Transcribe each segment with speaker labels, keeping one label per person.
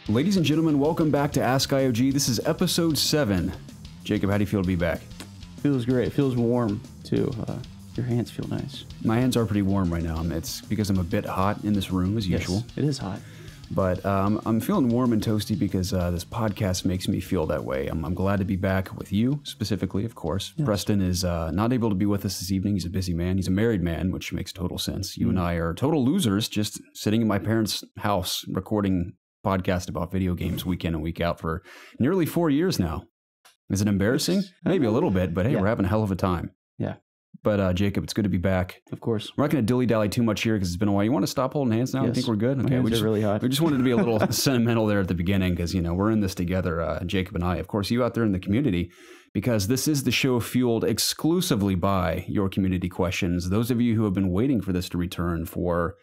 Speaker 1: Ladies and gentlemen, welcome back to Ask IOG. This is episode 7. Jacob, how do you feel to be back?
Speaker 2: Feels great. It feels warm, too. Your hands feel nice.
Speaker 1: My hands are pretty warm right now. It's because I'm a bit hot in this room, as usual.
Speaker 2: It is hot.
Speaker 1: But I'm feeling warm and toasty because this podcast makes me feel that way. I'm glad to be back with you, specifically, of course. Yes. Preston is not able to be with us this evening. He's a busy man. He's a married man, which makes total sense. You and I are total losers, just sitting in my parents' house recording podcast about video games week in and week out for nearly 4 years now. Is it embarrassing? Maybe a little bit, but hey, we're having a hell of a time.
Speaker 2: Yeah.
Speaker 1: But Jacob, it's good to be back.
Speaker 2: Of course.
Speaker 1: We're not going to dilly-dally too much here because it's been a while. You want to stop holding hands now?
Speaker 2: Yes.
Speaker 1: I think we're good? Okay.
Speaker 2: My hands are really hot.
Speaker 1: We just wanted to be a little sentimental there at the beginning because, you know, we're in this together, Jacob and I. Of course, you out there in the community, because this is the show fueled exclusively by your community questions. Those of you who have been waiting for this to return for,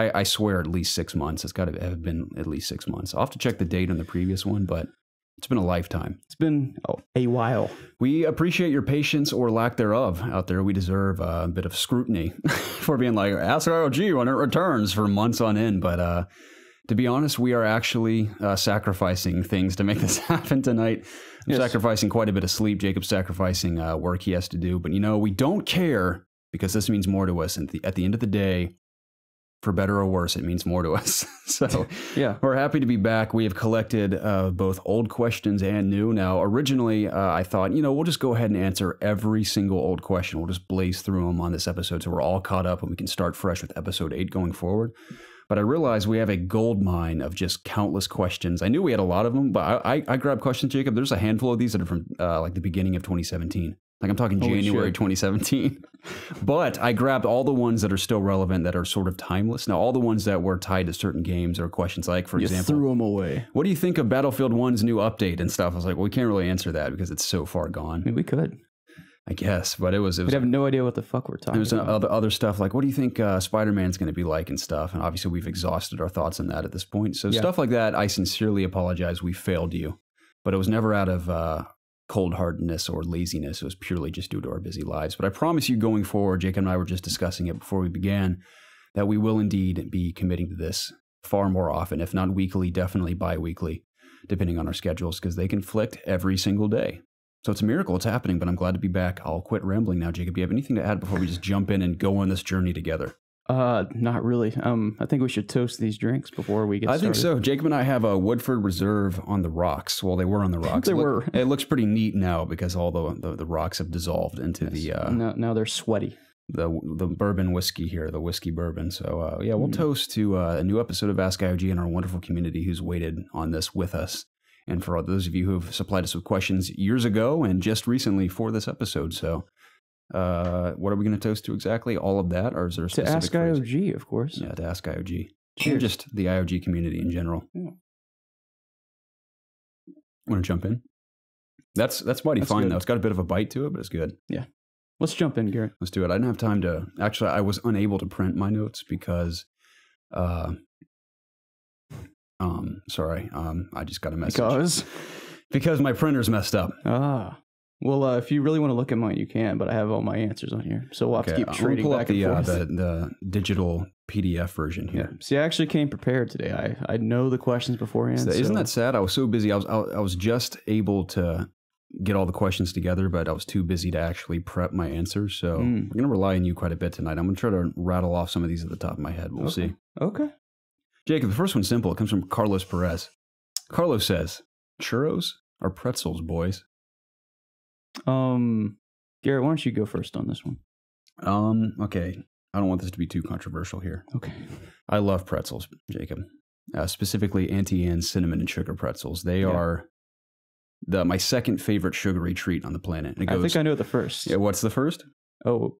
Speaker 1: I swear, at least 6 months. It's got to have been at least 6 months. I'll have to check the date on the previous one, but it's been a lifetime. It's been
Speaker 2: a while.
Speaker 1: We appreciate your patience or lack thereof out there. We deserve a bit of scrutiny for being like, ask IOG when it returns for months on end. But to be honest, we are actually sacrificing things to make this happen tonight. I'm sacrificing quite a bit of sleep. Jacob's sacrificing work he has to do. But, you know, we don't care because this means more to us. And at the end of the day, for better or worse, it means more to us. So we're happy to be back. We have collected both old questions and new. Now, originally, I thought, you know, we'll just go ahead and answer every single old question. We'll just blaze through them on this episode so we're all caught up and we can start fresh with episode 8 going forward. But I realized we have a gold mine of just countless questions. I knew we had a lot of them, but I grabbed questions, Jacob. There's a handful of these that are from like the beginning of 2017. Like I'm talking January 2017. But I grabbed all the ones that are still relevant, that are sort of timeless. Now, all the ones that were tied to certain games or questions like, for example,
Speaker 2: threw them away.
Speaker 1: What do you think of Battlefield 1's new update and stuff? I was like, well, we can't really answer that because it's so far gone.
Speaker 2: I mean, we could.
Speaker 1: I guess, but it was.
Speaker 2: We'd have no idea what the fuck we're talking about.
Speaker 1: There was other stuff like, what do you think Spider-Man's going to be like and stuff? And obviously, we've exhausted our thoughts on that at this point. So stuff like that, I sincerely apologize. We failed you. But it was never out of cold-heartedness or laziness. It was purely just due to our busy lives. But I promise you going forward, Jacob and I were just discussing it before we began, that we will indeed be committing to this far more often, if not weekly, definitely bi-weekly, depending on our schedules, because they conflict every single day. So it's a miracle it's happening, but I'm glad to be back. I'll quit rambling now, Jacob. Do you have anything to add before we just jump in and go on this journey together?
Speaker 2: Not really. I think we should toast these drinks before we get started.
Speaker 1: I think so. Jacob and I have a Woodford Reserve on the rocks. Well, they were on the rocks.
Speaker 2: They were.
Speaker 1: It looks pretty neat now because all the rocks have dissolved into the...
Speaker 2: now they're sweaty.
Speaker 1: The bourbon whiskey here, the whiskey bourbon. So, we'll toast to a new episode of Ask IOG and our wonderful community who's waited on this with us. And for those of you who have supplied us with questions years ago and just recently for this episode. So... what are we going to toast to exactly? All of that? Or is there a specific
Speaker 2: to Ask
Speaker 1: phrase?
Speaker 2: IOG, of course.
Speaker 1: Yeah, to Ask IOG.
Speaker 2: Cheers.
Speaker 1: Or just the IOG community in general. Yeah. Want to jump in? That's mighty fine, good. Though. It's got a bit of a bite to it, but it's good.
Speaker 2: Yeah. Let's jump in, Garrett.
Speaker 1: Let's do it. I didn't have time to... Actually, I was unable to print my notes because... sorry. I just got a message. Because my printer's messed up.
Speaker 2: Well, if you really want to look at mine, you can, but I have all my answers on here. So we'll have to keep trading back and forth.
Speaker 1: The digital PDF version here.
Speaker 2: Yeah. See, I actually came prepared today. I know the questions beforehand.
Speaker 1: Isn't that sad? I was so busy. I was just able to get all the questions together, but I was too busy to actually prep my answers. So we're going to rely on you quite a bit tonight. I'm going to try to rattle off some of these at the top of my head. We'll see.
Speaker 2: Okay.
Speaker 1: Jacob, the first one's simple. It comes from Carlos Perez. Carlos says, churros or pretzels, boys?
Speaker 2: Garrett, why don't you go first on this one?
Speaker 1: Okay. I don't want this to be too controversial here.
Speaker 2: Okay.
Speaker 1: I love pretzels, Jacob. Specifically Auntie cinnamon and sugar pretzels. They are my second favorite sugary treat on the planet.
Speaker 2: I think I know the first.
Speaker 1: Yeah, what's the first?
Speaker 2: Oh,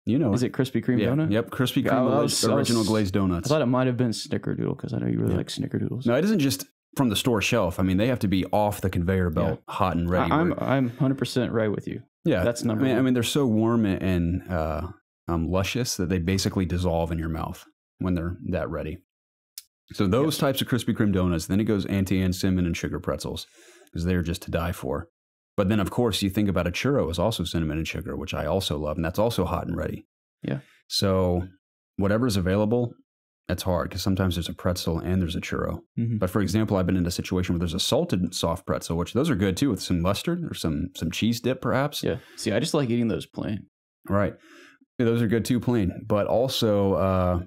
Speaker 1: you know,
Speaker 2: is it Krispy Kreme donut?
Speaker 1: Yep, Krispy Kreme original glazed donuts.
Speaker 2: I thought it might have been Snickerdoodle because I know you really like Snickerdoodles.
Speaker 1: No, it isn't just from the store shelf. I mean, they have to be off the conveyor belt, hot and ready.
Speaker 2: I'm 100% right with you.
Speaker 1: Yeah,
Speaker 2: that's number one.
Speaker 1: I mean, they're so warm and luscious that they basically dissolve in your mouth when they're that ready. So those types of Krispy Kreme donuts. Then it goes Auntie cinnamon and sugar pretzels because they're just to die for. But then, of course, you think about a churro is also cinnamon and sugar, which I also love, and that's also hot and ready.
Speaker 2: Yeah.
Speaker 1: So whatever's available, it's hard because sometimes there's a pretzel and there's a churro.
Speaker 2: Mm-hmm.
Speaker 1: But for example, I've been in a situation where there's a salted soft pretzel, which those are good too with some mustard or some cheese dip perhaps.
Speaker 2: Yeah. See, I just like eating those plain.
Speaker 1: Right. Yeah, those are good too plain. But also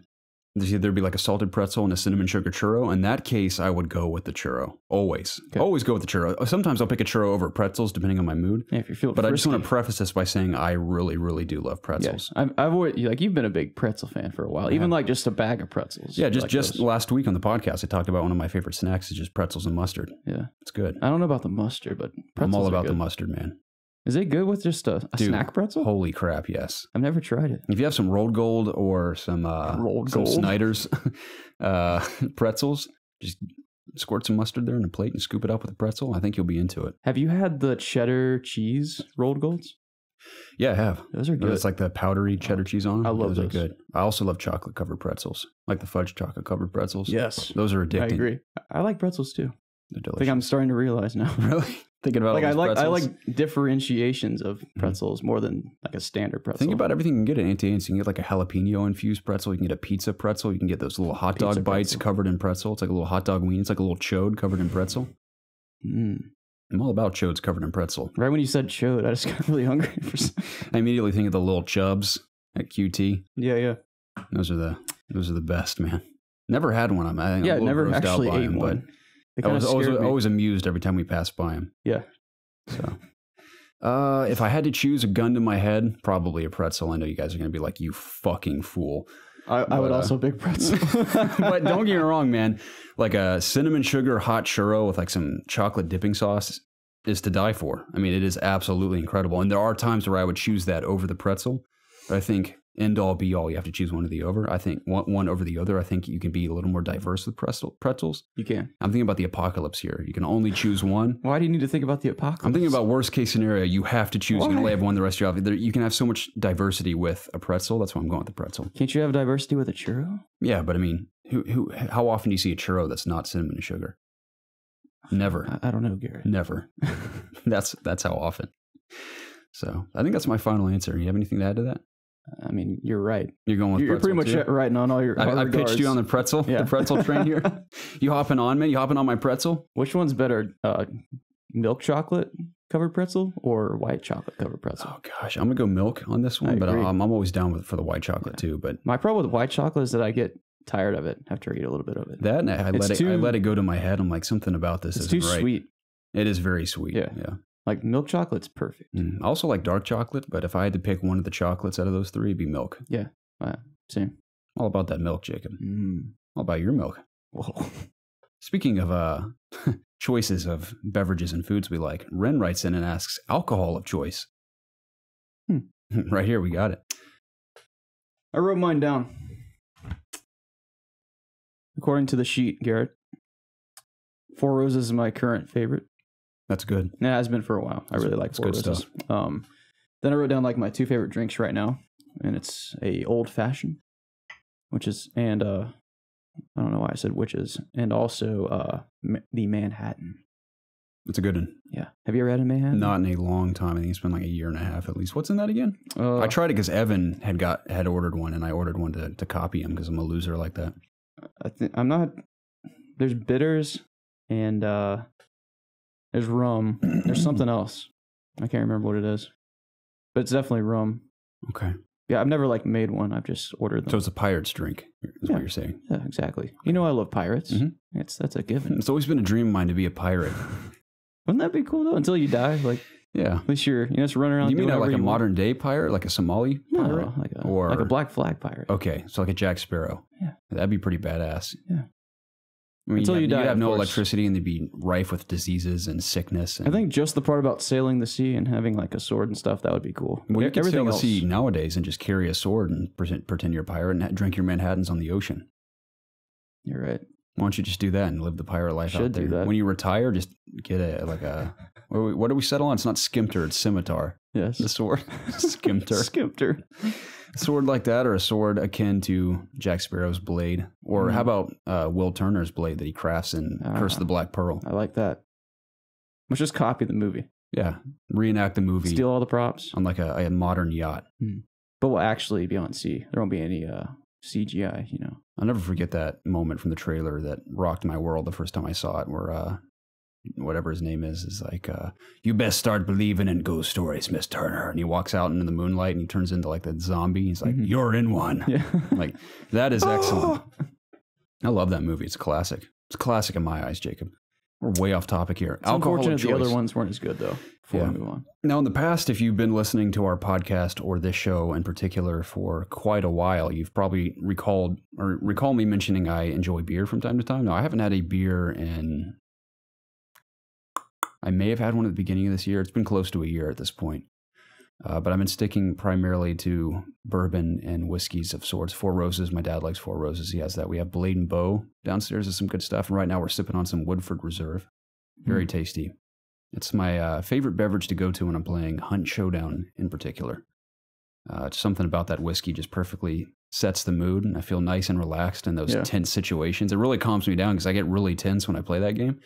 Speaker 1: there'd be like a salted pretzel and a cinnamon sugar churro. In that case, I would go with the churro. Always. Okay. Always go with the churro. Sometimes I'll pick a churro over pretzels depending on my mood.
Speaker 2: Yeah, if you're feeling
Speaker 1: But
Speaker 2: frisky.
Speaker 1: I just want to preface this by saying I really, really do love pretzels.
Speaker 2: Yeah. I've always, like, you've been a big pretzel fan for a while. Even like just a bag of pretzels.
Speaker 1: Yeah, just
Speaker 2: those.
Speaker 1: last week on the podcast, I talked about one of my favorite snacks is just pretzels and mustard.
Speaker 2: Yeah.
Speaker 1: It's good.
Speaker 2: I don't know about the mustard, but pretzels
Speaker 1: I'm all about
Speaker 2: are good.
Speaker 1: the mustard, man.
Speaker 2: Is it good with just a
Speaker 1: Dude,
Speaker 2: snack pretzel?
Speaker 1: Holy crap, yes.
Speaker 2: I've never tried it.
Speaker 1: If you have some rolled gold or some Snyder's pretzels, just squirt some mustard there in a plate and scoop it up with a pretzel. I think you'll be into it.
Speaker 2: Have you had the cheddar cheese rolled golds?
Speaker 1: Yeah, I have.
Speaker 2: Those are good.
Speaker 1: It's like the powdery cheddar cheese on them.
Speaker 2: I love
Speaker 1: those. Are good. I also love chocolate covered pretzels, like the fudge chocolate covered pretzels.
Speaker 2: Yes.
Speaker 1: Those are addicting.
Speaker 2: I agree. I like pretzels too.
Speaker 1: They're
Speaker 2: I
Speaker 1: delicious.
Speaker 2: think I'm starting to realize now.
Speaker 1: Really? Thinking about
Speaker 2: like
Speaker 1: all these
Speaker 2: I
Speaker 1: pretzels?
Speaker 2: like differentiations of pretzels more than like a standard pretzel.
Speaker 1: Think about everything you can get at Auntie Anne's. You can get like a jalapeno infused pretzel. You can get a pizza pretzel. You can get those little hot dog bites covered in pretzel. It's like a little hot dog wiener. It's like a little chode covered in pretzel. I'm all about chodes covered in pretzel.
Speaker 2: Right when you said chode, I just got really hungry.
Speaker 1: I immediately think of the little chubs at QT.
Speaker 2: Yeah.
Speaker 1: Those are the best, man. Never had one. I
Speaker 2: never actually ate one.
Speaker 1: I was always amused every time we passed by him.
Speaker 2: Yeah.
Speaker 1: So, if I had to choose a gun to my head, probably a pretzel. I know you guys are going to be like, you fucking fool.
Speaker 2: I would also pick pretzel.
Speaker 1: But don't get me wrong, man. Like a cinnamon sugar hot churro with like some chocolate dipping sauce is to die for. I mean, it is absolutely incredible. And there are times where I would choose that over the pretzel. But I think end all be all, you have to choose one or the other. I think one over the other. I think you can be a little more diverse with pretzels.
Speaker 2: You can.
Speaker 1: I'm thinking about the apocalypse here. You can only choose one.
Speaker 2: Why do you need to think about the apocalypse?
Speaker 1: I'm thinking about worst case scenario. You have to choose. You can only have one the rest of your life. You can have so much diversity with a pretzel. That's why I'm going with the pretzel.
Speaker 2: Can't you have diversity with a churro?
Speaker 1: Yeah, but I mean, how often do you see a churro that's not cinnamon and sugar? Never.
Speaker 2: I don't know, Garrett.
Speaker 1: Never. That's how often. So I think that's my final answer. You have anything to add to that?
Speaker 2: I mean, you're right.
Speaker 1: You're going with
Speaker 2: You're pretty much right on all your.
Speaker 1: I pitched you on the pretzel, the pretzel train here. You hopping on, man? You hopping on my pretzel?
Speaker 2: Which one's better, milk chocolate covered pretzel or white chocolate covered pretzel?
Speaker 1: Oh gosh, I'm gonna go milk on this one, but I'm always down for the white chocolate too. But
Speaker 2: my problem with white chocolate is that I get tired of it after I eat a little bit of it.
Speaker 1: That and I let it go to my head. I'm like, something about this isn't right.
Speaker 2: It's too sweet.
Speaker 1: It is very sweet. Yeah.
Speaker 2: Like milk chocolate's perfect.
Speaker 1: I also like dark chocolate, but if I had to pick one of the chocolates out of those three, it'd be milk.
Speaker 2: Yeah, same.
Speaker 1: All about that milk, Jacob. All about your milk.
Speaker 2: Whoa.
Speaker 1: Speaking of choices of beverages and foods we like, Ren writes in and asks, alcohol of choice. Right here, we got it.
Speaker 2: I wrote mine down. According to the sheet, Garrett, Four Roses is my current favorite.
Speaker 1: That's good.
Speaker 2: It has been for a while. I really like Four Roses. Stuff. Then I wrote down like my two favorite drinks right now, and it's a old fashioned, which is I don't know why I said witches, and also the Manhattan.
Speaker 1: It's a good one.
Speaker 2: Yeah. Have you ever had a Manhattan?
Speaker 1: Not in a long time. I think it's been like a year and a half at least. What's in that again? I tried it because Evan had ordered one, and I ordered one to copy him because I'm a loser like that.
Speaker 2: I'm not. There's bitters and there's rum. There's something else. I can't remember what it is, but it's definitely rum.
Speaker 1: Okay.
Speaker 2: Yeah, I've never like made one. I've just ordered them.
Speaker 1: So it's a pirate's drink, is what you're saying.
Speaker 2: Yeah, exactly. You know I love pirates. Mm-hmm. That's a given.
Speaker 1: It's always been a dream of mine to be a pirate.
Speaker 2: Wouldn't that be cool though? Until you die, like at least you're just running around.
Speaker 1: You mean like a modern day pirate, like a Somali pirate,
Speaker 2: like a Black Flag pirate?
Speaker 1: Okay, so like a Jack Sparrow.
Speaker 2: Yeah,
Speaker 1: that'd be pretty badass.
Speaker 2: Yeah.
Speaker 1: I mean,
Speaker 2: Until you die,
Speaker 1: you'd have no electricity, and they'd be rife with diseases and sickness. And...
Speaker 2: I think just the part about sailing the sea and having like a sword and stuff, that would be cool.
Speaker 1: Well, you can sail the sea nowadays and just carry a sword and pretend you're a pirate and drink your Manhattans on the ocean.
Speaker 2: You're right.
Speaker 1: Why don't you just do that and live the pirate life out there?
Speaker 2: Do that.
Speaker 1: When you retire, just get what do we settle on? It's not skimter, it's scimitar.
Speaker 2: Yes.
Speaker 1: The sword. Skimter.
Speaker 2: Skimter.
Speaker 1: A sword like that, or a sword akin to Jack Sparrow's blade. Or how about Will Turner's blade that he crafts in Curse of the Black Pearl?
Speaker 2: I like that. Let's just copy the movie.
Speaker 1: Yeah. Reenact the movie.
Speaker 2: Steal all the props.
Speaker 1: On like a modern yacht.
Speaker 2: But we'll actually be on sea. There won't be any CGI, you know.
Speaker 1: I'll never forget that moment from the trailer that rocked my world the first time I saw it, where whatever his name is like, you best start believing in ghost stories, Miss Turner. And he walks out into the moonlight and he turns into like that zombie. He's like, you're in one. Yeah. Like, that is excellent. I love that movie. It's a classic. It's a classic in my eyes, Jacob. We're way off topic here.
Speaker 2: It's unfortunate the other ones weren't as good, though, before we move on.
Speaker 1: Now, in the past, if you've been listening to our podcast or this show in particular for quite a while, you've probably recall me mentioning I enjoy beer from time to time. Now, I haven't had a beer in... I may have had one at the beginning of this year. It's been close to a year at this point. But I've been sticking primarily to bourbon and whiskeys of sorts. Four Roses. My dad likes Four Roses. He has that. We have Blade and Bow downstairs. Is some good stuff. And right now we're sipping on some Woodford Reserve. Very tasty. It's my favorite beverage to go to when I'm playing Hunt Showdown in particular. It's something about that whiskey just perfectly sets the mood, and I feel nice and relaxed in those tense situations. It really calms me down because I get really tense when I play that game.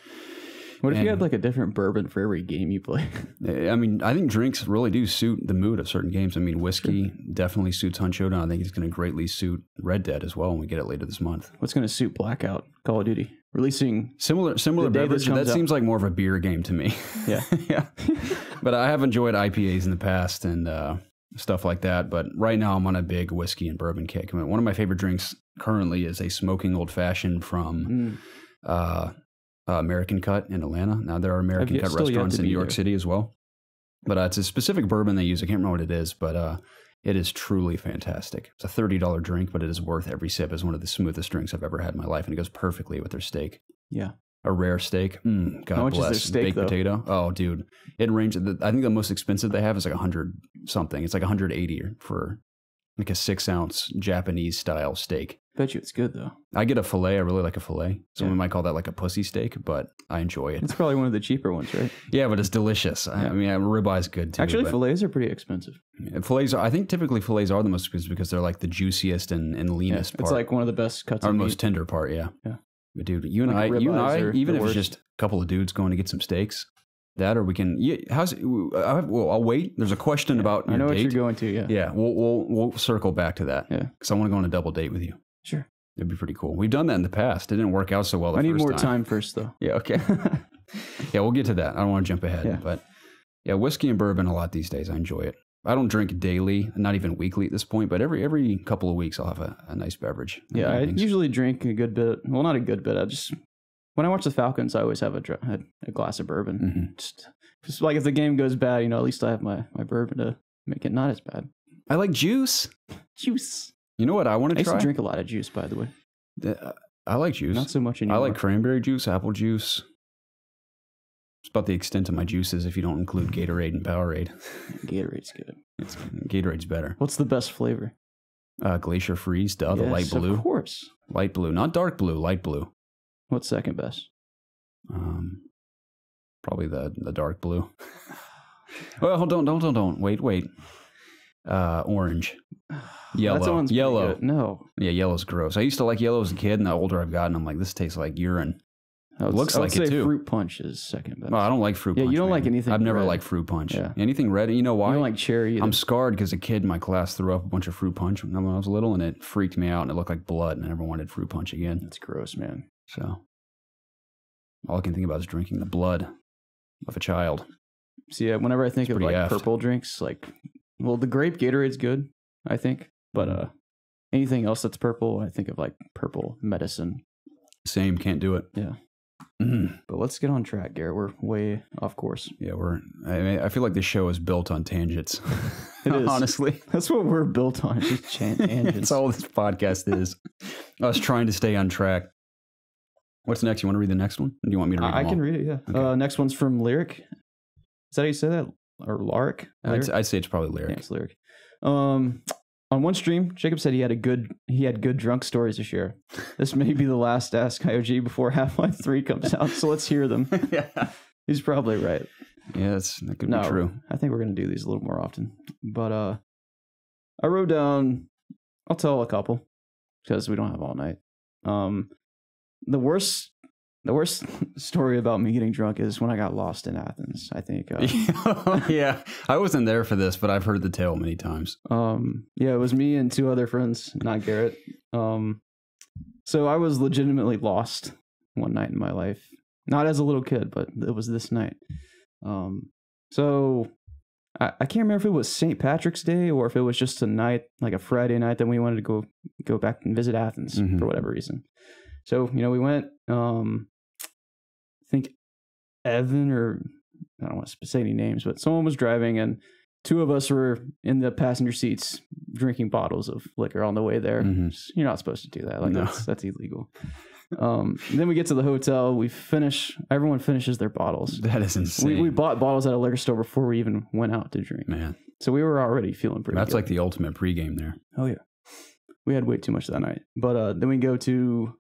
Speaker 2: What if you had like a different bourbon for every game you play?
Speaker 1: I mean, I think drinks really do suit the mood of certain games. I mean, whiskey definitely suits Hunt Showdown. I think it's going to greatly suit Red Dead as well when we get it later this month.
Speaker 2: What's going to suit Blackout, Call of Duty? Releasing
Speaker 1: similar beverage. That seems like more of a beer game to me.
Speaker 2: Yeah.
Speaker 1: Yeah. But I have enjoyed IPAs in the past and stuff like that. But right now I'm on a big whiskey and bourbon kick. I mean, one of my favorite drinks currently is a smoking old fashioned from American Cut in Atlanta. Now there are American Cut restaurants in New York City as well, but it's a specific bourbon they use. I can't remember what it is, but it is truly fantastic. It's a $30 drink, but it is worth every sip. It's one of the smoothest drinks I've ever had in my life, and it goes perfectly with their steak.
Speaker 2: Yeah,
Speaker 1: a rare steak. God
Speaker 2: How much
Speaker 1: bless.
Speaker 2: is their steak,
Speaker 1: baked
Speaker 2: though?
Speaker 1: Potato. Oh, dude, it ranges. I think the most expensive they have is like 100 something. It's like 180 for like a 6-ounce Japanese style steak.
Speaker 2: Bet you it's good though.
Speaker 1: I get a fillet. I really like a fillet. Someone might call that like a pussy steak, but I enjoy it.
Speaker 2: It's probably one of the cheaper ones, right?
Speaker 1: Yeah, but it's delicious. I mean, ribeye is good too.
Speaker 2: Actually, fillets are pretty expensive.
Speaker 1: Fillets I think typically fillets are the most expensive because they're like the juiciest and leanest part.
Speaker 2: It's like one of the best cuts.
Speaker 1: Our most tender part, yeah. But dude, you and I, even if it's just a couple of dudes going to get some steaks, that or we can. I'll wait. There's a question about your
Speaker 2: I know
Speaker 1: date.
Speaker 2: what you're going to. Yeah.
Speaker 1: Yeah, we'll circle back to that. Yeah, because I want to go on a double date with you.
Speaker 2: Sure.
Speaker 1: It'd be pretty cool. We've done that in the past. It didn't work out so well.
Speaker 2: I need more time first, though.
Speaker 1: Yeah. Okay. Yeah, we'll get to that. I don't want to jump ahead, but yeah, whiskey and bourbon a lot these days. I enjoy it. I don't drink daily, not even weekly at this point, but every couple of weeks I'll have a nice beverage.
Speaker 2: Yeah, I usually drink a good bit. Well, not a good bit. When I watch the Falcons, I always have a glass of bourbon. Just like if the game goes bad, at least I have my bourbon to make it not as bad.
Speaker 1: I like juice.
Speaker 2: Juice.
Speaker 1: You know what I want to try?
Speaker 2: I used to drink a lot of juice, by the way.
Speaker 1: I like juice.
Speaker 2: Not so much anymore.
Speaker 1: I like cranberry juice, apple juice. It's about the extent of my juices if you don't include Gatorade and Powerade.
Speaker 2: Gatorade's good.
Speaker 1: Gatorade's better.
Speaker 2: What's the best flavor?
Speaker 1: Glacier Freeze, the light blue.
Speaker 2: Of course.
Speaker 1: Light blue, not dark blue, light blue.
Speaker 2: What's second best?
Speaker 1: Probably the dark blue. Well, don't. Wait. Orange. Yellow. Yellow.
Speaker 2: No.
Speaker 1: Yeah, yellow's gross. I used to like yellow as a kid, and the older I've gotten, I'm like, this tastes like urine. It looks like it too.
Speaker 2: Fruit punch is second best.
Speaker 1: No, I don't like fruit punch.
Speaker 2: Yeah, you don't like anything.
Speaker 1: I've never liked fruit punch. Yeah. Anything red. You know why?
Speaker 2: You don't like cherry either.
Speaker 1: I'm scarred because a kid in my class threw up a bunch of fruit punch when I was little, and it freaked me out, and it looked like blood, and I never wanted fruit punch again.
Speaker 2: That's gross, man.
Speaker 1: So all I can think about is drinking the blood of a child.
Speaker 2: See, whenever I think of like purple drinks, the grape Gatorade's good, I think, but anything else that's purple, I think of like purple medicine.
Speaker 1: Same, can't do it.
Speaker 2: Yeah. But let's get on track, Garrett. We're way off course.
Speaker 1: Yeah, I feel like this show is built on tangents.
Speaker 2: It is.
Speaker 1: Honestly.
Speaker 2: That's what we're built on, just tangents.
Speaker 1: That's all this podcast is. Us trying to stay on track. What's next? You want to read the next one? Or do you want me to read it?
Speaker 2: I can read it, yeah. Okay. Next one's from Lyric. Is that how you say that? Or Lyric?
Speaker 1: I'd say it's probably Lyric.
Speaker 2: Yeah, it's Lyric. On one stream, Jacob said he had good drunk stories to share. This may be the last Ask IOG before Half-Life 3 comes out, so let's hear them.
Speaker 1: Yeah.
Speaker 2: He's probably right.
Speaker 1: Yeah, that could be true.
Speaker 2: I think we're going to do these a little more often. But I wrote down, I'll tell a couple, because we don't have all night. The worst The worst story about me getting drunk is when I got lost in Athens, I think.
Speaker 1: Yeah, I wasn't there for this, but I've heard the tale many times.
Speaker 2: Yeah, it was me and 2 other friends, not Garrett. So I was legitimately lost one night in my life. Not as a little kid, but it was this night. So I can't remember if it was St. Patrick's Day or if it was just a night, like a Friday night, that we wanted to go back and visit Athens for whatever reason. So, we went, I think Evan, or I don't want to say any names, but someone was driving and 2 of us were in the passenger seats drinking bottles of liquor on the way there. You're not supposed to do that. Like, no. That's illegal. Then we get to the hotel. Everyone finishes their bottles.
Speaker 1: That is insane.
Speaker 2: We bought bottles at a liquor store before we even went out to drink.
Speaker 1: Man. So
Speaker 2: we were already feeling pretty good.
Speaker 1: That's like the ultimate pregame there.
Speaker 2: Oh, yeah. We had way too much that night. But then we go to...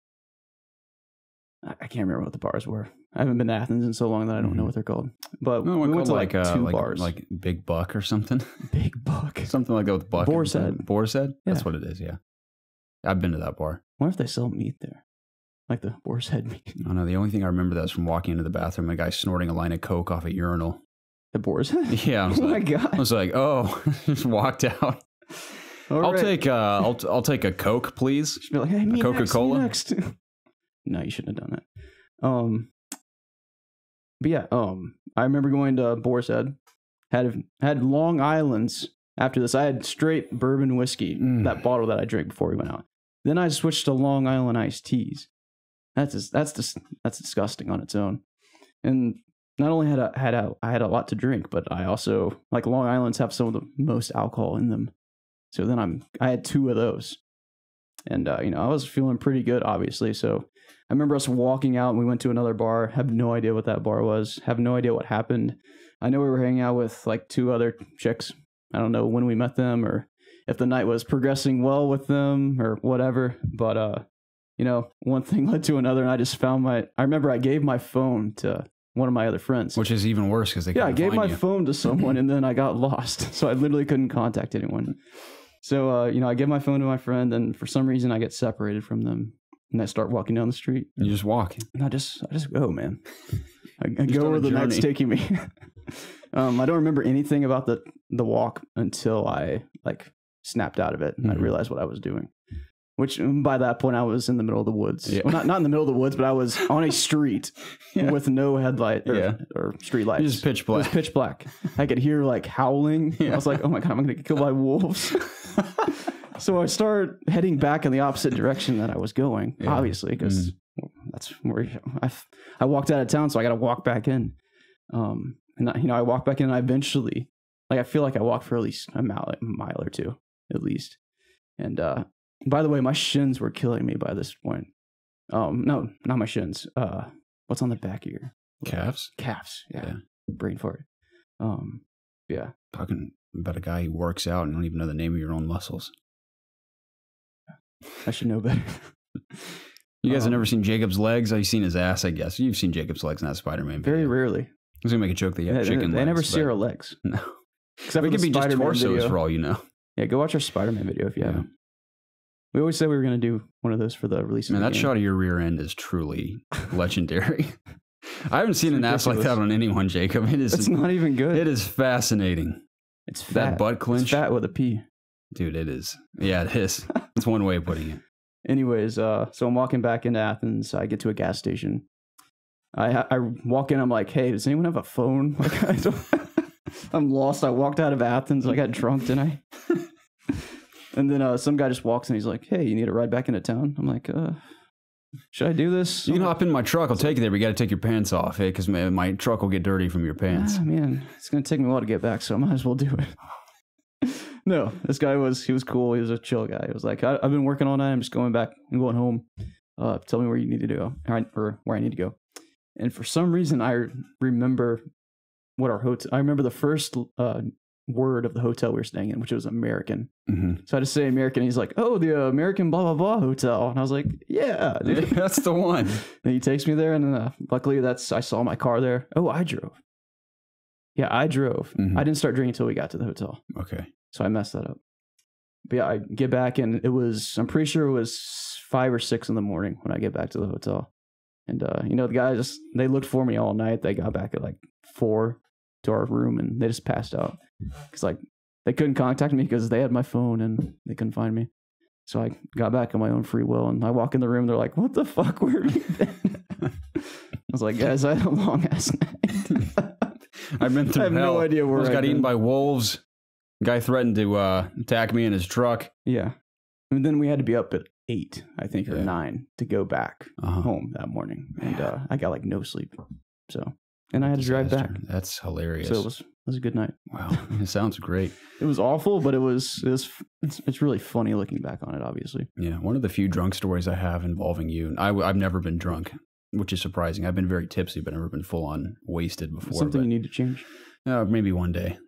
Speaker 2: I can't remember what the bars were. I haven't been to Athens in so long that I don't know what they're called. But we went to like 2 bars.
Speaker 1: Like Big Buck or something.
Speaker 2: Big Buck.
Speaker 1: Something like that with Buck.
Speaker 2: Boar's Head.
Speaker 1: Boar's Head? Yeah. That's what it is, yeah. I've been to that bar.
Speaker 2: I wonder if they sell meat there. Like the Boar's Head meat.
Speaker 1: I don't know. The only thing I remember that's from walking into the bathroom, a guy snorting a line of Coke off a urinal.
Speaker 2: The Boar's Head?
Speaker 1: Yeah.
Speaker 2: My God.
Speaker 1: I was like, oh, just walked out. I'll take a Coke, please.
Speaker 2: Should be like, hey, me
Speaker 1: a Coca-Cola.
Speaker 2: Next. No, you shouldn't have done that. But yeah, I remember going to Boar's Head. Had Long Island's after this. I had straight bourbon whiskey, that bottle that I drank before we went out. Then I switched to Long Island iced teas. That's disgusting on its own. And not only I had a lot to drink, but I also, like, Long Island's have some of the most alcohol in them. So then I had 2 of those. And, I was feeling pretty good, obviously. So I remember us walking out and we went to another bar. Have no idea what that bar was. Have no idea what happened. I know we were hanging out with like 2 other chicks. I don't know when we met them or if the night was progressing well with them or whatever. But, one thing led to another and I just found I remember I gave my phone to one of my other friends.
Speaker 1: Which is even worse because they couldn't find you.
Speaker 2: Yeah, I gave my phone to someone and then I got lost. So I literally couldn't contact anyone. So, I give my phone to my friend, and for some reason I get separated from them, and I start walking down the street.
Speaker 1: You just walk.
Speaker 2: And I just go, man. I go where the night's taking me. I don't remember anything about the walk until I snapped out of it, and I realized what I was doing. Which by that point I was in the middle of the woods. Yeah. Well, not in the middle of the woods, but I was on a street with no headlight or street lights.
Speaker 1: It was pitch black.
Speaker 2: It was pitch black. I could hear howling. Yeah. I was like, oh my God, I'm going to get killed by wolves. So I started heading back in the opposite direction that I was going, obviously, because that's where I walked out of town, so I got to walk back in. And I walked back in, and I eventually, I feel like I walked for at least a mile or 2, at least. And by the way, my shins were killing me by this point. No, not my shins. What's on the back of your
Speaker 1: calves?
Speaker 2: Calves. Yeah. Brain fart. Yeah.
Speaker 1: Talking about a guy who works out and don't even know the name of your own muscles.
Speaker 2: I should know better.
Speaker 1: You guys have never seen Jacob's legs? I've seen his ass, I guess. You've seen Jacob's legs in that Spider-Man video.
Speaker 2: Very rarely.
Speaker 1: I was going to make a joke that you have chicken legs.
Speaker 2: They never see our legs.
Speaker 1: No.
Speaker 2: Except
Speaker 1: it could be just torsos
Speaker 2: video.
Speaker 1: For all you know.
Speaker 2: Yeah, go watch our Spider-Man video if you haven't. We always said we were going to do one of those for the release of the game.
Speaker 1: Shot of your rear end is truly legendary. I haven't seen an ass like that on anyone, Jacob.
Speaker 2: It's not even good.
Speaker 1: It is fascinating.
Speaker 2: It's fat.
Speaker 1: That butt clench.
Speaker 2: It's fat with a P.
Speaker 1: Dude, it is. Yeah, it is. That's one way of putting it.
Speaker 2: Anyways, so I'm walking back into Athens. I get to a gas station. I walk in. I'm like, hey, does anyone have a phone? I'm lost. I walked out of Athens. I got drunk, didn't I? And then some guy just walks in. He's like, hey, you need a ride back into town? I'm like, should I do this?
Speaker 1: You can hop in my truck. I'll take you there. But you got to take your pants off, because my truck will get dirty from your pants.
Speaker 2: Man, it's going to take me a while to get back, so I might as well do it. No, this guy was cool. He was a chill guy. He was like, I've been working all night. I'm just going back. I'm going home. Tell me where you need to go, or where I need to go. And for some reason, I remember what our hotel. I remember the first word of the hotel we were staying in, which was American. Mm-hmm. So I just say American. And he's like, oh, the American blah blah blah hotel. And I was like, yeah, dude.
Speaker 1: That's the one.
Speaker 2: And he takes me there, and luckily I saw my car there. Oh, I drove. Yeah, I drove. Mm-hmm. I didn't start drinking until we got to the hotel.
Speaker 1: Okay.
Speaker 2: So I messed that up. But yeah, I get back and I'm pretty sure it was 5 or 6 in the morning when I get back to the hotel. And you know, the guys they looked for me all night. They got back at like 4 to our room, and they just passed out because like they couldn't contact me because they had my phone and they couldn't find me. So I got back on my own free will, and I walk in the room. They're like, "What the fuck? Where have you been?" I was like, "Guys, I had a long ass night.
Speaker 1: I've been through
Speaker 2: I have
Speaker 1: hell.
Speaker 2: no idea where
Speaker 1: I got eaten by wolves. Guy threatened to attack me in his truck.
Speaker 2: Yeah, and then we had to be up at 8, I think, or 9 to go back home that morning, and I got like no sleep. So, and I had to drive back.
Speaker 1: That's hilarious.
Speaker 2: So it was a good night.
Speaker 1: Wow, it sounds great.
Speaker 2: It was awful, but it's really funny looking back on it. Obviously,
Speaker 1: yeah. One of the few drunk stories I have involving you. I've never been drunk, which is surprising. I've been very tipsy, but never been full on wasted before.
Speaker 2: Something you need to change.
Speaker 1: Maybe one day.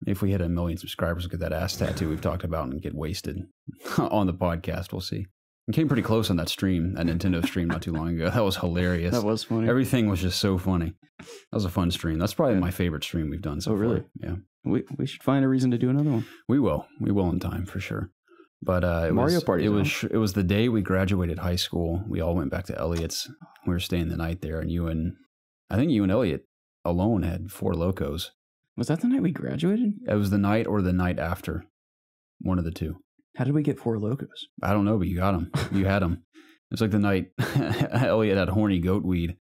Speaker 1: If we hit 1 million subscribers, we'll get that ass tattoo we've talked about and get wasted on the podcast. We'll see. I came pretty close on that stream, that Nintendo stream not too long ago. That was hilarious.
Speaker 2: That was funny.
Speaker 1: Everything was just so funny. That was a fun stream. That's probably my favorite stream we've done so far.
Speaker 2: Really?
Speaker 1: Yeah.
Speaker 2: We should find a reason to do another one.
Speaker 1: We will. We will in time for sure. But
Speaker 2: Mario Party.
Speaker 1: It was the day we graduated high school. We all went back to Elliot's. We were staying the night there, and I think you and Elliot alone had 4 locos.
Speaker 2: Was that the night we graduated?
Speaker 1: It was the night or the night after. One of the two.
Speaker 2: How did we get 4 locos?
Speaker 1: I don't know, but you got them. You had them. It was like the night Elliot had horny goat weed.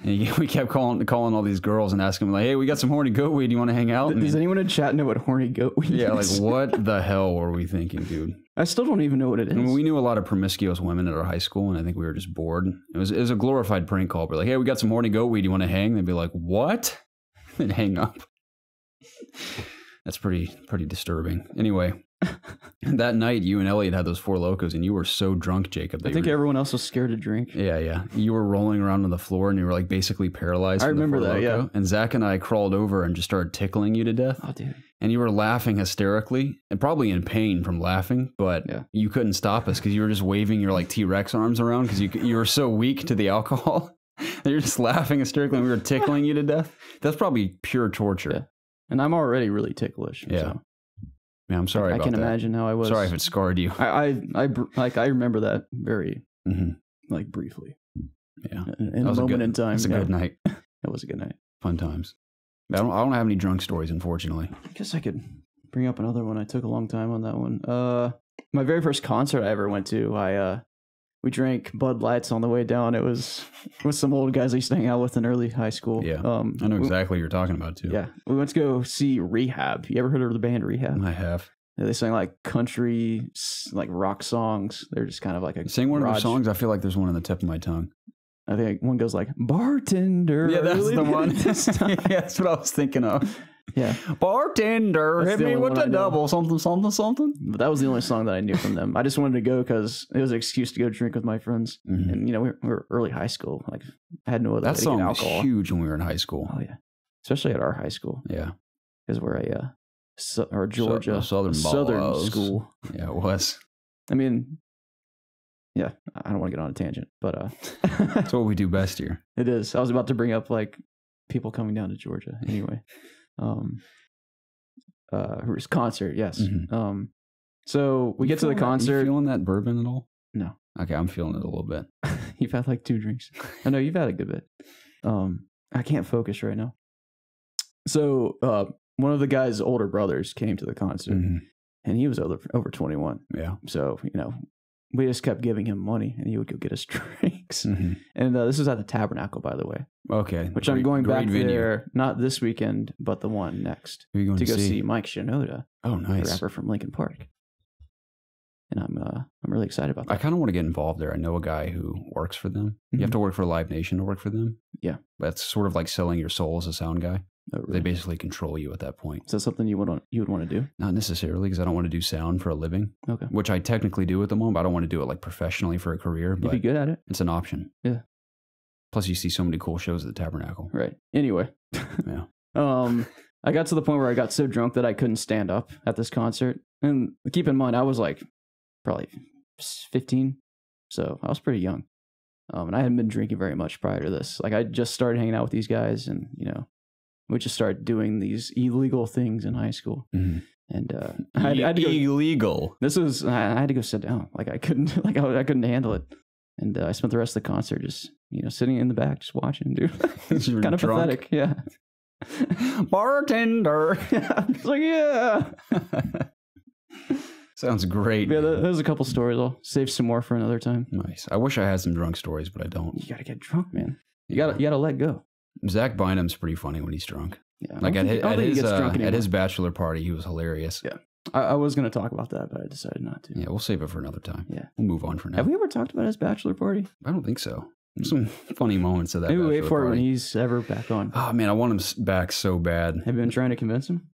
Speaker 1: And we kept calling all these girls and asking them, like, hey, we got some horny goat weed. Do you want to hang out?
Speaker 2: Does anyone in chat know what horny goat weed is?
Speaker 1: Yeah, like, what the hell were we thinking, dude?
Speaker 2: I still don't even know what it is.
Speaker 1: I mean, we knew a lot of promiscuous women at our high school, and I think we were just bored. It was a glorified prank call. We're like, hey, we got some horny goat weed. Do you want to hang? They'd be like, what? And hang up. That's pretty disturbing. Anyway, that night you and Elliot had those 4 locos, and you were so drunk, Jacob.
Speaker 2: I think everyone else was scared to drink.
Speaker 1: Yeah. You were rolling around on the floor, and you were like basically paralyzed.
Speaker 2: I remember that. Yeah.
Speaker 1: And Zach and I crawled over and just started tickling you to death.
Speaker 2: Oh, dude.
Speaker 1: And you were laughing hysterically and probably in pain from laughing, but you couldn't stop us because you were just waving your like T-Rex arms around because you were so weak to the alcohol. And you're just laughing hysterically, and we were tickling you to death. That's probably pure torture. Yeah.
Speaker 2: And I'm already really ticklish.
Speaker 1: Yeah.
Speaker 2: So.
Speaker 1: Yeah, I'm sorry about that.
Speaker 2: I can imagine how I was.
Speaker 1: Sorry if it scarred you.
Speaker 2: I remember that very like briefly.
Speaker 1: Yeah.
Speaker 2: In a moment in time.
Speaker 1: That's a good night.
Speaker 2: That was a good night.
Speaker 1: Fun times. I don't have any drunk stories, unfortunately.
Speaker 2: I guess I could bring up another one. I took a long time on that one. My very first concert I ever went to, we drank Bud Lights on the way down. It was with some old guys I used to hang out with in early high school.
Speaker 1: Yeah, I know exactly what you're talking about, too.
Speaker 2: Yeah, we went to go see Rehab. You ever heard of the band Rehab?
Speaker 1: I have.
Speaker 2: Yeah, they sang like country, like rock songs. They're just kind of like a
Speaker 1: sing one of their songs. I feel like there's one on the tip of my tongue.
Speaker 2: I think one goes like, bartender.
Speaker 1: Yeah, that's the one. Yeah, that's what I was thinking of.
Speaker 2: Yeah.
Speaker 1: Bartender, hit me with the double, something.
Speaker 2: But that was the only song that I knew from them. I just wanted to go because it was an excuse to go drink with my friends. Mm-hmm. And, you know, we were early high school. Like, I had no other way to get alcohol. That song was
Speaker 1: huge when we were in high school.
Speaker 2: Oh, yeah. Especially at our high school.
Speaker 1: Yeah.
Speaker 2: Because we're Georgia
Speaker 1: Southern
Speaker 2: school.
Speaker 1: Yeah, it was.
Speaker 2: I mean, yeah, I don't want to get on a tangent, but
Speaker 1: that's what we do best here.
Speaker 2: It is. I was about to bring up like people coming down to Georgia. Anyway, concert, yes. Mm-hmm. So we get to the concert.
Speaker 1: You feeling that bourbon at all?
Speaker 2: No.
Speaker 1: Okay, I'm feeling it a little bit.
Speaker 2: You've had like 2 drinks. I know you've had a good bit. I can't focus right now. So one of the guy's older brothers came to the concert, and he was over 21.
Speaker 1: Yeah.
Speaker 2: So, you know, we just kept giving him money, and he would go get us drinks. Mm-hmm. And this was at the Tabernacle, by the way.
Speaker 1: Okay.
Speaker 2: Which I'm going back there, not this weekend, but the one next.
Speaker 1: Who are you going to
Speaker 2: go see Mike Shinoda.
Speaker 1: Oh, nice.
Speaker 2: The rapper from Linkin Park. And I'm really excited about that.
Speaker 1: I kind of want to get involved there. I know a guy who works for them. Mm-hmm. You have to work for Live Nation to work for them.
Speaker 2: Yeah.
Speaker 1: That's sort of like selling your soul as a sound guy.
Speaker 2: Oh, really?
Speaker 1: They basically control you at that point.
Speaker 2: Is that something you would want to do?
Speaker 1: Not necessarily, because I don't want to do sound for a living.
Speaker 2: Okay.
Speaker 1: Which I technically do at the moment, but I don't want to do it like professionally for a career.
Speaker 2: You'd be good at it.
Speaker 1: It's an option.
Speaker 2: Yeah.
Speaker 1: Plus, you see so many cool shows at the Tabernacle.
Speaker 2: Right. Anyway.
Speaker 1: Yeah.
Speaker 2: I got to the point where I got so drunk that I couldn't stand up at this concert. And keep in mind, I was like probably 15, so I was pretty young. And I hadn't been drinking very much prior to this. Like, I just started hanging out with these guys, and you know, we just started doing these illegal things in high school. Mm-hmm. And I had to go,
Speaker 1: illegal.
Speaker 2: I had to go sit down. Like I couldn't handle it. And I spent the rest of the concert just sitting in the back just watching, dude. It's kind of
Speaker 1: drunk.
Speaker 2: pathetic. Yeah.
Speaker 1: Bartender.
Speaker 2: It's like, yeah.
Speaker 1: Sounds great.
Speaker 2: Yeah, there's a couple stories. I'll save some more for another time.
Speaker 1: Nice. I wish I had some drunk stories, but I don't.
Speaker 2: You gotta get drunk, man. You gotta let go.
Speaker 1: Zach Bynum's pretty funny when he's drunk.
Speaker 2: Yeah.
Speaker 1: Like at his bachelor party, he was hilarious.
Speaker 2: Yeah. I was gonna talk about that, but I decided not to.
Speaker 1: Yeah, we'll save it for another time.
Speaker 2: Yeah.
Speaker 1: We'll move on for now.
Speaker 2: Have we ever talked about his bachelor party?
Speaker 1: I don't think so. There's some funny moments of that.
Speaker 2: Maybe wait for it when he's ever back on.
Speaker 1: Oh man, I want him back so bad.
Speaker 2: Have you been trying to convince him?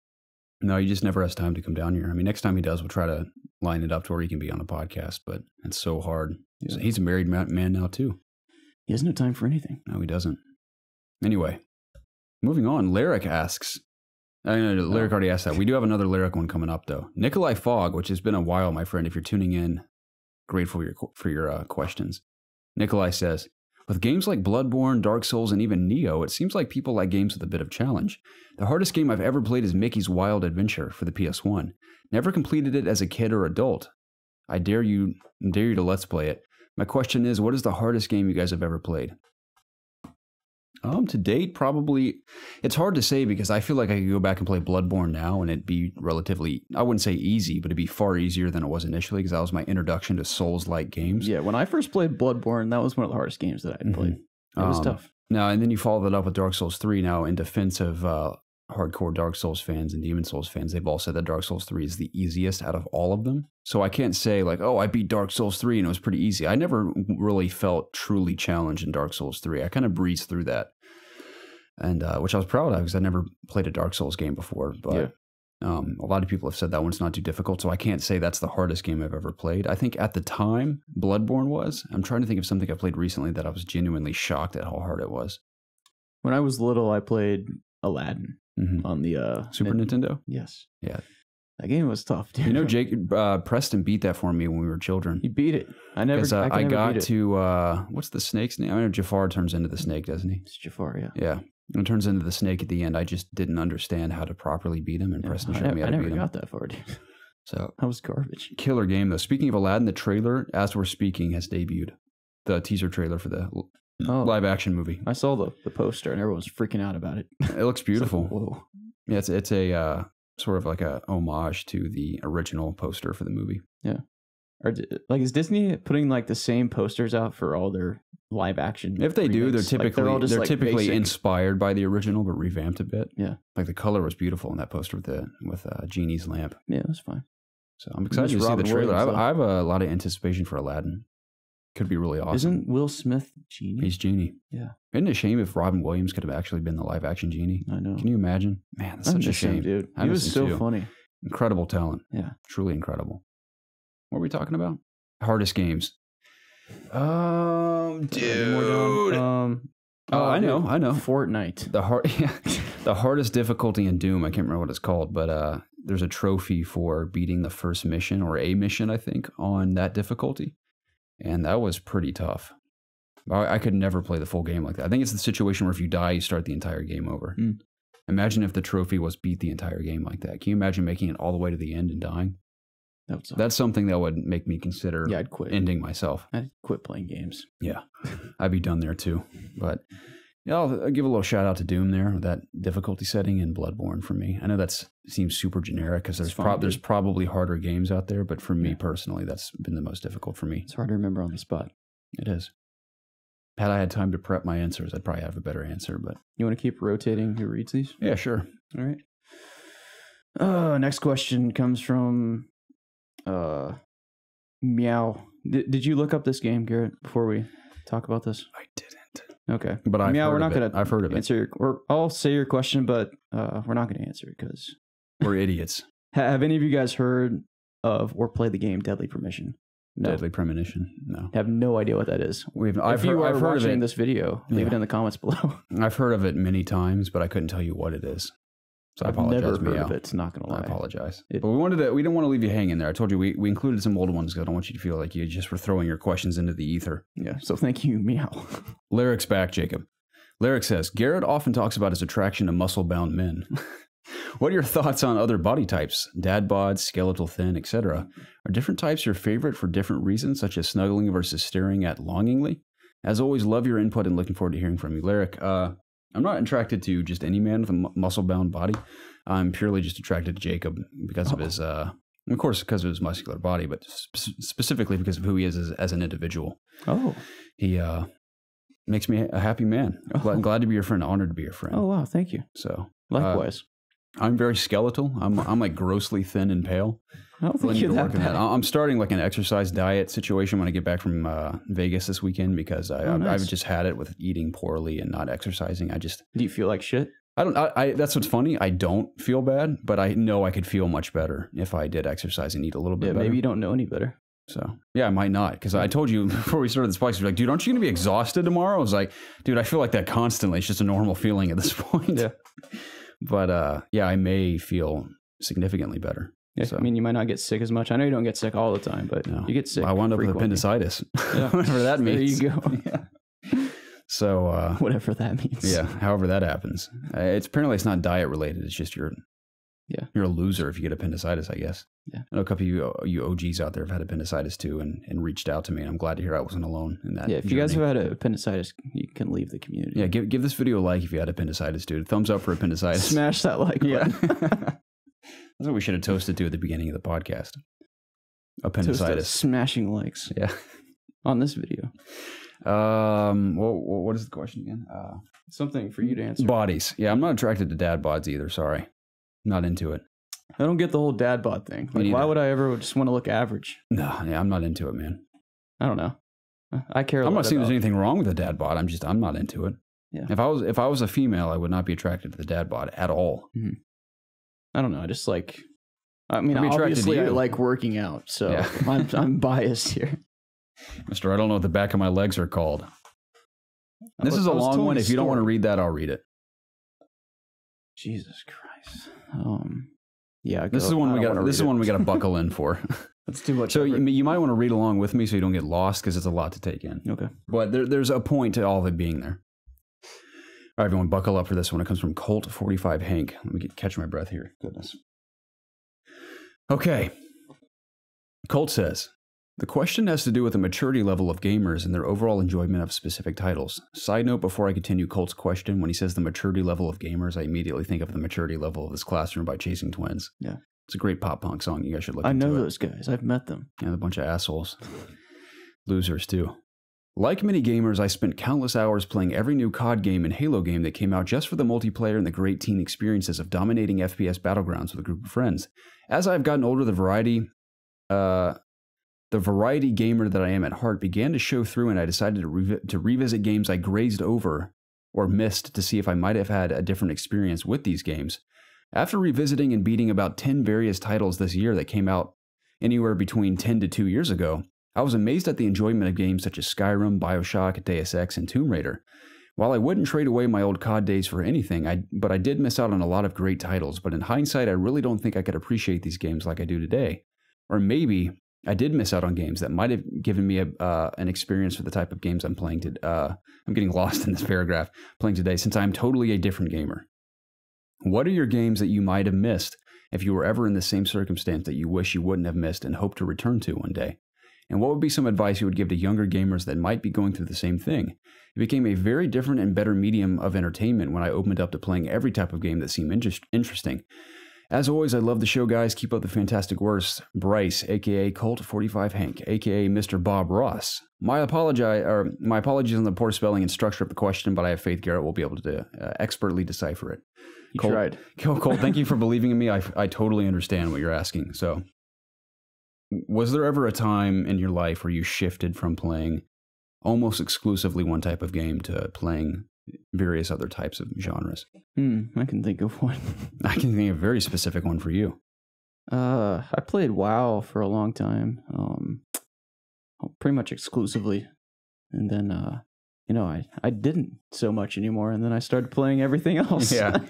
Speaker 1: No, he just never has time to come down here. I mean, next time he does, we'll try to line it up to where he can be on a podcast, but it's so hard. Yeah. He's a married man now, too.
Speaker 2: He has no time for anything.
Speaker 1: No, he doesn't. Anyway, moving on. Lyric asks. I know Lyric already asked that. We do have another Lyric one coming up, though. Nikolai Fogg, which has been a while, my friend. If you're tuning in, grateful for your questions. Nikolai says, with games like Bloodborne, Dark Souls, and even Neo, it seems like people like games with a bit of challenge. The hardest game I've ever played is Mickey's Wild Adventure for the PS1. Never completed it as a kid or adult. I dare you to let's play it. My question is, what is the hardest game you guys have ever played? To date, probably, it's hard to say because I feel like I could go back and play Bloodborne now and it'd be relatively, I wouldn't say easy, but it'd be far easier than it was initially because that was my introduction to Souls-like games.
Speaker 2: Yeah, when I first played Bloodborne, that was one of the hardest games that I had played. It was tough.
Speaker 1: Now, and then you follow that up with Dark Souls 3 now in defense of hardcore Dark Souls fans and Demon Souls fans. They've all said that Dark Souls 3 is the easiest out of all of them. So I can't say like, oh, I beat Dark Souls 3 and it was pretty easy. I never really felt truly challenged in Dark Souls 3. I kind of breezed through that. And which I was proud of because I never played a Dark Souls game before. But a lot of people have said that one's not too difficult. So I can't say that's the hardest game I've ever played. I think at the time, Bloodborne was. I'm trying to think of something I played recently that I was genuinely shocked at how hard it was.
Speaker 2: When I was little, I played Aladdin on the
Speaker 1: Super Nintendo?
Speaker 2: Yes.
Speaker 1: Yeah.
Speaker 2: That game was tough, dude.
Speaker 1: You know, Jake Preston beat that for me when we were children.
Speaker 2: He beat it. I got
Speaker 1: to what's the snake's name? I know Jafar turns into the snake, doesn't he?
Speaker 2: It's Jafar, yeah.
Speaker 1: Yeah. And turns into the snake at the end. I just didn't understand how to properly beat him, and Preston showed me how to beat him.
Speaker 2: I never got that far, dude.
Speaker 1: So
Speaker 2: that was garbage.
Speaker 1: Killer game, though. Speaking of Aladdin, the trailer, as we're speaking, has debuted. The teaser trailer for the live action movie.
Speaker 2: I saw the poster, and everyone's freaking out about it.
Speaker 1: It looks beautiful.
Speaker 2: Like, whoa.
Speaker 1: Yeah, it's a sort of like a homage to the original poster for the movie.
Speaker 2: Yeah. Is Disney putting like the same posters out for all their live action?
Speaker 1: If they do, they're typically
Speaker 2: basic.
Speaker 1: inspired by the original, but revamped a bit.
Speaker 2: Yeah,
Speaker 1: like the color was beautiful in that poster with Genie's lamp.
Speaker 2: Yeah, that's fine.
Speaker 1: So I'm excited to see the trailer. I have a lot of anticipation for Aladdin. Could be really awesome.
Speaker 2: Isn't Will Smith Genie?
Speaker 1: He's Genie.
Speaker 2: Yeah.
Speaker 1: Isn't it a shame if Robin Williams could have actually been the live action Genie?
Speaker 2: I know.
Speaker 1: Can you imagine? Man, that's such a shame,
Speaker 2: dude. He was so funny.
Speaker 1: Incredible talent.
Speaker 2: Yeah,
Speaker 1: truly incredible. What are we talking about? Hardest games. Dude. I know.
Speaker 2: Fortnite.
Speaker 1: The hardest difficulty in Doom. I can't remember what it's called, but there's a trophy for beating the first mission or a mission, I think, on that difficulty, and that was pretty tough. I could never play the full game like that. I think it's the situation where if you die, you start the entire game over. Imagine if the trophy was beat the entire game like that. Can you imagine making it all the way to the end and dying? That's something that would make me consider
Speaker 2: I'd quit.
Speaker 1: Ending myself.
Speaker 2: I'd quit playing games.
Speaker 1: Yeah, I'd be done there too. But yeah, I'll give a little shout out to Doom there with that difficulty setting and Bloodborne for me. I know that seems super generic because there's probably harder games out there, but for me personally, that's been the most difficult for me.
Speaker 2: It's hard to remember on the spot.
Speaker 1: It is. Had I had time to prep my answers, I'd probably have a better answer. But
Speaker 2: you want to keep rotating who reads these?
Speaker 1: Yeah, sure.
Speaker 2: All right. Next question comes from Meow. Did you look up this game, Garrett, before we talk about this?
Speaker 1: I didn't.
Speaker 2: Okay,
Speaker 1: but
Speaker 2: we're not going to.
Speaker 1: I've heard of it.
Speaker 2: I'll say your question, but we're not going to answer it because
Speaker 1: we're idiots.
Speaker 2: Have any of you guys heard of or played the game Deadly Premonition?
Speaker 1: No. Deadly Premonition? No.
Speaker 2: Have no idea what that is.
Speaker 1: I've heard of it.
Speaker 2: This video, leave it in the comments below.
Speaker 1: I've heard of it many times, but I couldn't tell you what it is. So I apologize.
Speaker 2: Never heard of it. It's not going to lie.
Speaker 1: I apologize. But we didn't want to leave you hanging there. I told you we included some old ones because I don't want you to feel like you just were throwing your questions into the ether.
Speaker 2: Yeah. So thank you, Meow.
Speaker 1: Lyric's back, Jacob. Lyric says, Garrett often talks about his attraction to muscle-bound men. What are your thoughts on other body types? Dad bod, skeletal thin, etc. Are different types your favorite for different reasons, such as snuggling versus staring at longingly? As always, love your input and looking forward to hearing from you. Lyric, I'm not attracted to just any man with a muscle-bound body. I'm purely just attracted to Jacob because of his, of course, because of his muscular body, but specifically because of who he is as an individual.
Speaker 2: Oh.
Speaker 1: He makes me a happy man. Glad to be your friend. Honored to be your friend.
Speaker 2: Oh, wow. Thank you.
Speaker 1: So
Speaker 2: likewise.
Speaker 1: I'm very skeletal. I'm like grossly thin and pale.
Speaker 2: I don't think you're that bad.
Speaker 1: I'm starting like an exercise diet situation when I get back from Vegas this weekend because I've just had it with eating poorly and not exercising.
Speaker 2: Do you feel like shit?
Speaker 1: I don't. That's what's funny. I don't feel bad, but I know I could feel much better if I did exercise and eat a little bit better.
Speaker 2: Maybe you don't know any better.
Speaker 1: So yeah, I might not, because I told you before we started this podcast, you're like, dude, aren't you gonna be exhausted tomorrow? I was like, dude, I feel like that constantly. It's just a normal feeling at this point.
Speaker 2: Yeah.
Speaker 1: But yeah, I may feel significantly better.
Speaker 2: Yeah, so. I mean, you might not get sick as much. I know you don't get sick all the time, but you get sick.
Speaker 1: I wound up with appendicitis. Yeah. Whatever that means.
Speaker 2: There you go.
Speaker 1: Yeah. So
Speaker 2: whatever that means.
Speaker 1: Yeah, however that happens. Apparently it's not diet related. It's just you're a loser if you get appendicitis, I guess.
Speaker 2: Yeah.
Speaker 1: I know a couple of you OGs out there have had appendicitis too and reached out to me, and I'm glad to hear I wasn't alone in that.
Speaker 2: Yeah, if you guys have had appendicitis, you can leave the community.
Speaker 1: Yeah, give this video a like if you had appendicitis, dude. Thumbs up for appendicitis.
Speaker 2: Smash that like button.
Speaker 1: Yeah. That's what we should have toasted to at the beginning of the podcast. Appendicitis.
Speaker 2: Smashing likes.
Speaker 1: Yeah.
Speaker 2: On this video.
Speaker 1: What is the question again?
Speaker 2: Something for you to answer.
Speaker 1: Bodies. Yeah, I'm not attracted to dad bods either. Sorry. Not into it.
Speaker 2: I don't get the whole dad bod thing. Like, why would I ever just want to look average?
Speaker 1: No, yeah, I'm not into it, man.
Speaker 2: I don't know. I care.
Speaker 1: I'm not saying there's anything wrong with a dad bod. I'm not into it.
Speaker 2: Yeah.
Speaker 1: If I was a female, I would not be attracted to the dad bod at all.
Speaker 2: Mm-hmm. I don't know. I just like. I mean, obviously, I like working out, so yeah. I'm biased here.
Speaker 1: Mister, I don't know what the back of my legs are called. This is a long one. If you don't want to read that, I'll read it.
Speaker 2: Jesus Christ. Yeah.
Speaker 1: This is one we got. This is one we got to buckle in for.
Speaker 2: That's too much.
Speaker 1: So you might want to read along with me so you don't get lost because it's a lot to take in.
Speaker 2: Okay.
Speaker 1: But there's a point to all of it being there. All right, everyone, buckle up for this one. It comes from Colt45 Hank. Let me catch my breath here. Goodness. Okay. Colt says, the question has to do with the maturity level of gamers and their overall enjoyment of specific titles. Side note, before I continue Colt's question, when he says the maturity level of gamers, I immediately think of the maturity level of This Classroom by Chasing Twins.
Speaker 2: Yeah.
Speaker 1: It's a great pop punk song. You guys should look into it.
Speaker 2: I know those guys. I've met them.
Speaker 1: Yeah, a bunch of assholes. Losers, too. Like many gamers, I spent countless hours playing every new COD game and Halo game that came out just for the multiplayer and the great teen experiences of dominating FPS battlegrounds with a group of friends. As I've gotten older, the variety gamer that I am at heart began to show through, and I decided to revisit games I grazed over or missed to see if I might have had a different experience with these games. After revisiting and beating about 10 various titles this year that came out anywhere between 10 to 2 years ago, I was amazed at the enjoyment of games such as Skyrim, Bioshock, Deus Ex, and Tomb Raider. While I wouldn't trade away my old COD days for anything, but I did miss out on a lot of great titles, but in hindsight, I really don't think I could appreciate these games like I do today. Or maybe I did miss out on games that might have given me an experience for the type of games I'm playing today. I'm getting lost in this paragraph, playing today, since I'm totally a different gamer. What are your games that you might have missed if you were ever in the same circumstance that you wish you wouldn't have missed and hope to return to one day? And what would be some advice you would give to younger gamers that might be going through the same thing? It became a very different and better medium of entertainment when I opened up to playing every type of game that seemed interesting. As always, I love the show, guys. Keep up the fantastic work. Bryce, a.k.a. Colt45 Hank, a.k.a. Mr. Bob Ross. My apologies on the poor spelling and structure of the question, but I have faith Garrett will be able to expertly decipher it.
Speaker 2: Colt, tried.
Speaker 1: Colt, thank you for believing in me. I totally understand what you're asking. So, was there ever a time in your life where you shifted from playing almost exclusively one type of game to playing various other types of genres?
Speaker 2: I can think of one.
Speaker 1: I can think of a very specific one for you.
Speaker 2: I played WoW for a long time, pretty much exclusively, and then I didn't so much anymore, and then I started playing everything else.
Speaker 1: Yeah.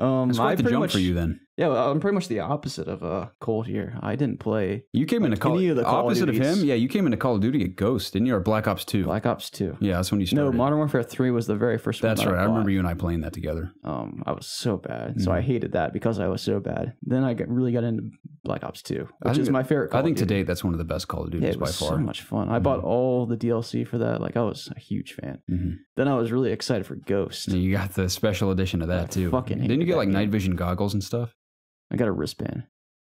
Speaker 1: That's quite the jump for you then.
Speaker 2: Yeah, well, I'm pretty much the opposite of Colt here. I didn't play.
Speaker 1: You came into Call opposite of him. Yeah, you came into Call of Duty at Ghost, didn't you? Or Black Ops 2.
Speaker 2: Black Ops 2.
Speaker 1: Yeah, that's when you started.
Speaker 2: No, Modern Warfare 3 was the very first one.
Speaker 1: That's right. I remember you and I playing that together.
Speaker 2: I was so bad, so I hated that because I was so bad. Then I really got into Black Ops 2, which is my favorite.
Speaker 1: I think to date that's one of the best Call of Duties by far.
Speaker 2: So much fun. I bought all the DLC for that. Like I was a huge fan. Then I was really excited for Ghost.
Speaker 1: And you got the special edition of that too. Didn't you get like night vision goggles and stuff?
Speaker 2: I got a wristband.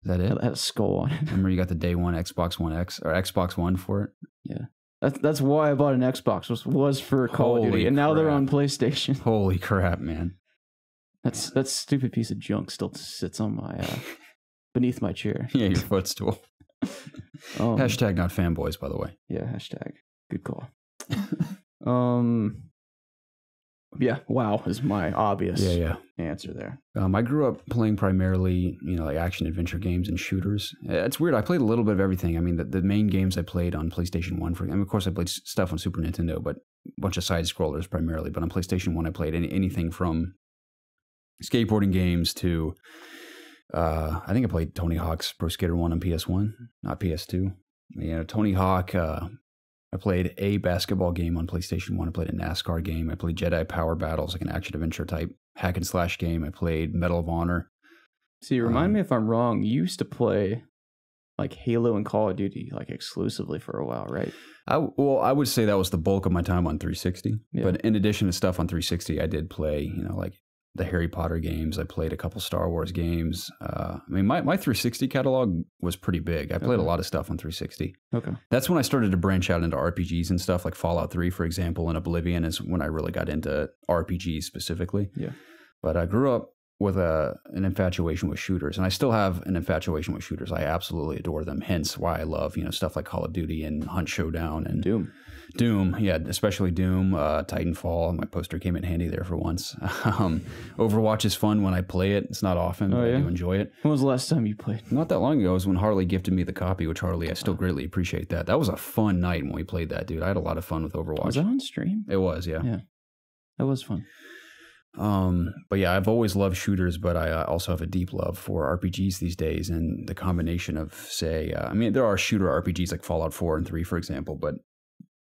Speaker 1: Is that it?
Speaker 2: It had a skull on it.
Speaker 1: Remember you got the day one Xbox One X or Xbox One for it?
Speaker 2: Yeah. That's why I bought an Xbox was for Call of Duty. And now they're on PlayStation.
Speaker 1: Holy crap, man.
Speaker 2: That stupid piece of junk still sits on my beneath my chair.
Speaker 1: Yeah, your footstool. Hashtag not fanboys, by the way.
Speaker 2: Yeah, hashtag. Good call. Yeah, WoW is my obvious answer there.
Speaker 1: I grew up playing primarily, like action adventure games and shooters. It's weird. I played a little bit of everything. I mean, the main games I played on PlayStation 1, of course, I played stuff on Super Nintendo, but a bunch of side scrollers primarily. But on PlayStation 1, I played anything from skateboarding games to, I think I played Tony Hawk's Pro Skater 1 on PS1, not PS2. Tony Hawk. I played a basketball game on PlayStation 1. I played a NASCAR game. I played Jedi Power Battles, like an action-adventure type hack and slash game. I played Medal of Honor.
Speaker 2: See, remind me if I'm wrong. You used to play like Halo and Call of Duty like exclusively for a while, right?
Speaker 1: I would say that was the bulk of my time on 360. Yeah. But in addition to stuff on 360, I did play, like the Harry Potter games. I played a couple Star Wars games. My 360 catalog was pretty big. I played a lot of stuff on 360. Okay. That's when I started to branch out into RPGs and stuff like Fallout 3, for example, and Oblivion is when I really got into RPGs specifically. Yeah. But I grew up with an infatuation with shooters, and I still have an infatuation with shooters. I absolutely adore them, hence why I love, stuff like Call of Duty and Hunt Showdown and Doom, yeah, especially Doom, Titanfall. My poster came in handy there for once. Overwatch is fun when I play it. It's not often, but I do enjoy it.
Speaker 2: When was the last time you played?
Speaker 1: Not that long ago. It was when Harley gifted me the copy, which Harley, I still greatly appreciate that. That was a fun night when we played that, dude. I had a lot of fun with Overwatch.
Speaker 2: Was that on stream?
Speaker 1: It was, yeah.
Speaker 2: Yeah, that was fun.
Speaker 1: But yeah, I've always loved shooters, but I also have a deep love for RPGs these days, and the combination of, say, there are shooter RPGs like Fallout 4 and 3, for example, but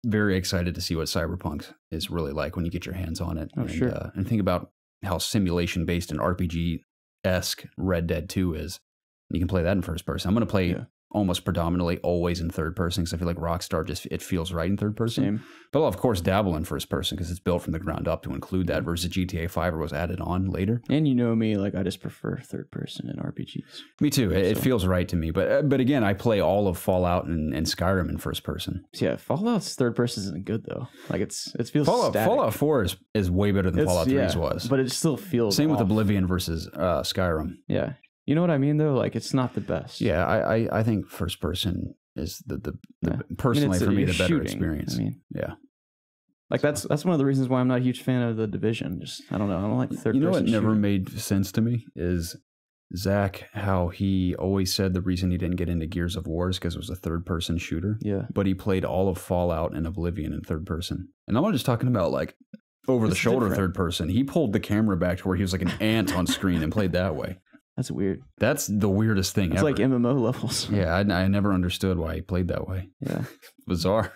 Speaker 1: very excited to see what Cyberpunk is really like when you get your hands on it. And think about how simulation-based and RPG-esque Red Dead 2 is. You can play that in first person. I'm going to play almost predominantly always in third person because I feel like Rockstar it feels right in third person.
Speaker 2: Same.
Speaker 1: But I'll of course dabble in first person because it's built from the ground up to include that versus GTA 5 was added on later.
Speaker 2: And you know me, like I just prefer third person in RPGs.
Speaker 1: Me too. It feels right to me. But again, I play all of Fallout and Skyrim in first person.
Speaker 2: Yeah, Fallout's third person isn't good though. Like it feels static.
Speaker 1: Fallout 4 is way better than Fallout 3's was.
Speaker 2: But it still feels
Speaker 1: same with Oblivion versus Skyrim.
Speaker 2: Yeah. You know what I mean, though? Like, it's not the best.
Speaker 1: Yeah, I think first person is the personally for me the better experience. Yeah,
Speaker 2: like that's one of the reasons why I'm not a huge fan of The Division. Just I don't know. I don't like third person.
Speaker 1: You know what
Speaker 2: shooter.
Speaker 1: Never made sense to me is Zach, how he always said the reason he didn't get into Gears of War is because it was a third person shooter.
Speaker 2: Yeah,
Speaker 1: but he played all of Fallout and Oblivion in third person, and I'm not just talking about like over the shoulder third person. He pulled the camera back to where he was like an ant on screen and played that way.
Speaker 2: That's weird.
Speaker 1: That's the weirdest thing ever.
Speaker 2: It's like MMO levels.
Speaker 1: Yeah, I never understood why he played that way.
Speaker 2: Yeah.
Speaker 1: Bizarre.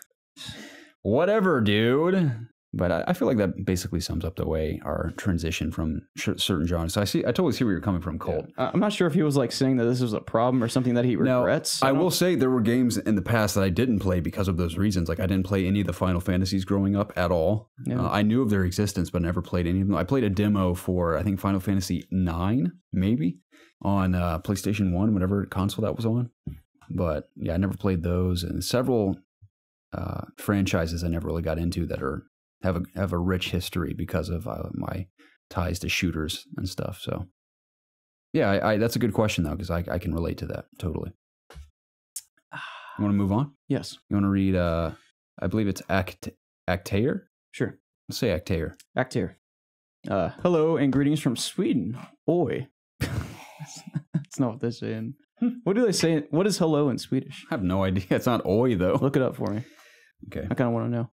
Speaker 1: Whatever, dude. But I feel like that basically sums up the way our transition from certain genres. So I totally see where you're coming from, Colt.
Speaker 2: Yeah. I'm not sure if he was like saying that this was a problem or something that he regrets.
Speaker 1: I will say there were games in the past that I didn't play because of those reasons. Like I didn't play any of the Final Fantasies growing up at all. Yeah. I knew of their existence, but never played any of them. I played a demo for, I think, Final Fantasy 9, maybe, on PlayStation 1, whatever console that was on. But yeah, I never played those. And several franchises I never really got into that have a rich history because of my ties to shooters and stuff. So yeah, that's a good question though, because I can relate to that totally. You want to move on?
Speaker 2: Yes.
Speaker 1: You want to read, I believe it's Actair?
Speaker 2: Sure.
Speaker 1: Let's say Actair.
Speaker 2: Actair. Hello and greetings from Sweden. Oi. That's not what they're saying. What do they say? What is hello in Swedish?
Speaker 1: I have no idea. It's not oi though.
Speaker 2: Look it up for me.
Speaker 1: Okay.
Speaker 2: I kind of want to know.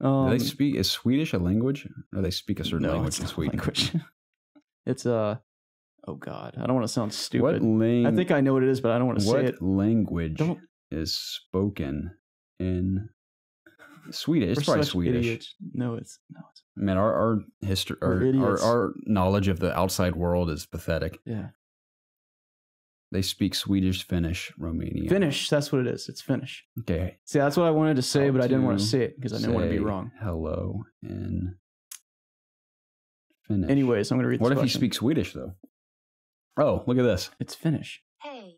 Speaker 1: Do they speak, is Swedish a language? Or they speak a certain language in Sweden?
Speaker 2: Language. It's Oh God, I don't want to sound stupid.
Speaker 1: I
Speaker 2: think I know what it is, but I don't want to say it.
Speaker 1: What language is spoken in Swedish? It's probably Swedish.
Speaker 2: Idiots. No, it's.
Speaker 1: Man, our history, our knowledge of the outside world is pathetic.
Speaker 2: Yeah.
Speaker 1: They speak Swedish, Finnish, Romanian.
Speaker 2: Finnish, that's what it is. It's Finnish.
Speaker 1: Okay.
Speaker 2: See, that's what I wanted to say, but I didn't want to say it because I didn't want to be wrong.
Speaker 1: Hello in Finnish.
Speaker 2: Anyways, I'm going to read this
Speaker 1: What if
Speaker 2: question.
Speaker 1: you speak Swedish, though? Oh, look at this.
Speaker 2: It's Finnish.
Speaker 3: Hey.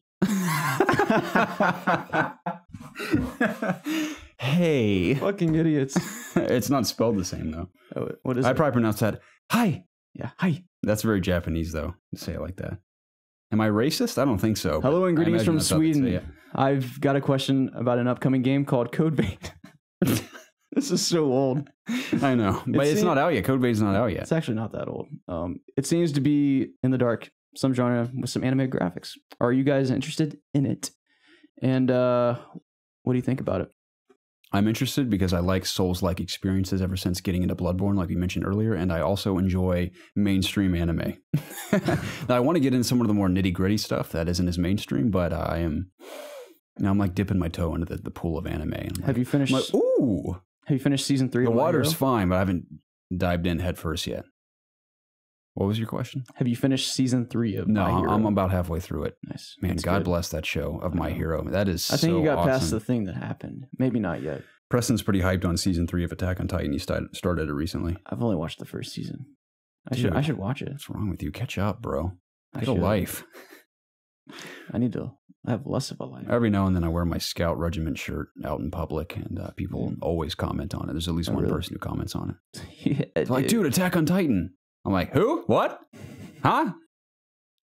Speaker 1: Hey.
Speaker 2: Fucking idiots.
Speaker 1: It's not spelled the same, though.
Speaker 2: Oh, what is it?
Speaker 1: I probably pronounced that, hi.
Speaker 2: Yeah, hi.
Speaker 1: That's very Japanese, though, to say it like that. Am I racist? I don't think so.
Speaker 2: Hello and greetings from Sweden. I've got a question about an upcoming game called Codebait. This is so old.
Speaker 1: I know, but it's not out yet. Codebait's not out yet.
Speaker 2: It's actually not that old. It seems to be in the dark, some genre with some animated graphics. Are you guys interested in it? And what do you think about it?
Speaker 1: I'm interested because I like Souls-like experiences ever since getting into Bloodborne, like we mentioned earlier, and I also enjoy mainstream anime. Now, I want to get into some of the more nitty-gritty stuff that isn't as mainstream, but I'm like dipping my toe into the pool of anime.
Speaker 2: Have you finished?
Speaker 1: Ooh!
Speaker 2: Have you finished season 3?
Speaker 1: The water's fine, but I haven't dived in head first yet. What was your question?
Speaker 2: Have you finished season 3 of My Hero?
Speaker 1: No, I'm about halfway through it.
Speaker 2: Nice.
Speaker 1: Man, God bless that show of My Hero. That is
Speaker 2: I think you got
Speaker 1: awesome.
Speaker 2: past the thing that happened. Maybe not yet.
Speaker 1: Preston's pretty hyped on season 3 of Attack on Titan. He started it recently.
Speaker 2: I've only watched the first season. I should watch it.
Speaker 1: What's wrong with you? Catch up, bro. Get a life.
Speaker 2: I need to have less of a life.
Speaker 1: Every now and then I wear my Scout Regiment shirt out in public, and people always comment on it. There's at least one person who comments on it.
Speaker 2: Yeah,
Speaker 1: it's like, dude, Attack on Titan. I'm like, who? What? Huh?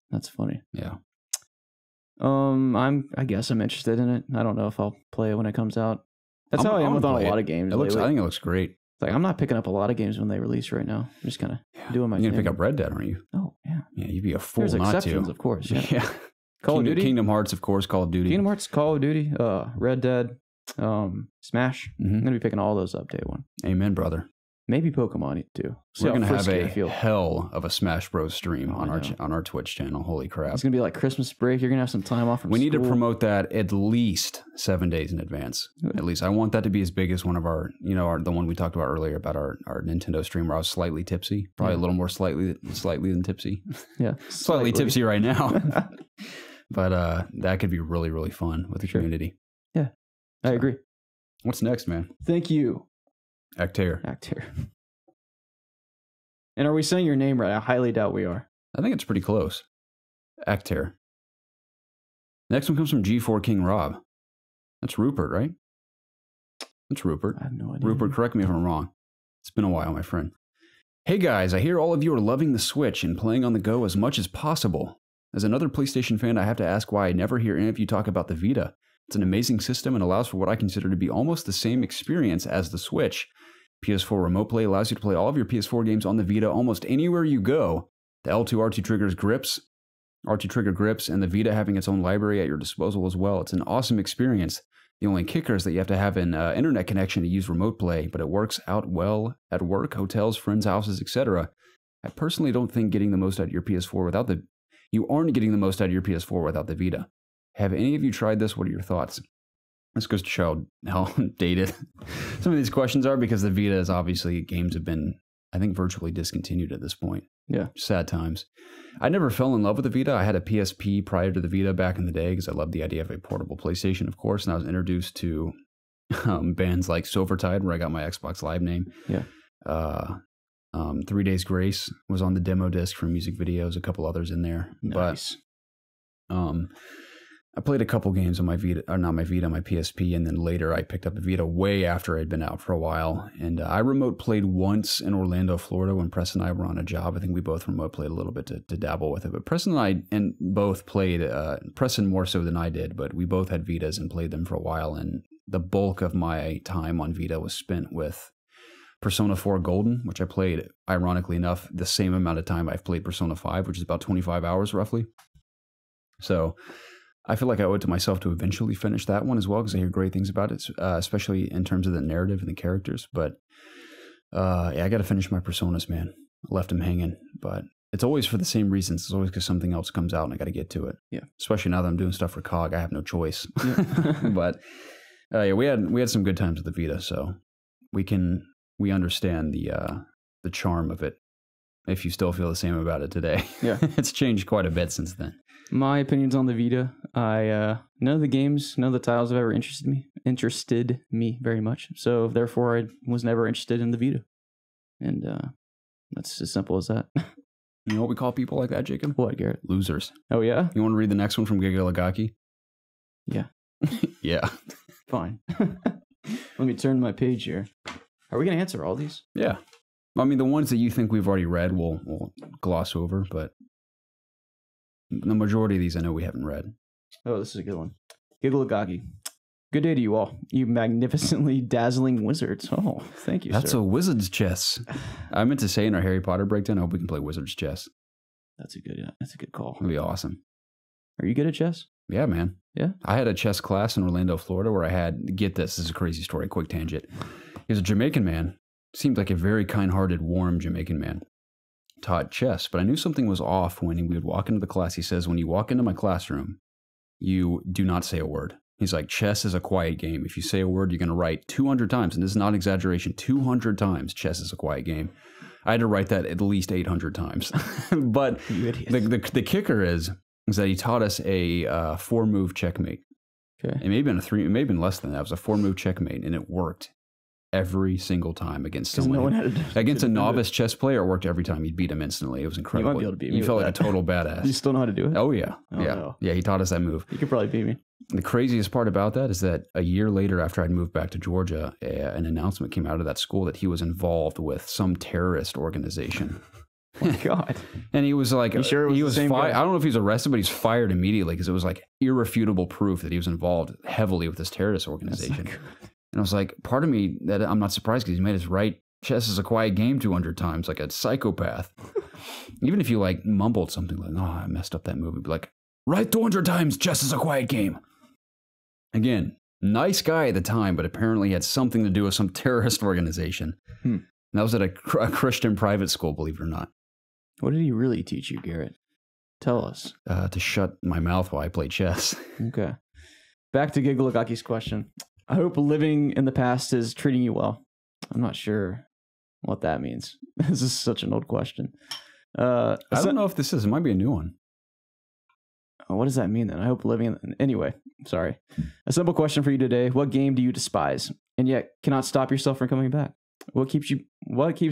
Speaker 2: That's funny.
Speaker 1: Yeah.
Speaker 2: I guess I'm interested in it. I don't know if I'll play it when it comes out. That's how I am with on a lot of games.
Speaker 1: I think it looks great.
Speaker 2: It's like I'm not picking up a lot of games when they release right now. I'm just kind of doing my thing.
Speaker 1: You're going to pick up Red Dead, aren't you?
Speaker 2: Oh, yeah.
Speaker 1: Yeah, you'd be a fool
Speaker 2: There's
Speaker 1: not to.
Speaker 2: There's exceptions, of course.
Speaker 1: Yeah.
Speaker 2: Call of Duty?
Speaker 1: Kingdom Hearts, of course. Call of Duty.
Speaker 2: Kingdom Hearts, Call of Duty, Red Dead, Smash. I'm going to be picking all those up day one.
Speaker 1: Amen, brother.
Speaker 2: Maybe Pokemon too.
Speaker 1: We're going to have a hell of a Smash Bros stream on our Twitch channel. Holy crap.
Speaker 2: It's going to be like Christmas break. You're going to have some time off from
Speaker 1: We need to promote that at least 7 days in advance. At least. I want that to be as big as one of our, the one we talked about earlier about our Nintendo stream where I was slightly tipsy. Probably a little more slightly than tipsy.
Speaker 2: Yeah.
Speaker 1: Slightly tipsy right now. But that could be really, really fun with the community.
Speaker 2: Yeah. I agree.
Speaker 1: What's next, man?
Speaker 2: Thank you.
Speaker 1: Actair.
Speaker 2: And are we saying your name right? I highly doubt we are.
Speaker 1: I think it's pretty close. Actair. Next one comes from G4 King Rob. That's Rupert, right? That's Rupert.
Speaker 2: I have no idea.
Speaker 1: Rupert, correct me if I'm wrong. It's been a while, my friend. Hey guys, I hear all of you are loving the Switch and playing on the go as much as possible. As another PlayStation fan, I have to ask why I never hear any of you talk about the Vita. It's an amazing system and allows for what I consider to be almost the same experience as the Switch. PS4 Remote Play allows you to play all of your PS4 games on the Vita almost anywhere you go. The L2 R2 trigger grips, and the Vita having its own library at your disposal as well. It's an awesome experience. The only kicker is that you have to have an internet connection to use Remote Play, but it works out well at work, hotels, friends' houses, etc. I personally don't think getting the most out of your PS4 without the... You aren't getting the most out of your PS4 without the Vita. Have any of you tried this? What are your thoughts? This goes to show how dated some of these questions are because the Vita is obviously, games have been, I think, virtually discontinued at this point.
Speaker 2: Yeah.
Speaker 1: Sad times. I never fell in love with the Vita. I had a PSP prior to the Vita back in the day because I loved the idea of a portable PlayStation, of course, and I was introduced to bands like Silvertide, where I got my Xbox Live name.
Speaker 2: Yeah.
Speaker 1: 3 Days Grace was on the demo disc for music videos, a couple others in there.
Speaker 2: Nice.
Speaker 1: But I played a couple games on my Vita, or not my Vita, my PSP, and then later I picked up a Vita way after I'd been out for a while. And I remote played once in Orlando, Florida when Preston and I were on a job. I think we both remote played a little bit to dabble with it. But Preston and I both played, Preston more so than I did, but we both had Vitas and played them for a while. And the bulk of my time on Vita was spent with Persona 4 Golden, which I played, ironically enough, the same amount of time I've played Persona 5, which is about 25 hours roughly. So I feel like I owe it to myself to eventually finish that one as well because I hear great things about it, especially in terms of the narrative and the characters. But yeah, I got to finish my Personas, man. I left them hanging, but it's always for the same reasons. It's always because something else comes out and I got to get to it.
Speaker 2: Yeah.
Speaker 1: Especially now that I'm doing stuff for COG, I have no choice.
Speaker 2: Yeah.
Speaker 1: But yeah, we had some good times with the Vita, so we understand the charm of it. If you still feel the same about it today,
Speaker 2: Yeah.
Speaker 1: It's changed quite a bit since then.
Speaker 2: My opinions on the Vita. None of the games, none of the titles have ever interested me very much. So therefore, I was never interested in the Vita, and that's as simple as that.
Speaker 1: You know what we call people like that, Jacob?
Speaker 2: What, Garrett?
Speaker 1: Losers.
Speaker 2: Oh yeah.
Speaker 1: You want to read the next one from Gigalagaki?
Speaker 2: Yeah.
Speaker 1: Yeah.
Speaker 2: Fine. Let me turn my page here. Are we gonna answer all these?
Speaker 1: Yeah. I mean, the ones that you think we've already read, we'll gloss over, but the majority of these I know we haven't read.
Speaker 2: Oh, this is a good one. Gigalagaki. Good day to you all, you magnificently dazzling wizards. Oh, thank you,
Speaker 1: That's
Speaker 2: sir.
Speaker 1: a wizard's chess. I meant to say in our Harry Potter breakdown, I hope we can play wizard's chess.
Speaker 2: That's a good call.
Speaker 1: That'd be awesome.
Speaker 2: Are you good at chess?
Speaker 1: Yeah, man.
Speaker 2: Yeah?
Speaker 1: I had a chess class in Orlando, Florida, where I had, get this is a crazy story, quick tangent. He was a Jamaican man. Seemed like a very kind-hearted, warm Jamaican man. Taught chess, but I knew something was off when we would walk into the class. He says, when you walk into my classroom, you do not say a word. He's like, chess is a quiet game. If you say a word, you're going to write 200 times. And this is not an exaggeration. 200 times chess is a quiet game. I had to write that at least 800 times. But the kicker is that he taught us a 4-move checkmate.
Speaker 2: Okay.
Speaker 1: It may have been it may have been less than that. It was a 4-move checkmate, and it worked every single time against someone.
Speaker 2: No one had
Speaker 1: against a novice chess player, it worked every time. You'd beat him instantly. It was incredible.
Speaker 2: You might be able to beat me.
Speaker 1: You felt like
Speaker 2: that.
Speaker 1: a total badass.
Speaker 2: You still know how to do it?
Speaker 1: Oh yeah, yeah,
Speaker 2: no.
Speaker 1: yeah. He taught us that move.
Speaker 2: You could probably beat me.
Speaker 1: The craziest part about that is that a year later, after I'd moved back to Georgia, an announcement came out of that school that he was involved with some terrorist organization.
Speaker 2: Oh my God.
Speaker 1: And he was like,
Speaker 2: You sure it was
Speaker 1: he
Speaker 2: the
Speaker 1: was
Speaker 2: same guy?
Speaker 1: I don't know if he was arrested, but he's fired immediately because it was like irrefutable proof that he was involved heavily with this terrorist organization. And I was like, part of me that I'm not surprised because he made us write chess is a quiet game 200 times, like a psychopath. Even if you like mumbled something like, oh, I messed up that movie, but like, write 200 times, chess is a quiet game. Again, nice guy at the time, but apparently had something to do with some terrorist organization. And that was at a Christian private school, believe it or not.
Speaker 2: What did he really teach you, Garrett? Tell us.
Speaker 1: To shut my mouth while I play chess.
Speaker 2: Okay. Back to Gigalagaki's question. I hope living in the past is treating you well. I'm not sure what that means. This is such an old question.
Speaker 1: I don't know if this is. It might be a new one.
Speaker 2: What does that mean then? I hope living in... Anyway, sorry. A simple question for you today. What game do you despise and yet cannot stop yourself from coming back? What keeps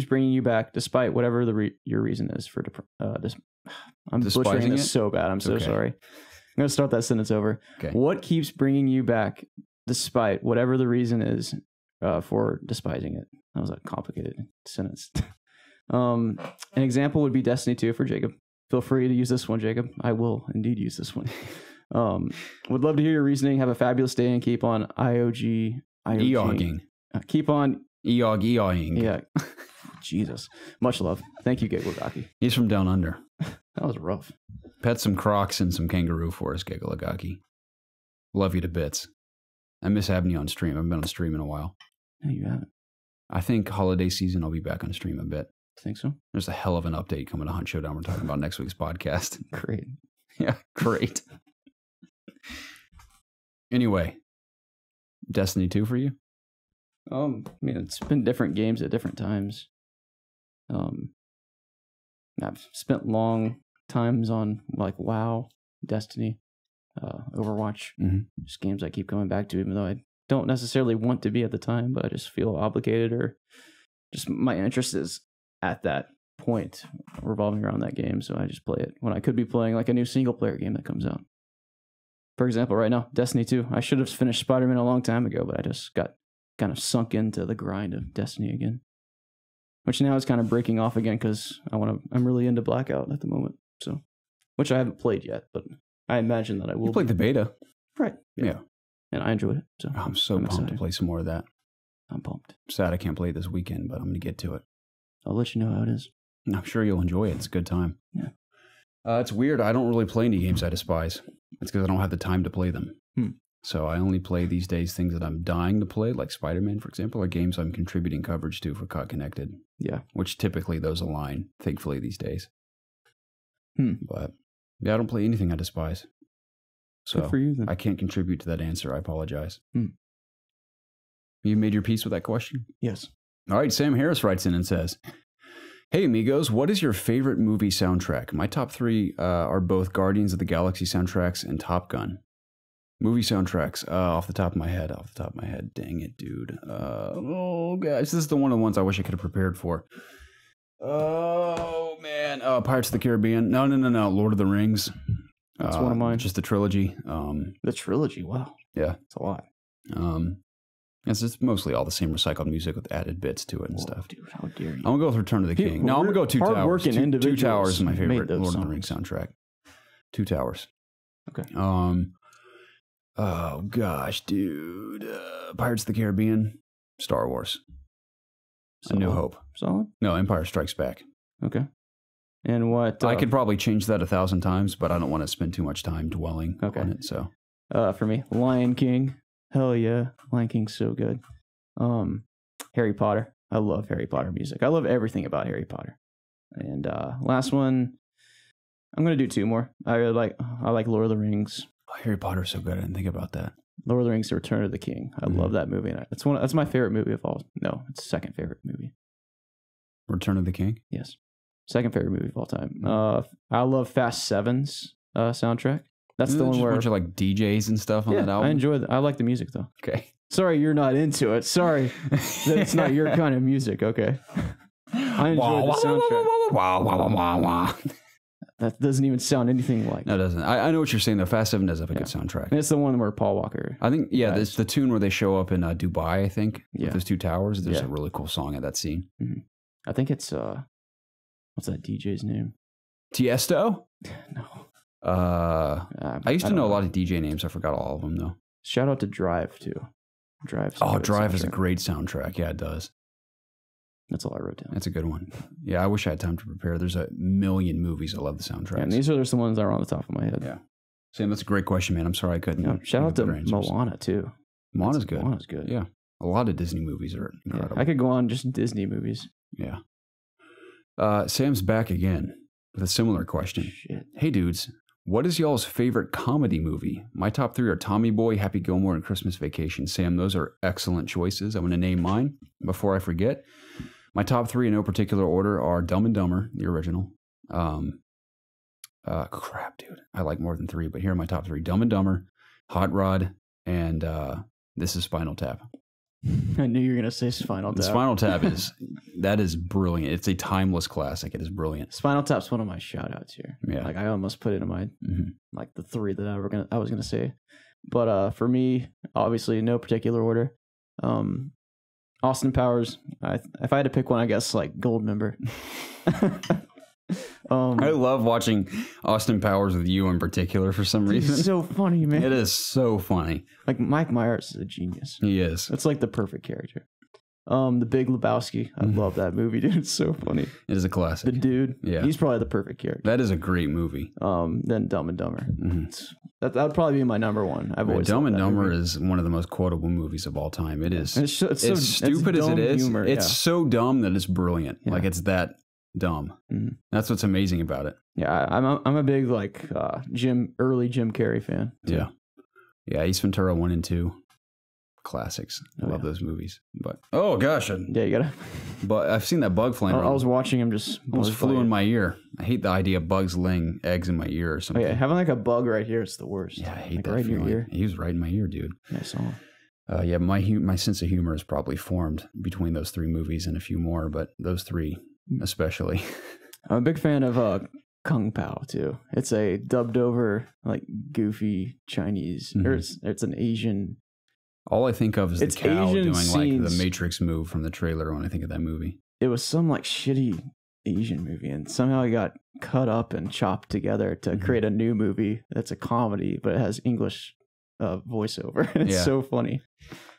Speaker 2: bringing you back despite whatever your reason is for... I'm butchering this so bad. I'm so sorry. I'm going to start that sentence over.
Speaker 1: Okay.
Speaker 2: What keeps bringing you back despite whatever the reason is for despising it? That was a complicated sentence. An example would be Destiny 2 for Jacob. Feel free to use this one, Jacob. I will indeed use this one. Would love to hear your reasoning. Have a fabulous day and keep on IOG.
Speaker 1: EOGing.
Speaker 2: Keep on
Speaker 1: EOGing.
Speaker 2: Yeah. Jesus. Much love. Thank you, Gigalagaki.
Speaker 1: He's from down under.
Speaker 2: That was rough.
Speaker 1: Pet some crocs and some kangaroo for us, Gigalagaki. Love you to bits. I miss having you on stream. I haven't been on stream in a while.
Speaker 2: No, you haven't.
Speaker 1: I think holiday season I'll be back on stream a bit.
Speaker 2: Think so?
Speaker 1: There's a hell of an update coming to Hunt Showdown. We're talking about next week's podcast.
Speaker 2: Great.
Speaker 1: Yeah, great. Anyway, Destiny 2 for you?
Speaker 2: I mean, it's been different games at different times. I've spent long times on like WoW, Destiny, Overwatch. Just games I keep coming back to, even though I don't necessarily want to be at the time, but I just feel obligated, or just my interest is at that point revolving around that game, so I just play it when I could be playing like a new single player game that comes out. For example, right now, Destiny 2. I should have finished Spider-Man a long time ago, but I just got kind of sunk into the grind of Destiny again, which now is kind of breaking off again because I'm really into Blackout at the moment. So, which I haven't played yet, but I imagine that I will.
Speaker 1: You played the beta,
Speaker 2: right?
Speaker 1: Yeah,
Speaker 2: and I enjoyed it. So
Speaker 1: I'm pumped
Speaker 2: excited
Speaker 1: to play some more of that.
Speaker 2: I'm pumped.
Speaker 1: Sad I can't play it this weekend, but I'm going to get to it.
Speaker 2: I'll let you know how it is.
Speaker 1: I'm sure you'll enjoy it. It's a good time.
Speaker 2: Yeah.
Speaker 1: It's weird. I don't really play any games I despise. It's because I don't have the time to play them. So I only play these days things that I'm dying to play, like Spider-Man, for example, or games I'm contributing coverage to for Caught Connected.
Speaker 2: Yeah.
Speaker 1: Which typically those align, thankfully, these days. But yeah, I don't play anything I despise. So
Speaker 2: Good for you, then.
Speaker 1: I can't contribute to that answer. I apologize. You made your peace with that question?
Speaker 2: Yes.
Speaker 1: All right, Sam Harris writes in and says, "Hey amigos, what is your favorite movie soundtrack? My top 3 are both Guardians of the Galaxy soundtracks and Top Gun. Movie soundtracks, off the top of my head. Dang it, dude. Oh, guys, this is one of the ones I wish I could have prepared for. Oh, man. Pirates of the Caribbean. No. Lord of the Rings.
Speaker 2: That's one of mine.
Speaker 1: Just the trilogy.
Speaker 2: The trilogy, wow.
Speaker 1: Yeah.
Speaker 2: It's a lot.
Speaker 1: It's mostly all the same recycled music with added bits to it and stuff.
Speaker 2: Dude, how dare you?
Speaker 1: I'm going to go with Return of the King. No, I'm going to go Two Towers. Two Towers is my favorite Lord of the Rings soundtrack. Two Towers.
Speaker 2: Okay.
Speaker 1: Oh, gosh, dude. Pirates of the Caribbean. Star Wars. A New Hope.
Speaker 2: Solid?
Speaker 1: No, Empire Strikes Back.
Speaker 2: Okay. And what...
Speaker 1: I could probably change that 1,000 times, but I don't want to spend too much time dwelling on it, so...
Speaker 2: For me, Lion King. Hell yeah. Lion King's so good. Harry Potter. I love Harry Potter music. I love everything about Harry Potter. And last one, I'm going to do 2 more. I like Lord of the Rings.
Speaker 1: Oh, Harry Potter's so good. I didn't think about that.
Speaker 2: Lord of the Rings, The Return of the King. I love that movie. That's my favorite movie of all. No, it's second favorite movie.
Speaker 1: Return of the King?
Speaker 2: Yes. Second favorite movie of all time. I love Fast Seven's soundtrack. That's the one where...
Speaker 1: a bunch of like DJs and stuff on that album?
Speaker 2: I enjoy it. I like the music though.
Speaker 1: Okay.
Speaker 2: Sorry you're not into it. Sorry that it's not your kind of music. Okay. I enjoy the soundtrack. That doesn't even sound anything like.
Speaker 1: No, it doesn't. I know what you're saying though. Fast 7 does have a good soundtrack.
Speaker 2: And it's the one where Paul Walker.
Speaker 1: I think, it's the tune where they show up in Dubai, I think.
Speaker 2: Yeah.
Speaker 1: With those 2 towers. There's a really cool song at that scene.
Speaker 2: Mm-hmm. I think it's, what's that DJ's name?
Speaker 1: Tiesto?
Speaker 2: No.
Speaker 1: I used to know a lot of DJ names. I forgot all of them though.
Speaker 2: Shout out to Drive too. Drive
Speaker 1: is a great soundtrack. Yeah, it does.
Speaker 2: That's all I wrote down.
Speaker 1: That's a good one. Yeah, I wish I had time to prepare. There's a million movies I love the soundtracks.
Speaker 2: Yeah, and these are just the ones that are on the top of my head.
Speaker 1: Yeah. Sam, that's a great question, man. I'm sorry I couldn't.
Speaker 2: Shout out to Moana too.
Speaker 1: Moana's good.
Speaker 2: Moana's good.
Speaker 1: Yeah. A lot of Disney movies are incredible.
Speaker 2: Yeah, I could go on just Disney movies.
Speaker 1: Yeah. Sam's back again with a similar question.
Speaker 2: Shit.
Speaker 1: Hey dudes, what is y'all's favorite comedy movie? My top 3 are Tommy Boy, Happy Gilmore, and Christmas Vacation. Sam, those are excellent choices. I'm going to name mine before I forget. My top 3 in no particular order are Dumb and Dumber, the original. Crap, dude. I like more than 3, but here are my top 3. Dumb and Dumber, Hot Rod, and This is Spinal Tap.
Speaker 2: I knew you were going to say Spinal Tap.
Speaker 1: Spinal Tap is brilliant. It's a timeless classic. It is brilliant.
Speaker 2: Spinal Tap's one of my shout outs here.
Speaker 1: Yeah.
Speaker 2: Like I almost put it in my, like the 3 that I was going to say. But for me, obviously no particular order. Austin Powers. If I had to pick one, I guess like Goldmember.
Speaker 1: I love watching Austin Powers with you in particular for some reason.
Speaker 2: It's so funny, man.
Speaker 1: It is so funny.
Speaker 2: Like Mike Myers is a genius.
Speaker 1: He is.
Speaker 2: It's like the perfect character. The Big Lebowski. I love that movie, dude. It's so funny.
Speaker 1: It is a classic.
Speaker 2: The dude.
Speaker 1: Yeah.
Speaker 2: He's probably the perfect character.
Speaker 1: That is a great movie.
Speaker 2: Then Dumb and Dumber. That would probably be my number one. I've always
Speaker 1: Dumb and Dumber is one of the most quotable movies of all time. It is.
Speaker 2: It's so
Speaker 1: stupid as it is.
Speaker 2: Humor,
Speaker 1: it's so dumb that it's brilliant.
Speaker 2: Yeah.
Speaker 1: Like it's that dumb. That's what's amazing about it.
Speaker 2: Yeah, I'm a big like early Jim Carrey fan.
Speaker 1: Too. Yeah. Ace Ventura 1 and 2. Classics. I love those movies. But oh gosh,
Speaker 2: you gotta.
Speaker 1: But I've seen that bug flying around.
Speaker 2: I was watching him just
Speaker 1: almost flew in my ear. I hate the idea of bugs laying eggs in my ear or something.
Speaker 2: Oh yeah, having like a bug right here, it's the worst.
Speaker 1: Yeah, I hate
Speaker 2: like
Speaker 1: that
Speaker 2: right
Speaker 1: feeling.
Speaker 2: In your ear.
Speaker 1: He was right in my ear, dude.
Speaker 2: Yeah, I saw him.
Speaker 1: Yeah, my sense of humor is probably formed between those 3 movies and a few more, but those 3 especially.
Speaker 2: I'm a big fan of Kung Pao too. It's a dubbed over like goofy Chinese, or it's an Asian.
Speaker 1: All I think of is the cow
Speaker 2: Asian
Speaker 1: doing like the
Speaker 2: scenes.
Speaker 1: Matrix move from the trailer when I think of that movie.
Speaker 2: It was some like shitty Asian movie, and somehow it got cut up and chopped together to create a new movie that's a comedy, but it has English voiceover. It's so funny.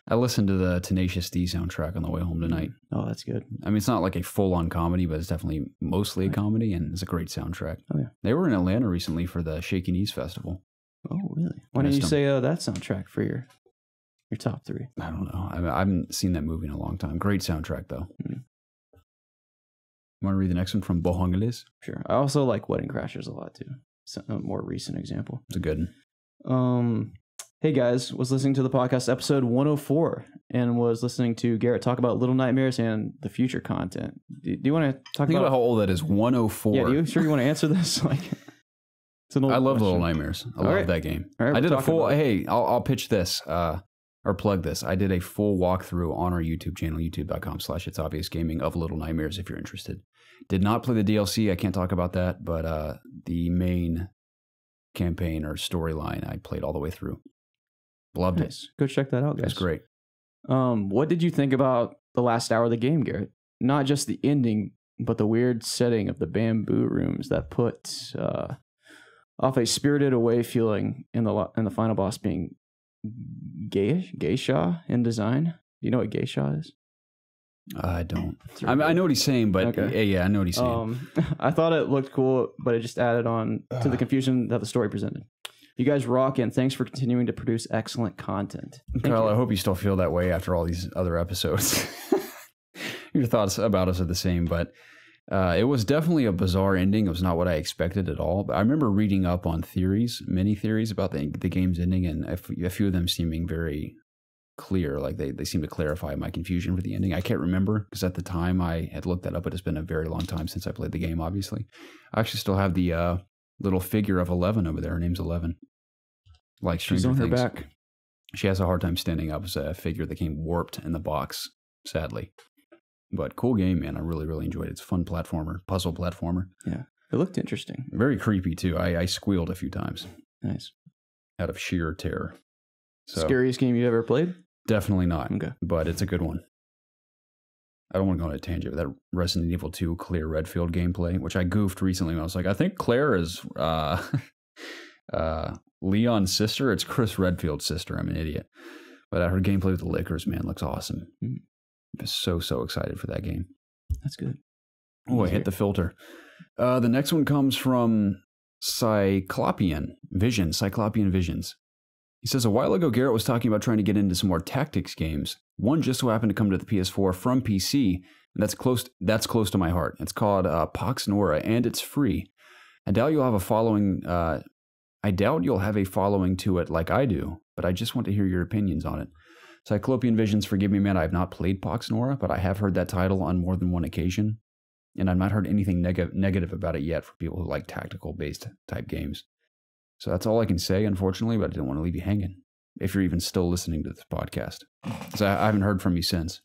Speaker 1: I listened to the Tenacious D soundtrack on the way home tonight.
Speaker 2: Oh, that's good.
Speaker 1: I mean, it's not like a full-on comedy, but it's definitely mostly a comedy, and it's a great soundtrack.
Speaker 2: Oh, yeah.
Speaker 1: They were in Atlanta recently for the Shaky Knees Festival.
Speaker 2: Oh, really? Why didn't you say that soundtrack for your top 3?
Speaker 1: I don't know. I haven't seen that movie in a long time. Great soundtrack, though. Want to read the next one from Bohongelis?
Speaker 2: Sure. I also like Wedding Crashers a lot too. It's a more recent example.
Speaker 1: It's a good one.
Speaker 2: Hey guys, was listening to the podcast episode 104 and was listening to Garrett talk about Little Nightmares and the future content. Do you want to talk
Speaker 1: about how old that is? 104.
Speaker 2: Yeah, you sure you want to answer this? Like, it's an old
Speaker 1: I love
Speaker 2: question.
Speaker 1: Little Nightmares. I love that game.
Speaker 2: Right,
Speaker 1: I did a full. Hey, I'll pitch this or plug this. I did a full walkthrough on our YouTube channel, youtube.com/ItsObviousGaming of Little Nightmares. If you're interested, did not play the DLC. I can't talk about that, but the main campaign or storyline I played all the way through. Loved it.
Speaker 2: Go check that out, guys.
Speaker 1: It's great.
Speaker 2: What did you think about the last hour of the game, Garrett? Not just the ending, but the weird setting of the bamboo rooms that put off a Spirited Away feeling in the final boss being geisha in design. Do you know what geisha is?
Speaker 1: I don't. I know what he's saying, but okay. Yeah, I know what he's saying.
Speaker 2: I thought it looked cool, but it just added on to the confusion that the story presented. You guys rock, and thanks for continuing to produce excellent content.
Speaker 1: Kyle, I hope you still feel that way after all these other episodes. Your thoughts about us are the same, but it was definitely a bizarre ending. It was not what I expected at all. But I remember reading up on many theories about the game's ending, and a few of them seeming very clear. Like they seem to clarify my confusion for the ending. I can't remember because at the time I had looked that up, but it's been a very long time since I played the game, obviously. I actually still have the little figure of 11 over there. Her name's 11. Like Stranger Things. She's on her back. She has a hard time standing up as a figure that came warped in the box, sadly. But cool game, man. I really, really enjoyed it. It's a fun platformer, puzzle platformer.
Speaker 2: Yeah. It looked interesting.
Speaker 1: Very creepy, too. I squealed a few times.
Speaker 2: Nice.
Speaker 1: Out of sheer terror. So,
Speaker 2: scariest game you ever played?
Speaker 1: Definitely not.
Speaker 2: Okay.
Speaker 1: But it's a good one. I don't want to go on a tangent, but that Resident Evil 2 Claire Redfield gameplay, which I goofed recently when I was like, I think Claire is Leon's sister. It's Chris Redfield's sister. I'm an idiot. But her gameplay with the liquors, man, looks awesome. I'm so excited for that game.
Speaker 2: That's good.
Speaker 1: Oh, I hit the filter. The next one comes from Cyclopean Visions. He says, a while ago, Garrett was talking about trying to get into some more tactics games. One just so happened to come to the PS4 from PC, and that's close to my heart. It's called Pax Nora, and it's free. I doubt you'll have a following to it like I do, but I just want to hear your opinions on it. Cyclopean Visions, forgive me, man, I have not played Pax Nora, but I have heard that title on more than one occasion, and I've not heard anything negative about it yet for people who like tactical-based type games. So that's all I can say, unfortunately, but I didn't want to leave you hanging, if you're even still listening to this podcast. Because I haven't heard from you since.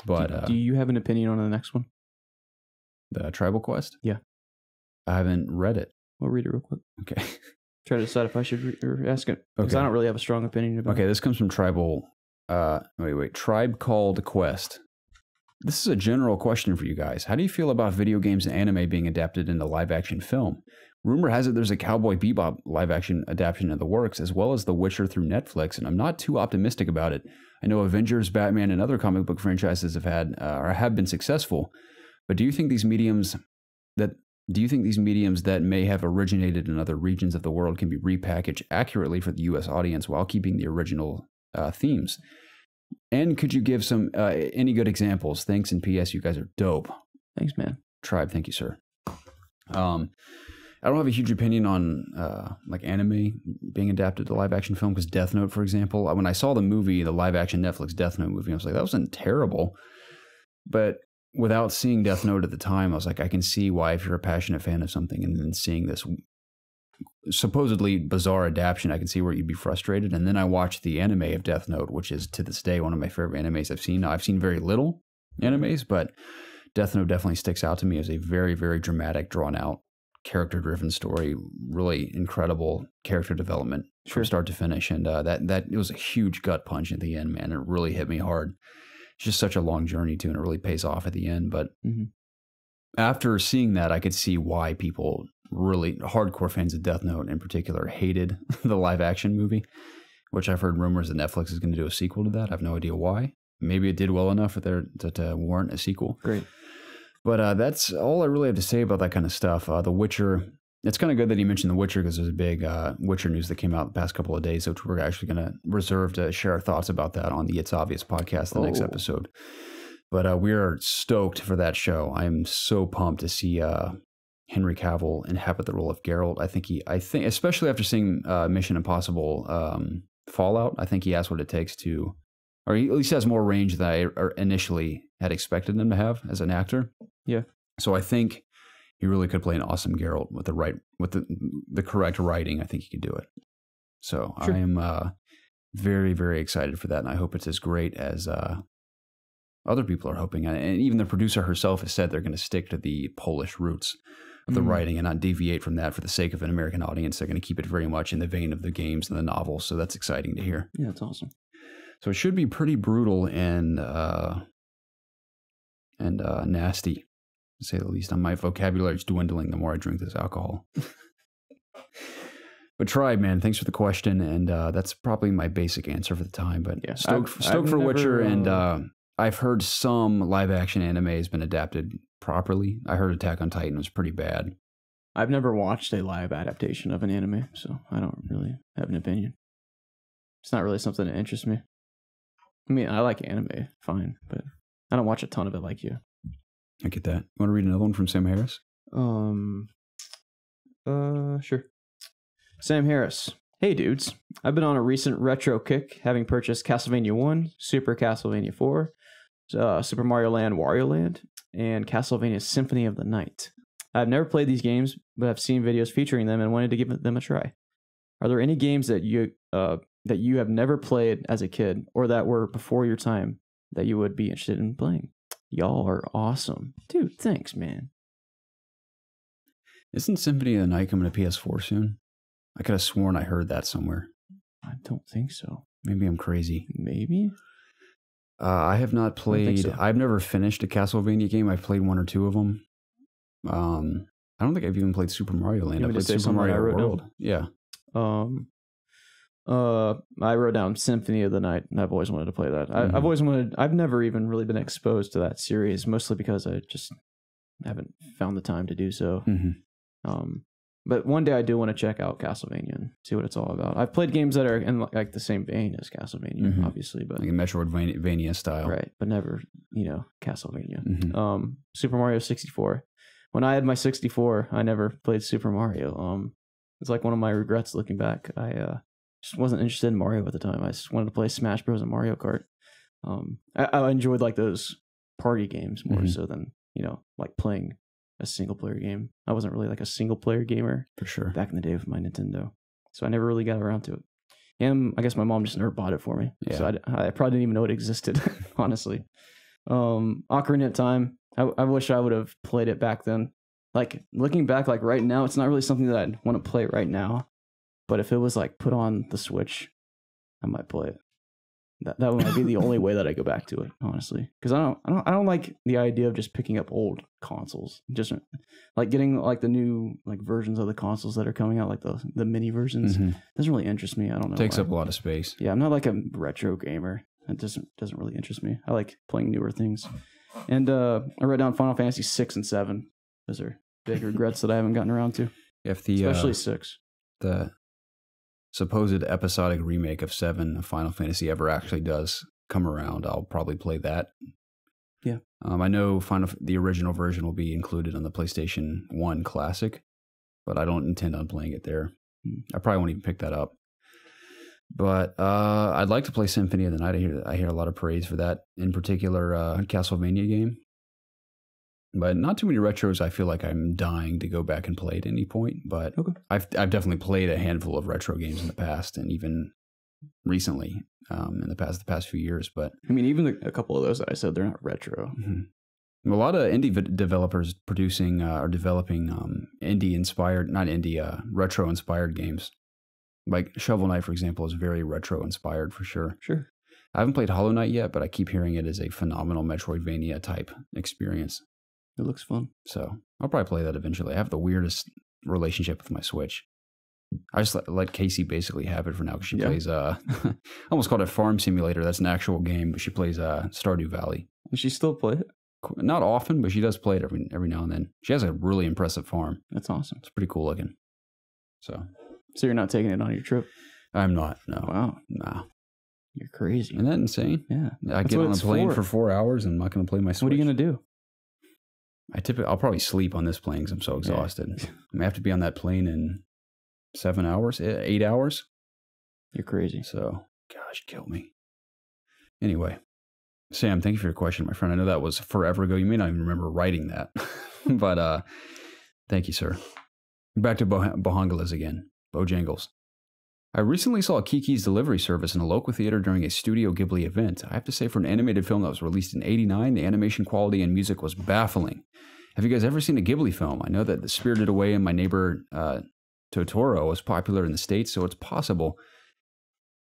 Speaker 1: But
Speaker 2: do you have an opinion on the next one?
Speaker 1: The Tribal Quest?
Speaker 2: Yeah.
Speaker 1: I haven't read it.
Speaker 2: We'll read it real quick.
Speaker 1: Okay.
Speaker 2: Try to decide if I should ask it. Because I don't really have a strong opinion about it.
Speaker 1: Okay, this comes from Tribal... Tribe Called Quest. This is a general question for you guys. How do you feel about video games and anime being adapted into live-action film? Rumor has it there's a Cowboy Bebop live-action adaptation in the works, as well as The Witcher through Netflix, and I'm not too optimistic about it. I know Avengers, Batman, and other comic book franchises have been successful, but do you think these mediums that may have originated in other regions of the world can be repackaged accurately for the U.S. audience while keeping the original themes? And could you give some any good examples? Thanks, and P.S. You guys are dope.
Speaker 2: Thanks, man.
Speaker 1: Tribe, thank you, sir. I don't have a huge opinion on like anime being adapted to live action film because Death Note, for example, when I saw the movie, the live action Netflix Death Note movie, I was like, that wasn't terrible. But without seeing Death Note at the time, I was like, I can see why if you're a passionate fan of something and then seeing this supposedly bizarre adaptation, I can see where you'd be frustrated. And then I watched the anime of Death Note, which is to this day one of my favorite animes I've seen. Now, I've seen very little animes, but Death Note definitely sticks out to me as a very, very dramatic, drawn-out, character-driven story. Really incredible character development from start to finish, and that it was a huge gut punch at the end, man. It really hit me hard. It's just such a long journey too, and it really pays off at the end. But after seeing that, I could see why people, really hardcore fans of Death Note in particular, hated the live-action movie, which I've heard rumors that Netflix is going to do a sequel to that. I have no idea why. Maybe it did well enough for there to warrant a sequel.
Speaker 2: Great.
Speaker 1: But that's all I really have to say about that kind of stuff. The Witcher, it's kind of good that he mentioned The Witcher because there's a big Witcher news that came out the past couple of days, which we're actually going to reserve to share our thoughts about that on the It's Obvious podcast, the next episode. But we are stoked for that show. I am so pumped to see Henry Cavill inhabit the role of Geralt. I think especially after seeing Mission Impossible Fallout, I think he has what it takes to, or he at least has more range than I initially had expected him to have as an actor.
Speaker 2: Yeah.
Speaker 1: So I think he really could play an awesome Geralt with the correct writing. I think he could do it. So sure. I am very, very excited for that, and I hope it's as great as other people are hoping. And even the producer herself has said they're going to stick to the Polish roots of the writing and not deviate from that for the sake of an American audience. They're going to keep it very much in the vein of the games and the novels. So that's exciting to hear.
Speaker 2: Yeah, that's awesome.
Speaker 1: So it should be pretty brutal and nasty, to say the least. My vocabulary is dwindling the more I drink this alcohol. But Tribe, man, thanks for the question, and that's probably my basic answer for the time. But yeah, stoked for Witcher, and I've heard some live-action anime has been adapted properly. I heard Attack on Titan was pretty bad.
Speaker 2: I've never watched a live adaptation of an anime, so I don't really have an opinion. It's not really something that interests me. I mean, I like anime, fine, but I don't watch a ton of it like you.
Speaker 1: I get that. You want to read another one from Sam Harris?
Speaker 2: Sure. Sam Harris. Hey dudes, I've been on a recent retro kick, having purchased Castlevania 1, Super Castlevania 4, Super Mario Land Wario Land, and Castlevania Symphony of the Night. I've never played these games, but I've seen videos featuring them and wanted to give them a try. Are there any games that you have never played as a kid, or that were before your time, that you would be interested in playing? Y'all are awesome. Dude, thanks, man.
Speaker 1: Isn't Symphony of the Night coming to PS4 soon? I could have sworn I heard that somewhere.
Speaker 2: I don't think so.
Speaker 1: Maybe I'm crazy.
Speaker 2: Maybe?
Speaker 1: I have not played...
Speaker 2: So.
Speaker 1: I've never finished a Castlevania game. I've played one or two of them. I don't think I've even played Super Mario Land. I played Super Mario World. Yeah.
Speaker 2: I wrote down Symphony of the Night, and I've always wanted to play that. I've never even really been exposed to that series, mostly because I just haven't found the time to do so. But one day I do want to check out Castlevania and see what it's all about. I've played games that are in like the same vein as Castlevania, obviously, but
Speaker 1: like a Metroidvania style,
Speaker 2: right? But never, Castlevania. Super Mario 64. When I had my 64, I never played Super Mario. It's like one of my regrets looking back. I just wasn't interested in Mario at the time. I just wanted to play Smash Bros. And Mario Kart. I enjoyed like those party games more so than like playing a single player game. I wasn't really like a single player gamer
Speaker 1: for sure
Speaker 2: back in the day with my Nintendo, so I never really got around to it. And I guess my mom just never bought it for me, so I probably didn't even know it existed. Honestly, Ocarina of Time. I wish I would have played it back then. Like looking back, like right now, it's not really something that I'd want to play right now. But if it was like put on the Switch, I might play it. That might be the only way that I go back to it, honestly, because I don't like the idea of just picking up old consoles, just like getting like the new like versions of the consoles that are coming out, like the mini versions. Doesn't really interest me. I don't know.
Speaker 1: Takes up a lot of space.
Speaker 2: Yeah, I'm not like a retro gamer. It doesn't really interest me. I like playing newer things. And I wrote down Final Fantasy 6 and 7. Those are big regrets that I haven't gotten around to. Especially 6.
Speaker 1: The supposed episodic remake of 7 of Final Fantasy ever actually does come around, I'll probably play that.
Speaker 2: Yeah.
Speaker 1: I know the original version will be included on the PlayStation 1 Classic, but I don't intend on playing it there. I probably won't even pick that up. But I'd like to play Symphony of the Night. I hear a lot of praise for that, in particular Castlevania game. But not too many retros I feel like I'm dying to go back and play at any point. But I've definitely played a handful of retro games in the past, and even recently in the past few years. But
Speaker 2: I mean, even a couple of those that I said, they're not retro.
Speaker 1: A lot of indie developers producing or developing retro-inspired games. Like Shovel Knight, for example, is very retro-inspired for sure.
Speaker 2: Sure.
Speaker 1: I haven't played Hollow Knight yet, but I keep hearing it is a phenomenal Metroidvania type experience.
Speaker 2: It looks fun.
Speaker 1: So I'll probably play that eventually. I have the weirdest relationship with my Switch. I just let Casey basically have it for now because she plays, I almost called it Farm Simulator. That's an actual game, but she plays Stardew Valley.
Speaker 2: Does she still play it?
Speaker 1: Not often, but she does play it every now and then. She has a really impressive farm.
Speaker 2: That's awesome.
Speaker 1: It's pretty cool looking. So
Speaker 2: you're not taking it on your trip?
Speaker 1: I'm not, no.
Speaker 2: Wow.
Speaker 1: Nah.
Speaker 2: You're crazy.
Speaker 1: Isn't that insane?
Speaker 2: Yeah.
Speaker 1: I get on a plane for 4 hours and I'm not going to play my Switch.
Speaker 2: What are you going to do?
Speaker 1: I'll probably sleep on this plane because I'm so exhausted. Yeah. I may have to be on that plane in 7 hours, 8 hours.
Speaker 2: You're crazy.
Speaker 1: So, gosh, kill me. Anyway, Sam, thank you for your question, my friend. I know that was forever ago. You may not even remember writing that, but thank you, sir. Back to Bohongalas again. Bojangles. I recently saw Kiki's Delivery Service in a local theater during a Studio Ghibli event. I have to say, for an animated film that was released in '89, the animation quality and music was baffling. Have you guys ever seen a Ghibli film? I know that The Spirited Away and My Neighbor Totoro was popular in the States, so it's possible.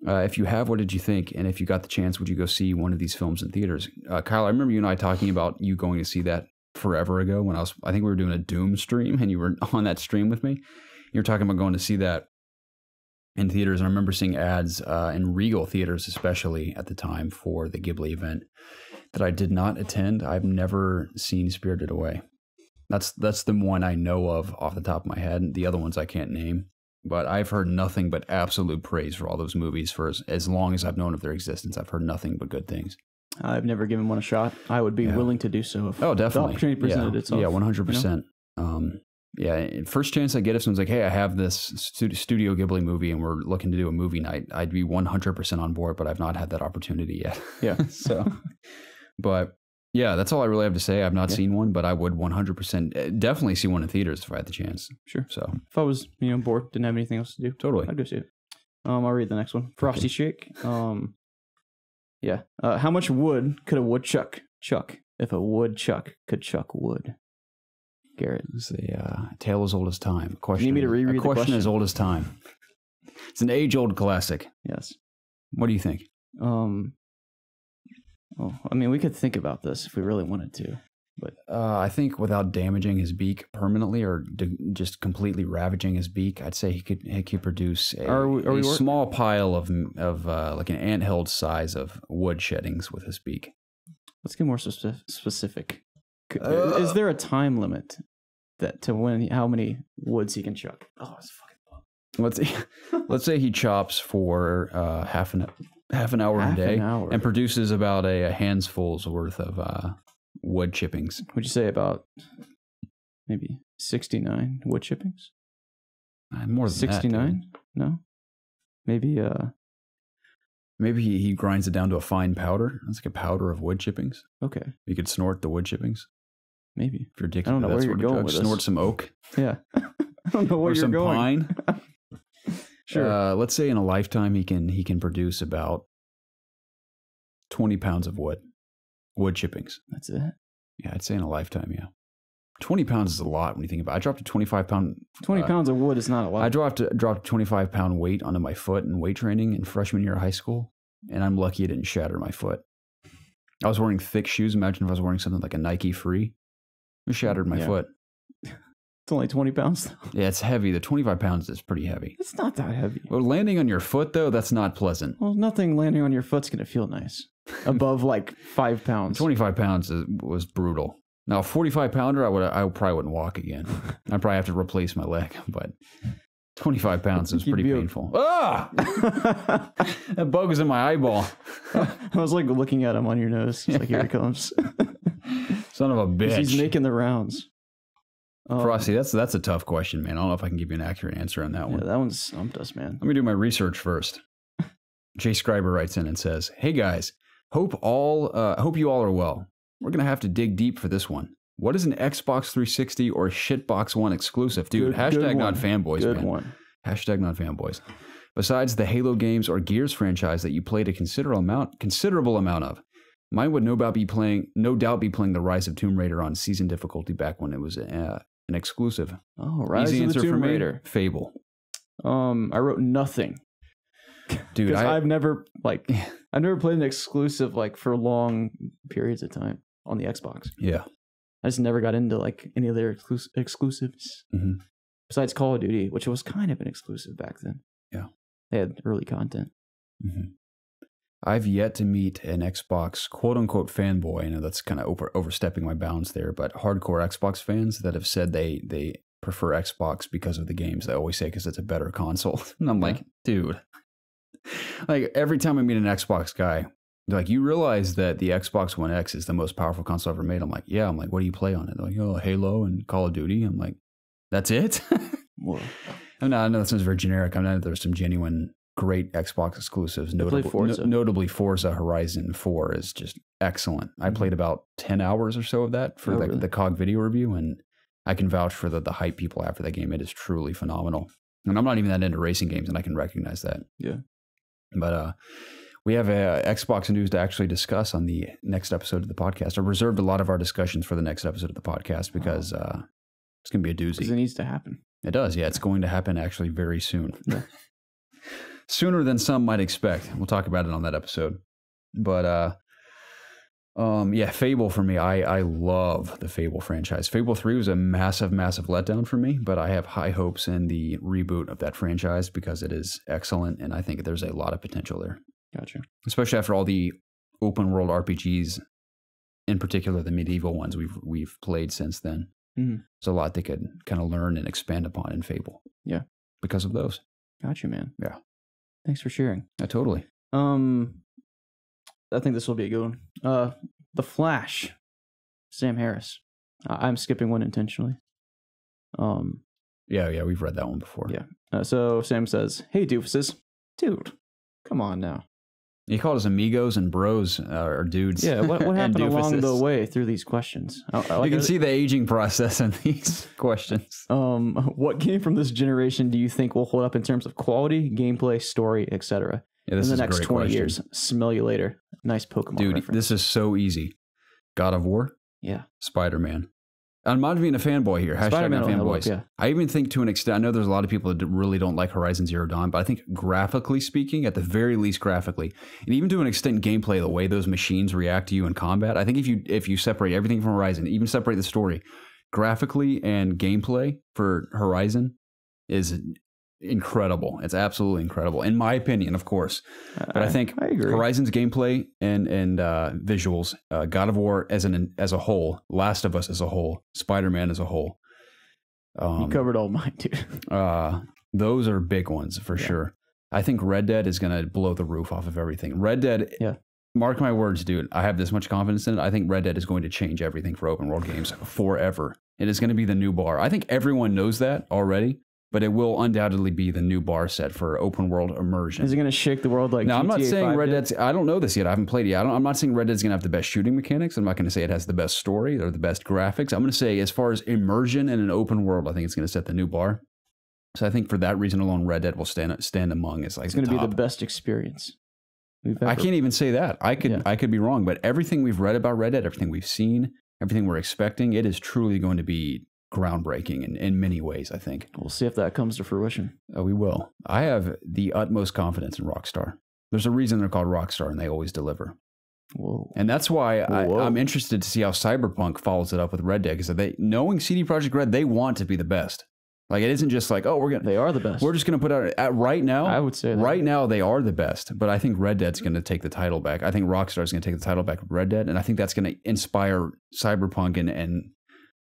Speaker 1: If you have, what did you think? And if you got the chance, would you go see one of these films in theaters? Kyle, I remember you and I talking about you going to see that forever ago when I think we were doing a Doom stream and you were on that stream with me. You were talking about going to see that in theaters. And I remember seeing ads in Regal theaters, especially at the time, for the Ghibli event that I did not attend. I've never seen Spirited Away. That's the one I know of off the top of my head. The other ones I can't name. But I've heard nothing but absolute praise for all those movies for as long as I've known of their existence. I've heard nothing but good things.
Speaker 2: I've never given one a shot. I would be willing to do so if
Speaker 1: definitely.
Speaker 2: the opportunity presented itself.
Speaker 1: Yeah, 100%. First chance I get, if someone's like, hey, I have this Studio Ghibli movie and we're looking to do a movie night, I'd be 100% on board, but I've not had that opportunity yet.
Speaker 2: Yeah.
Speaker 1: But yeah, that's all I really have to say. I've not seen one, but I would 100% definitely see one in theaters if I had the chance.
Speaker 2: Sure.
Speaker 1: So
Speaker 2: if I was, bored, didn't have anything else to do,
Speaker 1: totally,
Speaker 2: I'd go see it. I'll read the next one. Frosty Shake. How much wood could a woodchuck chuck if a woodchuck could chuck wood? Garrett.
Speaker 1: It's a tale as old as time. Question.
Speaker 2: You need me to reread the question
Speaker 1: as old as time. It's an age-old classic.
Speaker 2: Yes.
Speaker 1: What do you think?
Speaker 2: We could think about this if we really wanted to, but
Speaker 1: I think without damaging his beak permanently or just completely ravaging his beak, I'd say he could produce a small pile of like an anthill size of wood sheddings with his beak.
Speaker 2: Let's get more specific. Is there a time limit to how many woods he can chuck? Oh, it's fucking
Speaker 1: long. Let's say he chops for half an hour a day and produces about a handful's worth of wood chippings.
Speaker 2: Would you say about maybe 69 wood chippings?
Speaker 1: More than
Speaker 2: 69? No, maybe.
Speaker 1: Maybe he grinds it down to a fine powder. It's like a powder of wood chippings.
Speaker 2: Okay.
Speaker 1: You could snort the wood chippings.
Speaker 2: Maybe.
Speaker 1: If you're addicted,
Speaker 2: I don't know where you're going with this.
Speaker 1: Snort some oak.
Speaker 2: Yeah. I don't know where you're going.
Speaker 1: Or some pine. Sure. Let's say in a lifetime he can produce about 20 pounds of wood chippings.
Speaker 2: That's it?
Speaker 1: Yeah, I'd say in a lifetime, yeah. 20 pounds is a lot when you think about it. I dropped a 25 pound...
Speaker 2: 20 pounds of wood is not a lot.
Speaker 1: I dropped a 25 pound weight onto my foot in weight training in freshman year of high school, and I'm lucky it didn't shatter my foot. I was wearing thick shoes. Imagine if I was wearing something like a Nike Free. It shattered my foot.
Speaker 2: It's only 20 pounds, though.
Speaker 1: Yeah, it's heavy. The 25 pounds is pretty heavy.
Speaker 2: It's not that heavy.
Speaker 1: Well, landing on your foot, though, that's not pleasant.
Speaker 2: Well, nothing landing on your foot's going to feel nice. Above, 5 pounds.
Speaker 1: 25 pounds was brutal. Now, a 45 pounder, I probably wouldn't walk again. I'd probably have to replace my leg, but 25 pounds is pretty painful. Ah! That bug was in my eyeball.
Speaker 2: I was looking at him on your nose. It's here it comes.
Speaker 1: Son of a bitch.
Speaker 2: He's making the rounds.
Speaker 1: Frosty, that's a tough question, man. I don't know if I can give you an accurate answer on that one.
Speaker 2: Yeah, that one stumped us, man.
Speaker 1: Let me do my research first. Jay Scriber writes in and says, "Hey guys, hope you all are well. We're gonna have to dig deep for this one. What is an Xbox 360 or Shitbox One exclusive, dude? Hashtag not fanboys, man. Good one. Hashtag not fanboys. Besides the Halo games or Gears franchise that you played a considerable amount of, mine would no doubt be playing the Rise of Tomb Raider on season difficulty back when it was an exclusive.
Speaker 2: Oh, Rise of the Tomb Raider.
Speaker 1: Fable.
Speaker 2: I wrote nothing, dude. I've never played an exclusive for long periods of time on the Xbox.
Speaker 1: Yeah,
Speaker 2: I just never got into any of their exclusives.
Speaker 1: Mm-hmm.
Speaker 2: Besides Call of Duty, which was kind of an exclusive back then.
Speaker 1: Yeah,
Speaker 2: they had early content.
Speaker 1: Mm-hmm. I've yet to meet an Xbox quote-unquote fanboy. I know that's kind of overstepping my bounds there, but hardcore Xbox fans that have said they prefer Xbox because of the games. They always say because it's a better console. And I'm like, dude, Like every time I meet an Xbox guy, they're like, you realize that the Xbox One X is the most powerful console ever made? I'm like, yeah. I'm like, what do you play on it? They're like, oh, Halo and Call of Duty. I'm like, that's it? I know that sounds very generic. I know there's some genuine great Xbox exclusives. Notably Forza Horizon 4 is just excellent. I played about 10 hours or so of that for the COG video review, and I can vouch for the hype people have for that game. It is truly phenomenal. And I'm not even that into racing games, and I can recognize that.
Speaker 2: Yeah.
Speaker 1: But we have Xbox news to actually discuss on the next episode of the podcast. I reserved a lot of our discussions for the next episode of the podcast because it's going to be a doozy.
Speaker 2: Because it needs to happen.
Speaker 1: It does, yeah. It's going to happen actually very soon. Yeah. Sooner than some might expect. We'll talk about it on that episode. But yeah, Fable for me. I love the Fable franchise. Fable 3 was a massive, massive letdown for me, but I have high hopes in the reboot of that franchise because it is excellent, and I think there's a lot of potential there.
Speaker 2: Gotcha. Especially
Speaker 1: after all the open world RPGs, in particular the medieval ones we've played since then. Mm-hmm. There's a lot they could kind of learn and expand upon in Fable.
Speaker 2: Yeah.
Speaker 1: Because of those.
Speaker 2: Gotcha, man.
Speaker 1: Yeah.
Speaker 2: Thanks for sharing.
Speaker 1: Yeah, totally.
Speaker 2: I think this will be a good one. The Flash, Sam Harris. I'm skipping one intentionally.
Speaker 1: Yeah, we've read that one before.
Speaker 2: Yeah. So Sam says, "Hey, doofuses, dude, come on now."
Speaker 1: He called us amigos and bros, or dudes.
Speaker 2: Yeah, what happened along the way through these questions?
Speaker 1: You can see the aging process in these questions.
Speaker 2: What game from this generation do you think will hold up in terms of quality, gameplay, story, etc.?
Speaker 1: Yeah, in
Speaker 2: the next 20 years? Smell you later. Nice Pokemon
Speaker 1: Dude,
Speaker 2: reference.
Speaker 1: This is so easy. God of War?
Speaker 2: Yeah.
Speaker 1: Spider-Man. I'm not being a fanboy here. Hashtag not fanboys. Yeah. I even think to an extent, I know there's a lot of people that really don't like Horizon Zero Dawn, but I think graphically speaking, at the very least graphically, and even to an extent gameplay, the way those machines react to you in combat, I think if you separate everything from Horizon, even separate the story, graphically and gameplay for Horizon is incredible. It's absolutely incredible, in my opinion, of course. But I think Horizon's gameplay and visuals, God of War as a whole, Last of Us as a whole, Spider-Man as a whole.
Speaker 2: You covered all mine, dude.
Speaker 1: Those are big ones for sure. I think Red Dead is going to blow the roof off of everything. Red Dead, mark my words, dude. I have this much confidence in it. I think Red Dead is going to change everything for open world games forever. It is going to be the new bar. I think everyone knows that already. But it will undoubtedly be the new bar set for open world immersion.
Speaker 2: Is it going to shake the world like
Speaker 1: now,
Speaker 2: GTA
Speaker 1: I'm not saying
Speaker 2: 5
Speaker 1: Red Dead's... I don't know this yet. I haven't played it yet. I'm not saying Red Dead's going to have the best shooting mechanics. I'm not going to say it has the best story or the best graphics. I'm going to say as far as immersion in an open world, I think it's going to set the new bar. So I think for that reason alone, Red Dead will stand among as like
Speaker 2: it's going to be the best experience
Speaker 1: we've ever... I can't even say that. I could be wrong, but everything we've read about Red Dead, everything we've seen, everything we're expecting, it is truly going to be groundbreaking in many ways, I think.
Speaker 2: We'll see if that comes to fruition.
Speaker 1: We will. I have the utmost confidence in Rockstar. There's a reason they're called Rockstar, and they always deliver.
Speaker 2: Whoa.
Speaker 1: And that's why I'm interested to see how Cyberpunk follows it up with Red Dead, because knowing CD Projekt Red, they want to be the best. Like, it isn't just like, oh,
Speaker 2: they are the best.
Speaker 1: We're just going to put out right now.
Speaker 2: I would say that.
Speaker 1: Right now they are the best, but I think Red Dead's going to take the title back. I think Rockstar is going to take the title back with Red Dead, and I think that's going to inspire Cyberpunk and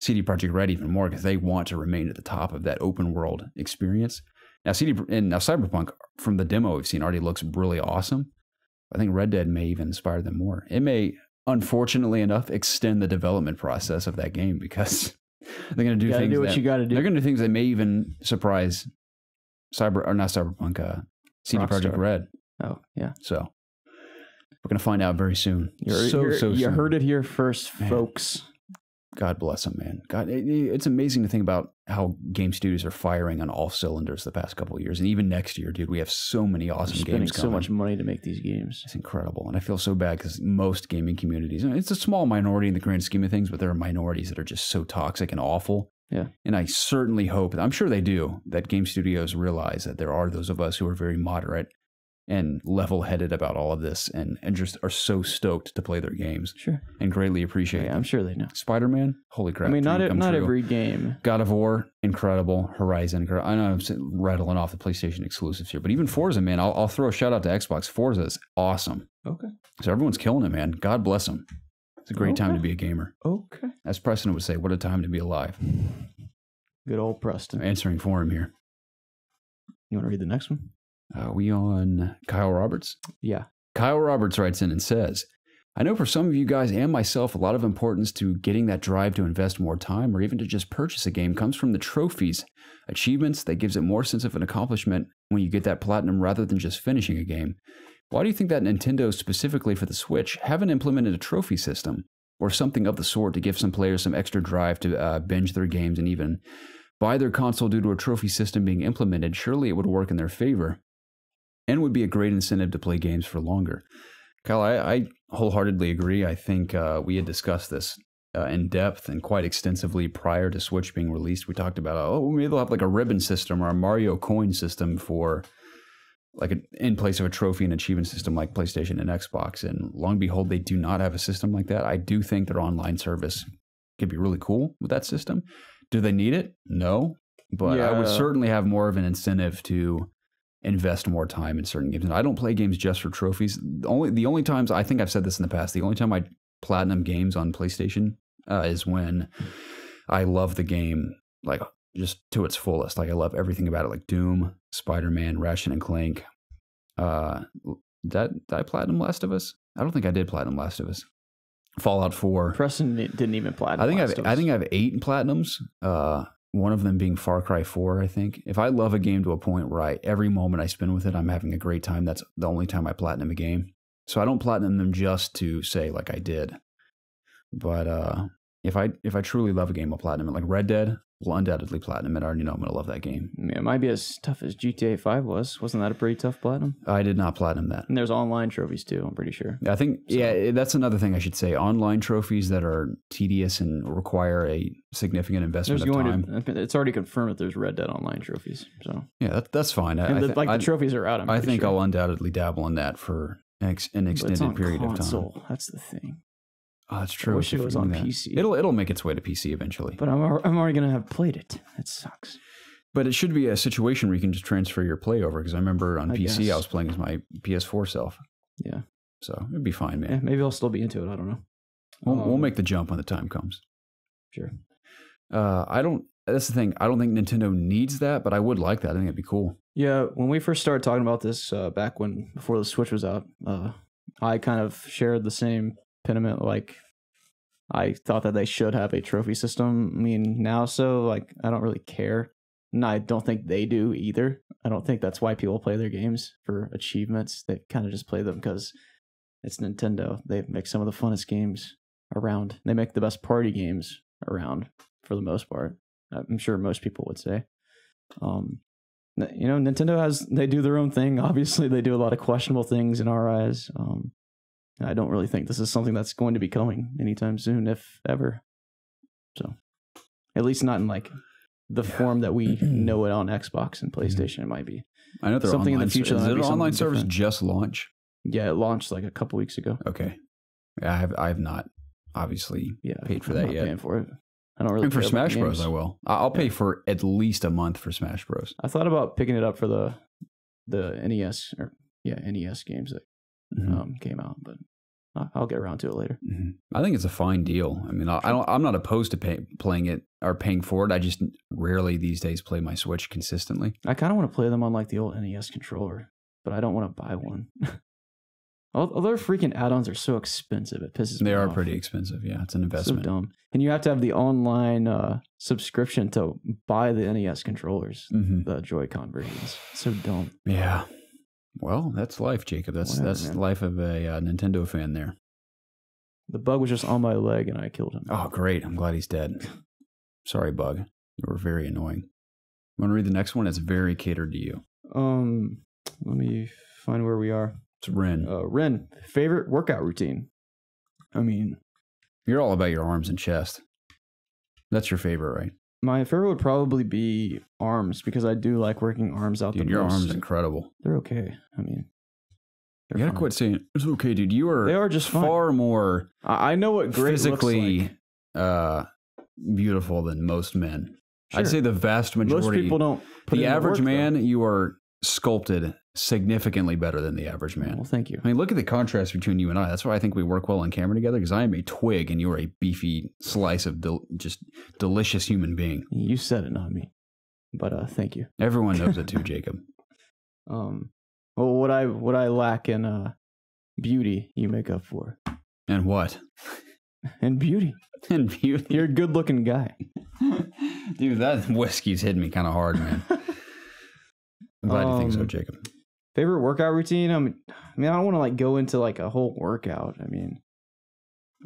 Speaker 1: CD Projekt Red even more, because they want to remain at the top of that open world experience. Now Cyberpunk, from the demo we've seen, already looks really awesome. I think Red Dead may even inspire them more. It may, unfortunately enough, extend the development process of that game, because they're going to do things.
Speaker 2: You got to do.
Speaker 1: They're going to do things that may even surprise CD Projekt Red.
Speaker 2: Oh yeah.
Speaker 1: So we're going to find out very soon.
Speaker 2: You heard it here first, folks.
Speaker 1: God bless them, man. God, it's amazing to think about how game studios are firing on all cylinders the past couple of years, and even next year, dude. We have so many awesome games coming.
Speaker 2: Spending so much money to make these games.
Speaker 1: It's incredible, and I feel so bad because most gaming communities, it's a small minority in the grand scheme of things, but there are minorities that are just so toxic and awful.
Speaker 2: Yeah.
Speaker 1: And I certainly hope, I'm sure they do, that game studios realize that there are those of us who are very moderate and level-headed about all of this, and just are so stoked to play their games.
Speaker 2: Sure.
Speaker 1: And greatly appreciate it.
Speaker 2: I'm sure they know.
Speaker 1: Spider-Man, holy crap.
Speaker 2: I mean, not every game.
Speaker 1: God of War, incredible. Horizon, I know I'm rattling off the PlayStation exclusives here, but even Forza, man, I'll throw a shout out to Xbox. Forza is awesome.
Speaker 2: Okay.
Speaker 1: So everyone's killing it, man. God bless them. It's a great time to be a gamer.
Speaker 2: Okay.
Speaker 1: As Preston would say, what a time to be alive.
Speaker 2: Good old Preston.
Speaker 1: I'm answering for him here.
Speaker 2: You want to read the next one?
Speaker 1: We on Kyle Roberts?
Speaker 2: Yeah.
Speaker 1: Kyle Roberts writes in and says, I know for some of you guys and myself, a lot of importance to getting that drive to invest more time or even to just purchase a game comes from the trophies, achievements that gives it more sense of an accomplishment when you get that platinum rather than just finishing a game. Why do you think that Nintendo, specifically for the Switch, haven't implemented a trophy system or something of the sort to give some players some extra drive to binge their games and even buy their console due to a trophy system being implemented? Surely it would work in their favor and would be a great incentive to play games for longer. Kyle, I wholeheartedly agree. I think we had discussed this in depth and quite extensively prior to Switch being released. We talked about, maybe they'll have like a ribbon system or a Mario coin system for like in place of a trophy and achievement system like PlayStation and Xbox. And long and behold, they do not have a system like that. I do think their online service could be really cool with that system. Do they need it? No. But I would certainly have more of an incentive to invest more time in certain games. And I don't play games just for trophies. The only times, I think I've said this in the past, the only time I platinum games on PlayStation is when I love the game like just to its fullest. Like I love everything about it, like Doom, Spider-Man, Ratchet and Clank. Did I platinum Last of Us? I don't think I did platinum Last of Us. Fallout 4.
Speaker 2: Preston didn't even platinum.
Speaker 1: I think I have 8 platinums. One of them being Far Cry 4, I think. If I love a game to a point where every moment I spend with it, I'm having a great time, that's the only time I platinum a game. So I don't platinum them just to say like I did. But if I truly love a game, I'll platinum it. Like Red Dead, will undoubtedly platinum it. I already know I'm going to love that game.
Speaker 2: I mean, it might be as tough as GTA 5 was. Wasn't that a pretty tough platinum?
Speaker 1: I did not platinum that.
Speaker 2: And there's online trophies too, I'm pretty sure.
Speaker 1: I think, that's another thing I should say. Online trophies that are tedious and require a significant investment of time.
Speaker 2: It's already confirmed that there's Red Dead online trophies. So
Speaker 1: yeah, that's fine.
Speaker 2: The trophies are out,
Speaker 1: I think I'll undoubtedly dabble in that for an extended period of time.
Speaker 2: That's the thing.
Speaker 1: Oh, that's true.
Speaker 2: I wish it was on PC.
Speaker 1: It'll make its way to PC eventually.
Speaker 2: But I'm already going to have played it. It sucks.
Speaker 1: But it should be a situation where you can just transfer your play over. Because I remember on PC I was playing as my PS4 self.
Speaker 2: Yeah.
Speaker 1: So it'd be fine, man.
Speaker 2: Yeah, maybe I'll still be into it. I don't know.
Speaker 1: We'll make the jump when the time comes.
Speaker 2: Sure.
Speaker 1: That's the thing. I don't think Nintendo needs that, but I would like that. I think it'd be cool.
Speaker 2: Yeah. When we first started talking about this before the Switch was out, I kind of shared the same sentiment. Like, I thought that they should have a trophy system. I mean, now, I don't really care. And I don't think they do either. I don't think that's why people play their games, for achievements. They kind of just play them because it's Nintendo. They make some of the funnest games around. They make the best party games around for the most part. I'm sure most people would say. Nintendo they do their own thing. Obviously, they do a lot of questionable things in our eyes. I don't really think this is something that's going to be coming anytime soon, if ever. So, at least not in the form that we know it on Xbox and PlayStation. It might be.
Speaker 1: I know there's
Speaker 2: something in the future.
Speaker 1: Did an online service just launch?
Speaker 2: Yeah, it launched a couple weeks ago.
Speaker 1: Okay, yeah, I have not obviously paid for that yet.
Speaker 2: Paying for it. I don't really.
Speaker 1: For Smash Bros, I will. I'll pay for at least a month for Smash Bros.
Speaker 2: I thought about picking it up for the NES NES games that came out, but I'll get around to it later.
Speaker 1: I think it's a fine deal. I mean, I'm not opposed to playing it or paying for it. I just rarely these days play my Switch consistently.
Speaker 2: I kind of want to play them on the old NES controller, but I don't want to buy one. All their freaking add-ons are so expensive. It pisses me off.
Speaker 1: They are pretty expensive. Yeah, it's an investment.
Speaker 2: So dumb. And you have to have the online subscription to buy the NES controllers, the Joy-Con versions. So dumb.
Speaker 1: Yeah. Well, that's life, Jacob. That's the life of a Nintendo fan there.
Speaker 2: The bug was just on my leg and I killed him.
Speaker 1: Oh, great. I'm glad he's dead. Sorry, bug. You were very annoying. Want to read the next one? It's very catered to you.
Speaker 2: Let me find where we are.
Speaker 1: It's Ren.
Speaker 2: Ren, favorite workout routine? I mean,
Speaker 1: you're all about your arms and chest. That's your favorite, right?
Speaker 2: My favorite would probably be arms, because I do like working arms out.
Speaker 1: Dude, your arms are incredible.
Speaker 2: They're okay. I mean,
Speaker 1: you gotta quit saying it's okay, dude. They are just far more.
Speaker 2: I know what great
Speaker 1: physically
Speaker 2: looks like.
Speaker 1: Beautiful than most men.
Speaker 2: Sure.
Speaker 1: I'd say the vast majority.
Speaker 2: Most people don't.
Speaker 1: The average man, you are sculpted significantly better than the average man.
Speaker 2: Well, thank you.
Speaker 1: I mean, look at the contrast between you and I. That's why I think we work well on camera together, because I am a twig and you are a beefy slice of just delicious human being.
Speaker 2: You said it, not me. But thank you.
Speaker 1: Everyone knows it too, Jacob.
Speaker 2: Well, what I lack in beauty, you make up for.
Speaker 1: And what?
Speaker 2: And beauty.
Speaker 1: And beauty.
Speaker 2: You're a good-looking guy.
Speaker 1: Dude, that whiskey's hitting me kind of hard, man. I'm glad you think so, Jacob.
Speaker 2: Favorite workout routine? I mean, I don't want to like go into like a whole workout. I mean,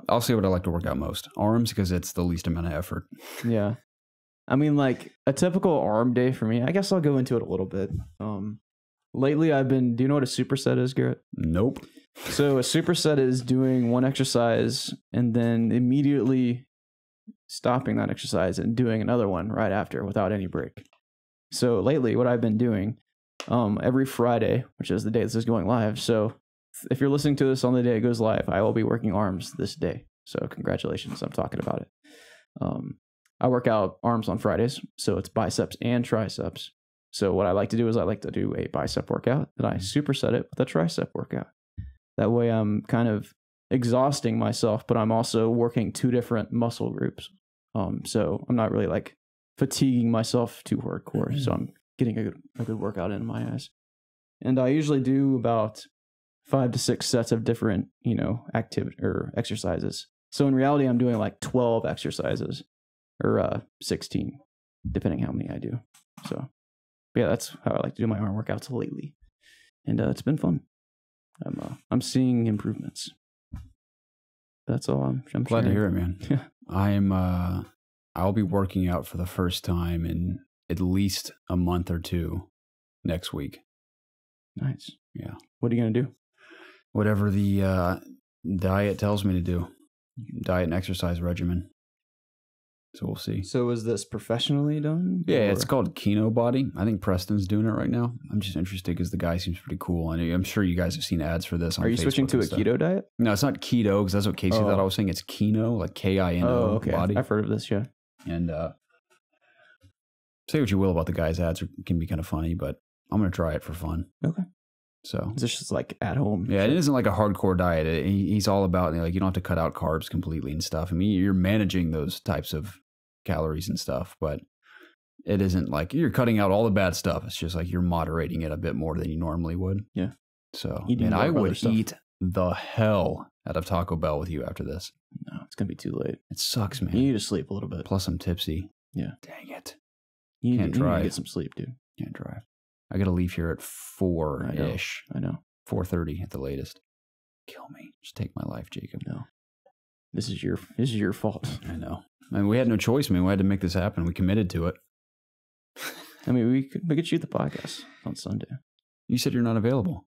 Speaker 1: I'll say what I like to work out most. Arms, because it's the least amount of effort.
Speaker 2: Yeah. I mean, like a typical arm day for me, I guess I'll go into it a little bit. Lately do you know what a superset is, Garrett?
Speaker 1: Nope.
Speaker 2: So a superset is doing one exercise and then immediately stopping that exercise and doing another one right after without any break. So lately what I've been doing, every Friday, which is the day this is going live. So if you're listening to this on the day it goes live, I will be working arms this day. So congratulations, I'm talking about it. I work out arms on Fridays, so it's biceps and triceps. So what I like to do is I like to do a bicep workout, then I superset it with a tricep workout. That way I'm kind of exhausting myself, but I'm also working two different muscle groups. So I'm not really like fatiguing myself too hardcore. So I'm getting a good workout in my eyes. And I usually do about 5 to 6 sets of different, activity or exercises. So in reality, I'm doing like 12 exercises or 16, depending how many I do. So yeah, that's how I like to do my arm workouts lately. And it's been fun. I'm seeing improvements. That's all I'm
Speaker 1: glad
Speaker 2: sharing.
Speaker 1: to hear it, man. I'll be working out for the first time in at least a month or two next week.
Speaker 2: Nice.
Speaker 1: Yeah.
Speaker 2: What are you going to do?
Speaker 1: Whatever the diet tells me to do. Diet and exercise regimen. So we'll see.
Speaker 2: So is this professionally done?
Speaker 1: Yeah, it's called Kino Body. I think Preston's doing it right now. I'm just interested because the guy seems pretty cool. And I'm sure you guys have seen ads for this on Facebook.
Speaker 2: Are you switching to a keto diet?
Speaker 1: No, it's not keto because that's what Casey thought I was saying. It's Kino, like Kino
Speaker 2: okay.
Speaker 1: Body.
Speaker 2: I've heard of this, yeah.
Speaker 1: And say what you will about the guy's ads. It can be kind of funny, but I'm going to try it for fun.
Speaker 2: Okay.
Speaker 1: So
Speaker 2: is this just like at home?
Speaker 1: Yeah, it isn't like a hardcore diet. He's all about, like, you don't have to cut out carbs completely and stuff. I mean, you're managing those types of calories and stuff, but it isn't like you're cutting out all the bad stuff. It's just like you're moderating it a bit more than you normally would.
Speaker 2: Yeah.
Speaker 1: So, and I would eat the hell out of Taco Bell with you after this.
Speaker 2: No, it's going to be too late.
Speaker 1: It sucks, man.
Speaker 2: You need to sleep a little bit.
Speaker 1: Plus, I'm tipsy.
Speaker 2: Yeah.
Speaker 1: Dang it.
Speaker 2: You
Speaker 1: Can't
Speaker 2: need
Speaker 1: drive.
Speaker 2: to get some sleep, dude.
Speaker 1: Can't drive. I got to leave here at 4-ish.
Speaker 2: I know.
Speaker 1: 4:30 at the latest. Kill me. Just take my life, Jacob.
Speaker 2: No. This is your fault.
Speaker 1: I know. I mean, we had no choice, man. We had to make this happen. We committed to it.
Speaker 2: I mean, we could shoot the podcast on Sunday.
Speaker 1: You said you're not available.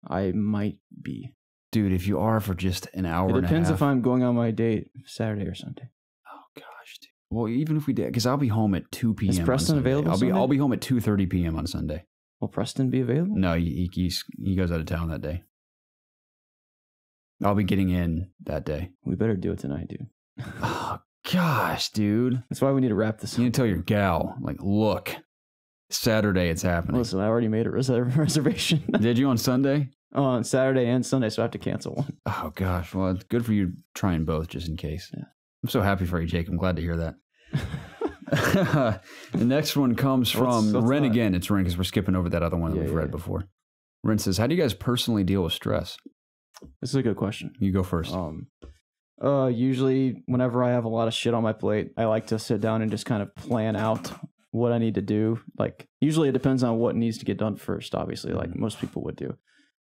Speaker 2: I might be.
Speaker 1: Dude, if you are for just an hour and a half.
Speaker 2: It depends if I'm going on my date Saturday or Sunday.
Speaker 1: Oh, gosh, dude. Well, even if we did, because I'll be home at 2 p.m.
Speaker 2: Is Preston available
Speaker 1: I'll be home at 2:30 p.m. on Sunday.
Speaker 2: Will Preston be available?
Speaker 1: No, he goes out of town that day. I'll be getting in that day.
Speaker 2: We better do it tonight, dude.
Speaker 1: Oh, gosh, dude.
Speaker 2: That's why we need to wrap this up.
Speaker 1: You need to tell your gal, like, look, Saturday it's happening.
Speaker 2: Listen, I already made a reservation.
Speaker 1: Did you on Sunday?
Speaker 2: On Saturday and Sunday, so I have to cancel one.
Speaker 1: Oh, gosh. Well, it's good for you trying both just in case.
Speaker 2: Yeah.
Speaker 1: I'm so happy for you, Jake. I'm glad to hear that. The next one comes from Ren again. It's Ren because we're skipping over that other one that we've read before. Ren says, how do you guys personally deal with stress?
Speaker 2: This is a good question.
Speaker 1: You go first.
Speaker 2: Usually whenever I have a lot of shit on my plate, I like to sit down and just kind of plan out what I need to do. Like, usually it depends on what needs to get done first, obviously, like most people would do.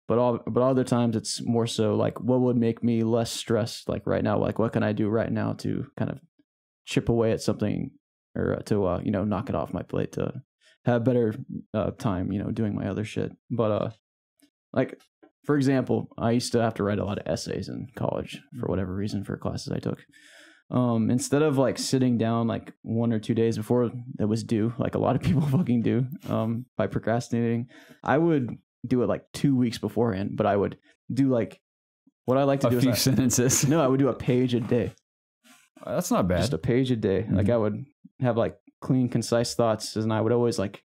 Speaker 2: But other times it's more so like, what would make me less stressed? Like right now, like what can I do right now to kind of chip away at something or to, knock it off my plate to have better time, doing my other shit. But like, for example, I used to have to write a lot of essays in college for whatever reason for classes I took. Instead of like sitting down like 1 or 2 days before that was due, like a lot of people fucking do, by procrastinating, I would do it like 2 weeks beforehand, but I would do like what I like to do.
Speaker 1: A few sentences.
Speaker 2: No, I would do a page a day.
Speaker 1: That's not bad.
Speaker 2: Just a page a day. Mm-hmm. Like I would have like clean, concise thoughts, and I would always like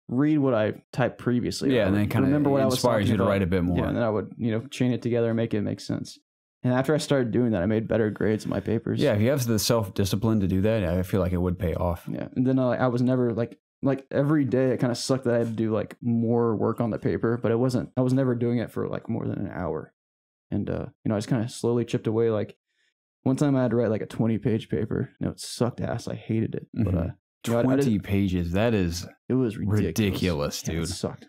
Speaker 2: read what I typed previously.
Speaker 1: Yeah, and then kind of remember what inspires you to write a bit more.
Speaker 2: Yeah, and then I would, chain it together and make it make sense. And after I started doing that, I made better grades in my papers.
Speaker 1: Yeah, if you have the self-discipline to do that, I feel like it would pay off.
Speaker 2: Yeah, and then I was never like like every day it kind of sucked that I had to do like more work on the paper, but I was never doing it for like more than an hour. And you know, I just kind of slowly chipped away. Like one time I had to write like a 20-page paper. You know, it sucked ass. I hated it.
Speaker 1: Mm-hmm.
Speaker 2: But
Speaker 1: 20 pages. That is
Speaker 2: it was
Speaker 1: ridiculous, dude.
Speaker 2: Yeah, it sucked.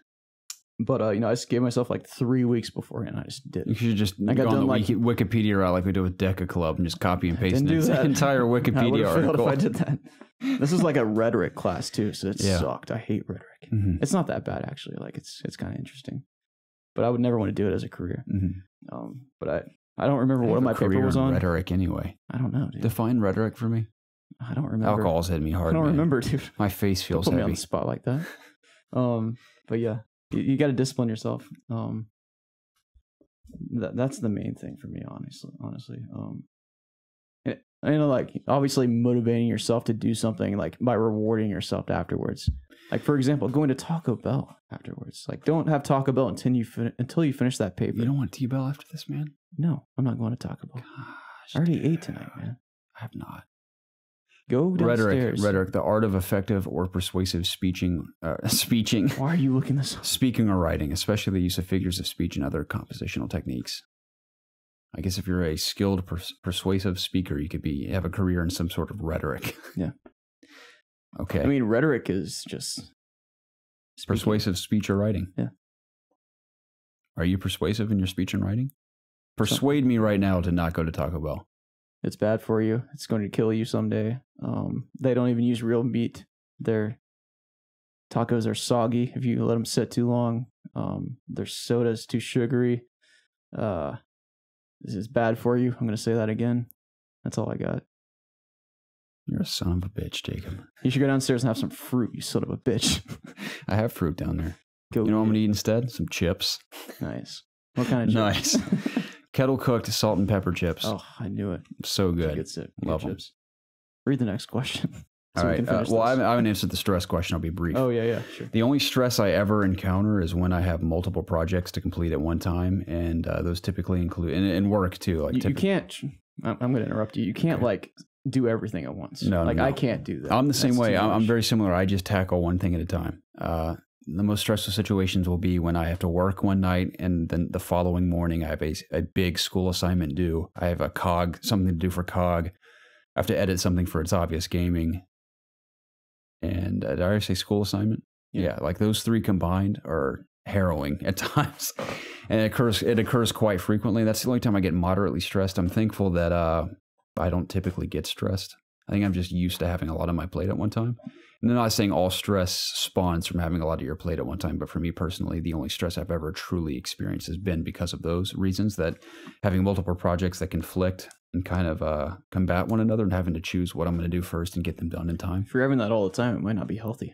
Speaker 2: But you know, I just gave myself like 3 weeks beforehand. I just did.
Speaker 1: You should have just gone the like, Wikipedia route like we do with Deca Club and just copy and paste the entire Wikipedia article.
Speaker 2: If I did that. This is like a rhetoric class too, so it sucked. I hate rhetoric. Mm-hmm. It's not that bad actually. Like it's kind of interesting, but I would never want to do it as a career. Mm-hmm. But I don't remember what my paper was on.
Speaker 1: Rhetoric anyway.
Speaker 2: I don't know, dude.
Speaker 1: Define rhetoric for me.
Speaker 2: I don't remember.
Speaker 1: Alcohol's hit me hard.
Speaker 2: I don't remember, dude.
Speaker 1: My face feels
Speaker 2: heavy. Put me
Speaker 1: heavy.
Speaker 2: on the spot like that. But yeah, you got to discipline yourself. That's the main thing for me, honestly. You know, like obviously motivating yourself to do something like by rewarding yourself afterwards. Like for example, going to Taco Bell afterwards. Like don't have Taco Bell until you finish that paper.
Speaker 1: You don't want T-Bell after this, man?
Speaker 2: No, I'm not going to Taco Bell.
Speaker 1: Gosh,
Speaker 2: I already ate tonight, man.
Speaker 1: I have not.
Speaker 2: Go downstairs.
Speaker 1: Rhetoric, the art of effective or persuasive speeching.
Speaker 2: Why are you looking this up?
Speaker 1: Speaking or writing, especially the use of figures of speech and other compositional techniques. I guess if you're a skilled persuasive speaker, you could have a career in some sort of rhetoric.
Speaker 2: Yeah.
Speaker 1: Okay.
Speaker 2: I mean, rhetoric is just
Speaker 1: speaking. Persuasive speech or writing.
Speaker 2: Yeah.
Speaker 1: Are you persuasive in your speech and writing? Persuade me right now to not go to Taco Bell.
Speaker 2: It's bad for you. It's going to kill you someday. They don't even use real meat. Their tacos are soggy if you let them sit too long. Their soda's too sugary. This is bad for you. I'm going to say that again. That's all I got.
Speaker 1: You're a son of a bitch, Jacob.
Speaker 2: You should go downstairs and have some fruit, you son of a bitch.
Speaker 1: I have fruit down there. You know what I'm going to eat instead? Some chips.
Speaker 2: Nice. What kind of chips?
Speaker 1: Nice. Kettle cooked salt and pepper chips.
Speaker 2: Oh, I knew it.
Speaker 1: So good.
Speaker 2: Love chips. Read the next question.
Speaker 1: All right. Well, I haven't answered the stress question. I'll be brief.
Speaker 2: Oh, yeah, sure.
Speaker 1: The only stress I ever encounter is when I have multiple projects to complete at one time, and those typically include and work too. Like
Speaker 2: you can't. I'm going to interrupt you. You can't like do everything at once. No, I can't do that.
Speaker 1: I'm the same way. I'm very similar. I just tackle one thing at a time. The most stressful situations will be when I have to work one night and then the following morning I have a big school assignment due. I have something to do for COG. I have to edit something for ItsObviousGaming. And did I say school assignment? Yeah, like those three combined are harrowing at times. And it occurs quite frequently. That's the only time I get moderately stressed. I'm thankful that I don't typically get stressed. I think I'm just used to having a lot on my plate at one time. And I'm not saying all stress spawns from having a lot of your plate at one time, but for me personally, the only stress I've ever truly experienced has been because of those reasons, that having multiple projects that conflict and kind of combat one another and having to choose what I'm going to do first and get them done in time.
Speaker 2: If you're having that all the time, it might not be healthy.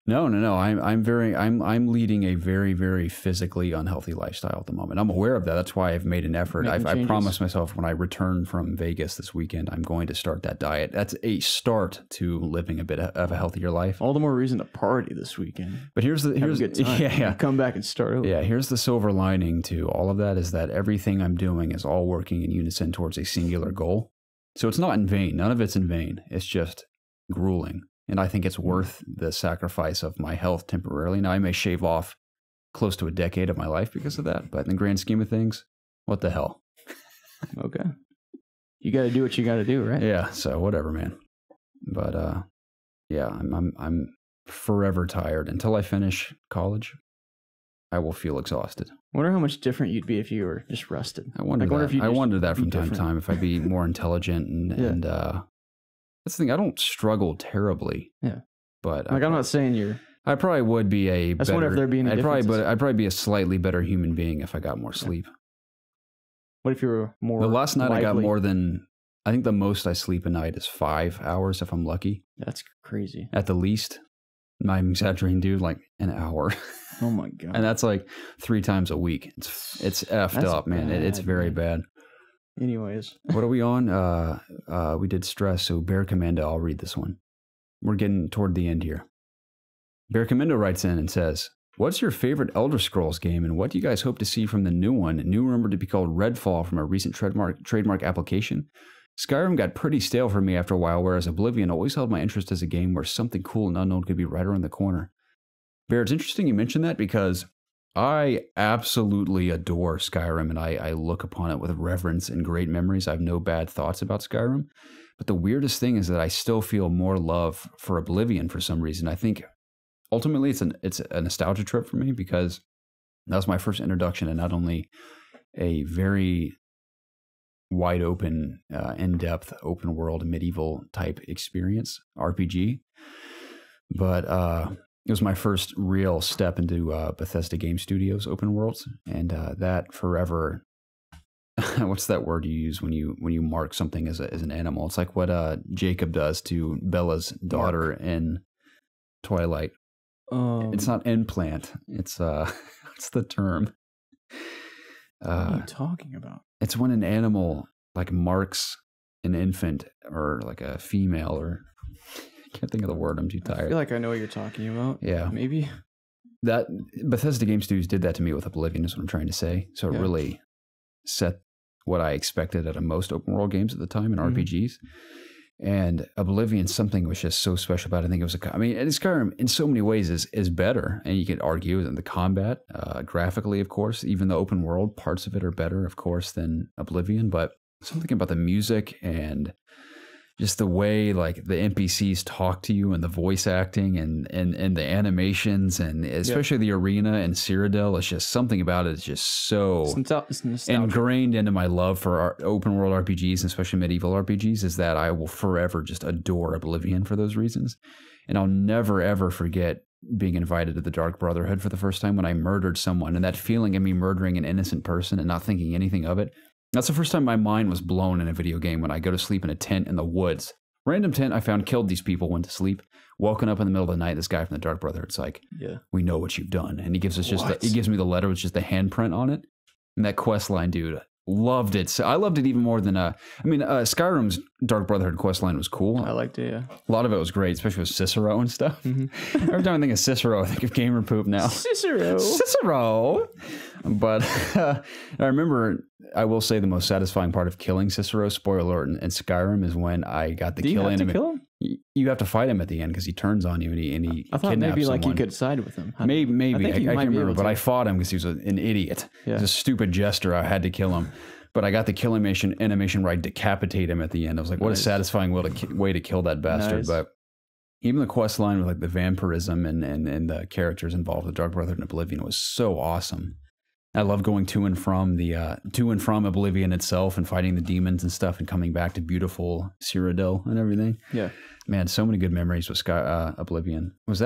Speaker 1: No. I'm leading a very, very physically unhealthy lifestyle at the moment. I'm aware of that. That's why I've made an effort. I promised myself when I return from Vegas this weekend, I'm going to start that diet. That's a start to living a bit of a healthier life.
Speaker 2: All the more reason to party this weekend.
Speaker 1: But here's a good time. Yeah.
Speaker 2: Come back and start over.
Speaker 1: Yeah. Here's the silver lining to all of that is that everything I'm doing is all working in unison towards a singular goal. So it's not in vain. None of it's in vain. It's just grueling. And I think it's worth the sacrifice of my health temporarily. Now, I may shave off close to a decade of my life because of that, but in the grand scheme of things, what the hell?
Speaker 2: Okay. You got to do what you got to do, right?
Speaker 1: Yeah, so whatever, man. But yeah, I'm forever tired. Until I finish college, I will feel exhausted.
Speaker 2: I wonder how much different you'd be if you were just rested.
Speaker 1: I wonder that from time to time, if I'd be more intelligent and that's the thing. I don't struggle terribly.
Speaker 2: Yeah.
Speaker 1: But
Speaker 2: I'm not saying you're.
Speaker 1: I probably would be a.
Speaker 2: That's what if there being.
Speaker 1: I'd probably be a slightly better human being if I got more sleep.
Speaker 2: What if you were more?
Speaker 1: The last night
Speaker 2: lively?
Speaker 1: I got more than. I think the most I sleep a night is 5 hours if I'm lucky.
Speaker 2: That's crazy.
Speaker 1: At the least, I'm not even exaggerating, dude. Like an hour.
Speaker 2: Oh my god.
Speaker 1: And that's like 3 times a week. It's effed up, man. It's very bad.
Speaker 2: Anyways,
Speaker 1: what are we on? We did stress. So Bear Commando, I'll read this one. We're getting toward the end here. Bear Commando writes in and says, "What's your favorite Elder Scrolls game, and what do you guys hope to see from the new one? New rumored to be called Redfall from a recent trademark application. Skyrim got pretty stale for me after a while, whereas Oblivion always held my interest as a game where something cool and unknown could be right around the corner. Bear, it's interesting you mentioned that because I absolutely adore Skyrim and I look upon it with reverence and great memories. I have no bad thoughts about Skyrim. But the weirdest thing is that I still feel more love for Oblivion for some reason. I think ultimately it's a nostalgia trip for me because that was my first introduction to not only a very wide open, in-depth, open world, medieval type experience, RPG, but it was my first real step into Bethesda Game Studios open worlds, and that forever. What's that word you use when you mark something as an animal? It's like what Jacob does to Bella's daughter in Twilight. It's not implant. It's what's the term?
Speaker 2: What are you talking about?
Speaker 1: It's when an animal like marks an infant or like a female or I can't think of the word. I'm too tired.
Speaker 2: I feel like I know what you're talking about.
Speaker 1: Yeah,
Speaker 2: maybe
Speaker 1: that Bethesda Game Studios did that to me with Oblivion. Is what I'm trying to say. So it really set what I expected out of most open world games at the time in RPGs. And Oblivion, something was just so special about it. I think it was Skyrim in so many ways is better. And you could argue that the combat, graphically, of course, even the open world parts of it are better, of course, than Oblivion. But something about the music and just the way like the NPCs talk to you and the voice acting and the animations and especially the arena and Cyrodiil, it's just something about it is just so ingrained into my love for open world RPGs, especially medieval RPGs, is that I will forever just adore Oblivion for those reasons. And I'll never ever forget being invited to the Dark Brotherhood for the first time when I murdered someone, and that feeling of me murdering an innocent person and not thinking anything of it. That's the first time my mind was blown in a video game, when I go to sleep in a tent in the woods. Random tent I found, killed these people, went to sleep, woken up in the middle of the night. This guy from the Dark Brotherhood's like, we know what you've done. And he gives us he gives me the letter with just the handprint on it. And that quest line, dude, loved it. So I loved it even more than, Skyrim's Dark Brotherhood quest line was cool.
Speaker 2: I liked it, yeah.
Speaker 1: A lot of it was great, especially with Cicero and stuff. Every time I think of Cicero, I think of Gamer Poop now. Cicero! But I remember, I will say the most satisfying part of killing Cicero, spoiler alert, in Skyrim is when I got the kill in him.
Speaker 2: Do you have to kill him?
Speaker 1: You have to fight him at the end because he turns on you and he
Speaker 2: I thought maybe like you could side with him.
Speaker 1: Maybe. I can't remember, but I fought him because he was an idiot. Yeah. He was a stupid jester. I had to kill him. But I got the kill animation where I decapitate him at the end. I was like, what a satisfying way to kill that bastard. But even the quest line with like the vampirism and the characters involved, the Dark Brotherhood and Oblivion, was so awesome. I love going to and from Oblivion itself and fighting the demons and stuff and coming back to beautiful Cyrodiil and everything. Yeah. Man, so many good memories with Oblivion. What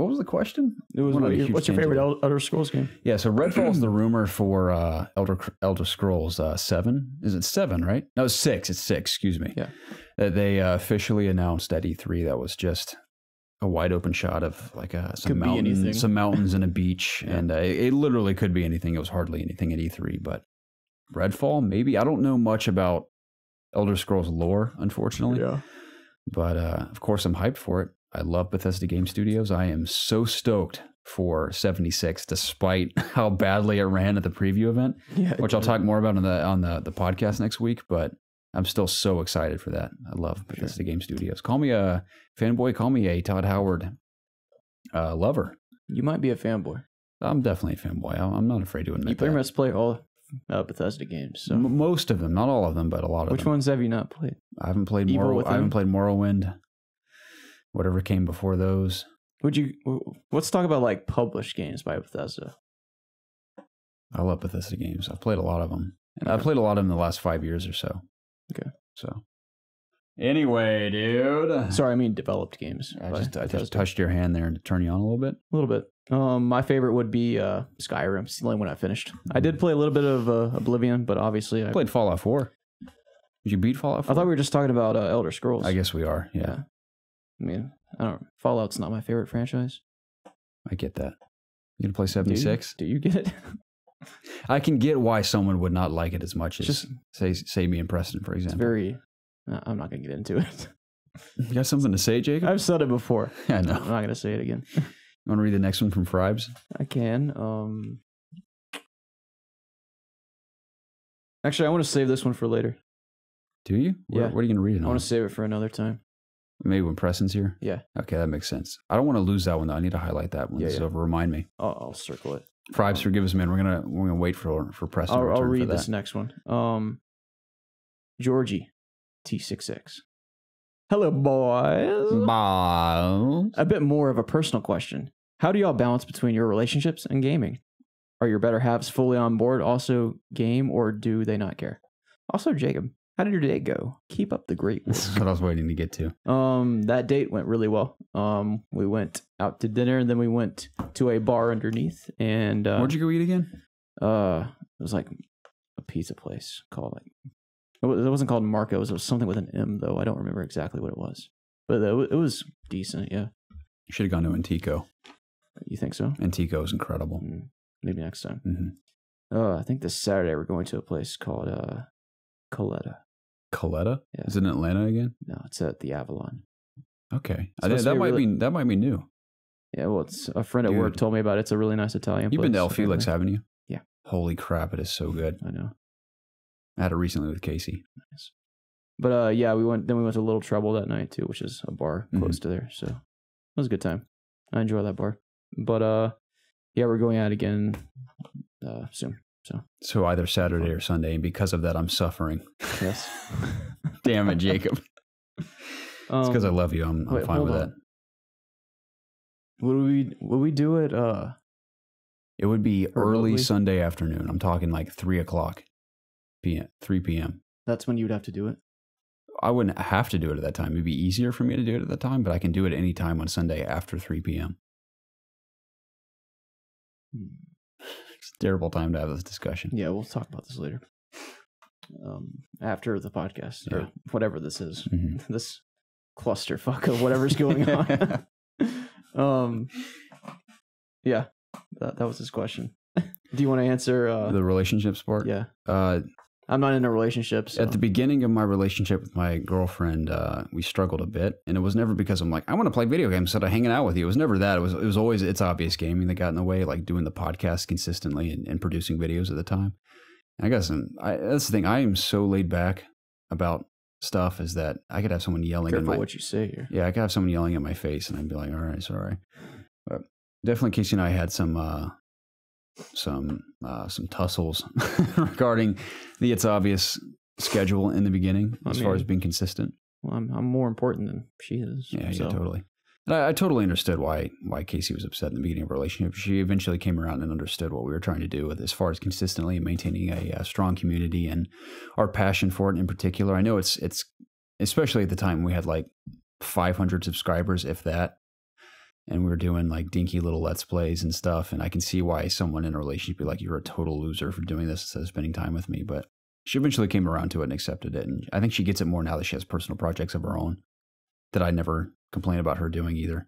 Speaker 1: was the question?
Speaker 2: It was what's your favorite Elder Scrolls game?
Speaker 1: Yeah, so Redfall's the rumor for Elder Scrolls 7. Is it 7, right? No, it's 6. It's 6, excuse me. Yeah. That they officially announced at E3. That was just a wide open shot of like some mountains and a beach. And it literally could be anything. It was hardly anything at E3, but Redfall, maybe. I don't know much about Elder Scrolls lore, unfortunately. Yeah. But of course, I'm hyped for it. I love Bethesda Game Studios. I am so stoked for 76, despite how badly it ran at the preview event, which I'll talk more about on the podcast next week. But I'm still so excited for that. I love Bethesda Game Studios. Call me a fanboy. Call me a Todd Howard lover.
Speaker 2: You might be a fanboy.
Speaker 1: I'm definitely a fanboy. I'm not afraid to admit that.
Speaker 2: You pretty much play all Bethesda games. So.
Speaker 1: Most of them, not all of them, but a lot of them.
Speaker 2: Which ones have you not played?
Speaker 1: I haven't played Morrowind. Whatever came before those.
Speaker 2: Let's talk about like published games by Bethesda.
Speaker 1: I love Bethesda games. I've played a lot of them. And I've played a lot of them in the last 5 years or so.
Speaker 2: Okay.
Speaker 1: So. Anyway, dude.
Speaker 2: Sorry, I mean developed games.
Speaker 1: I just touched your hand there to turn you on a little bit.
Speaker 2: A little bit. My favorite would be Skyrim. It's the only one I finished. I did play a little bit of Oblivion, but obviously I
Speaker 1: played Fallout 4. Did you beat Fallout 4?
Speaker 2: I thought we were just talking about Elder Scrolls.
Speaker 1: I guess we are. Yeah.
Speaker 2: I mean, Fallout's not my favorite franchise.
Speaker 1: I get that. You gonna play 76?
Speaker 2: Do you get it?
Speaker 1: I can get why someone would not like it as much as say me and Preston, for example.
Speaker 2: It's very. I'm not gonna get into it.
Speaker 1: You got something to say, Jacob?
Speaker 2: I've said it before.
Speaker 1: I know.
Speaker 2: I'm not gonna say it again.
Speaker 1: You want to read the next one from Fribes?
Speaker 2: I can. Actually, I want to save this one for later.
Speaker 1: Do you?
Speaker 2: Yeah.
Speaker 1: What are you going to read it on?
Speaker 2: I want to save it for another time.
Speaker 1: Maybe when Preston's here?
Speaker 2: Yeah.
Speaker 1: Okay, that makes sense. I don't want to lose that one, though. I need to highlight that one. So remind me.
Speaker 2: I'll circle it.
Speaker 1: Fribes, forgive us, man. We're gonna wait for Preston to return.
Speaker 2: I'll read
Speaker 1: for that.
Speaker 2: this next one. Georgie T66. Hello, boys.
Speaker 1: Bye.
Speaker 2: A bit more of a personal question. How do y'all balance between your relationships and gaming? Are your better halves fully on board, also game, or do they not care? Also, Jacob, how did your date go? Keep up the great work.
Speaker 1: This is what I was waiting to get to.
Speaker 2: That date went really well. We went out to dinner, and then we went to a bar underneath. And
Speaker 1: where'd you go eat again?
Speaker 2: It was like a pizza place called it wasn't called Marco's. It was something with an M, though. I don't remember exactly what it was, but it was decent. Yeah,
Speaker 1: you should have gone to Antico.
Speaker 2: You think so?
Speaker 1: Antico is incredible.
Speaker 2: Maybe next time.
Speaker 1: Mm-hmm.
Speaker 2: I think this Saturday we're going to a place called Coletta.
Speaker 1: Coletta?
Speaker 2: Yeah.
Speaker 1: Is it in Atlanta again?
Speaker 2: No, it's at the Avalon.
Speaker 1: Okay, that might be new.
Speaker 2: Yeah, well, it's a friend at work told me about it. It's a really nice Italian place.
Speaker 1: You've been to El Felix, haven't you?
Speaker 2: Yeah.
Speaker 1: Holy crap, it is so good.
Speaker 2: I know.
Speaker 1: I had it recently with Casey.
Speaker 2: Nice. But yeah, we went to Little Trouble that night too, which is a bar close to there. So it was a good time. I enjoy that bar. But yeah, we're going out again soon. So
Speaker 1: either Saturday or Sunday, and because of that, I'm suffering.
Speaker 2: Yes.
Speaker 1: Damn it, Jacob. It's because I love you. I'm fine with that.
Speaker 2: Would we do it?
Speaker 1: It would be early
Speaker 2: remotely?
Speaker 1: Sunday afternoon. I'm talking like 3 p.m.
Speaker 2: That's when you would have to do it.
Speaker 1: I wouldn't have to do it at that time. It'd be easier for me to do it at that time, but I can do it any time on Sunday after 3 p.m. It's a terrible time to have this discussion.
Speaker 2: Yeah, we'll talk about this later. After the podcast, or whatever this is. Mm-hmm. This clusterfuck of whatever's going on. Yeah, that was his question. Do you want to answer
Speaker 1: the relationships part?
Speaker 2: Yeah. I'm not in a relationship. So.
Speaker 1: At the beginning of my relationship with my girlfriend, we struggled a bit, and it was never because I'm like, I want to play video games instead of hanging out with you. It was never that. It was always ItsObviousGaming that got in the way, like doing the podcast consistently and producing videos at the time. And I guess that's the thing. I am so laid back about stuff is that I could have someone yelling.
Speaker 2: Careful what you say here.
Speaker 1: Yeah, I could have someone yelling in my face, and I'd be like, all right, sorry. But definitely, Casey and I had some tussles regarding the It's Obvious schedule in the beginning as far as being consistent.
Speaker 2: Well, I'm more important than she is.
Speaker 1: Yeah, totally. And I totally understood why Casey was upset in the beginning of our relationship. She eventually came around and understood what we were trying to do with as far as consistently maintaining a strong community and our passion for it in particular. I know it's especially at the time we had like 500 subscribers, if that. And we were doing like dinky little Let's Plays and stuff. And I can see why someone in a relationship would be like, you're a total loser for doing this instead of spending time with me. But she eventually came around to it and accepted it. And I think she gets it more now that she has personal projects of her own that I never complain about her doing either.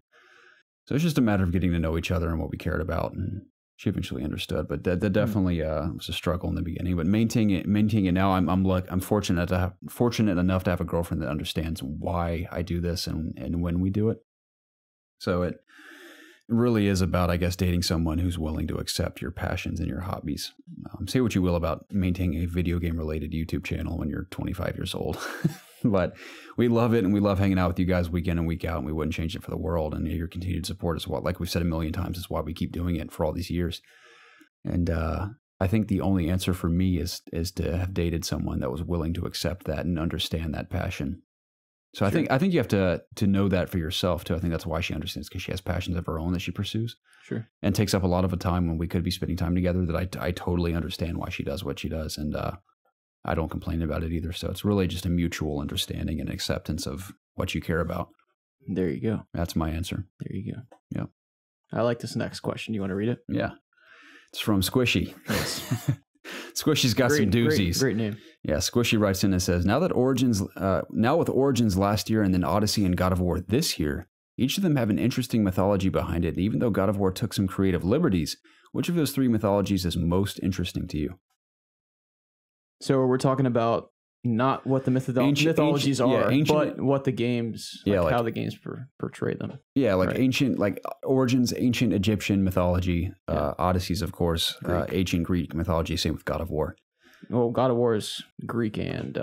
Speaker 1: So it's just a matter of getting to know each other and what we cared about. And she eventually understood. But that definitely was a struggle in the beginning. But maintaining it now, I'm fortunate enough to have a girlfriend that understands why I do this and when we do it. So it really is about, I guess, dating someone who's willing to accept your passions and your hobbies. Say what you will about maintaining a video game related YouTube channel when you're 25 years old. But we love it, and we love hanging out with you guys week in and week out, and we wouldn't change it for the world. And your continued support is what, like we've said a million times, is why we keep doing it for all these years. And I think the only answer for me is to have dated someone that was willing to accept that and understand that passion. So sure. I think you have to know that for yourself too. I think that's why she understands, because she has passions of her own that she pursues.
Speaker 2: Sure. And
Speaker 1: takes up a lot of a time when we could be spending time together, that I totally understand why she does what she does. And I don't complain about it either. So it's really just a mutual understanding and acceptance of what you care about.
Speaker 2: There you go.
Speaker 1: That's my answer.
Speaker 2: There you go.
Speaker 1: Yep.
Speaker 2: I like this next question. You want to read it?
Speaker 1: Yeah. It's from Squishy.
Speaker 2: Yes.
Speaker 1: Squishy's got some doozies.
Speaker 2: Great name.
Speaker 1: Yeah, Squishy writes in and says, now with Origins last year and then Odyssey and God of War this year, each of them have an interesting mythology behind it. And even though God of War took some creative liberties, which of those three mythologies is most interesting to you?
Speaker 2: So we're talking about not what the mythologies are, but what the games, how the games portray them.
Speaker 1: Yeah, like ancient, like Origins, ancient Egyptian mythology, Odysseys, of course, ancient Greek mythology, same with God of War.
Speaker 2: Well, God of War is Greek and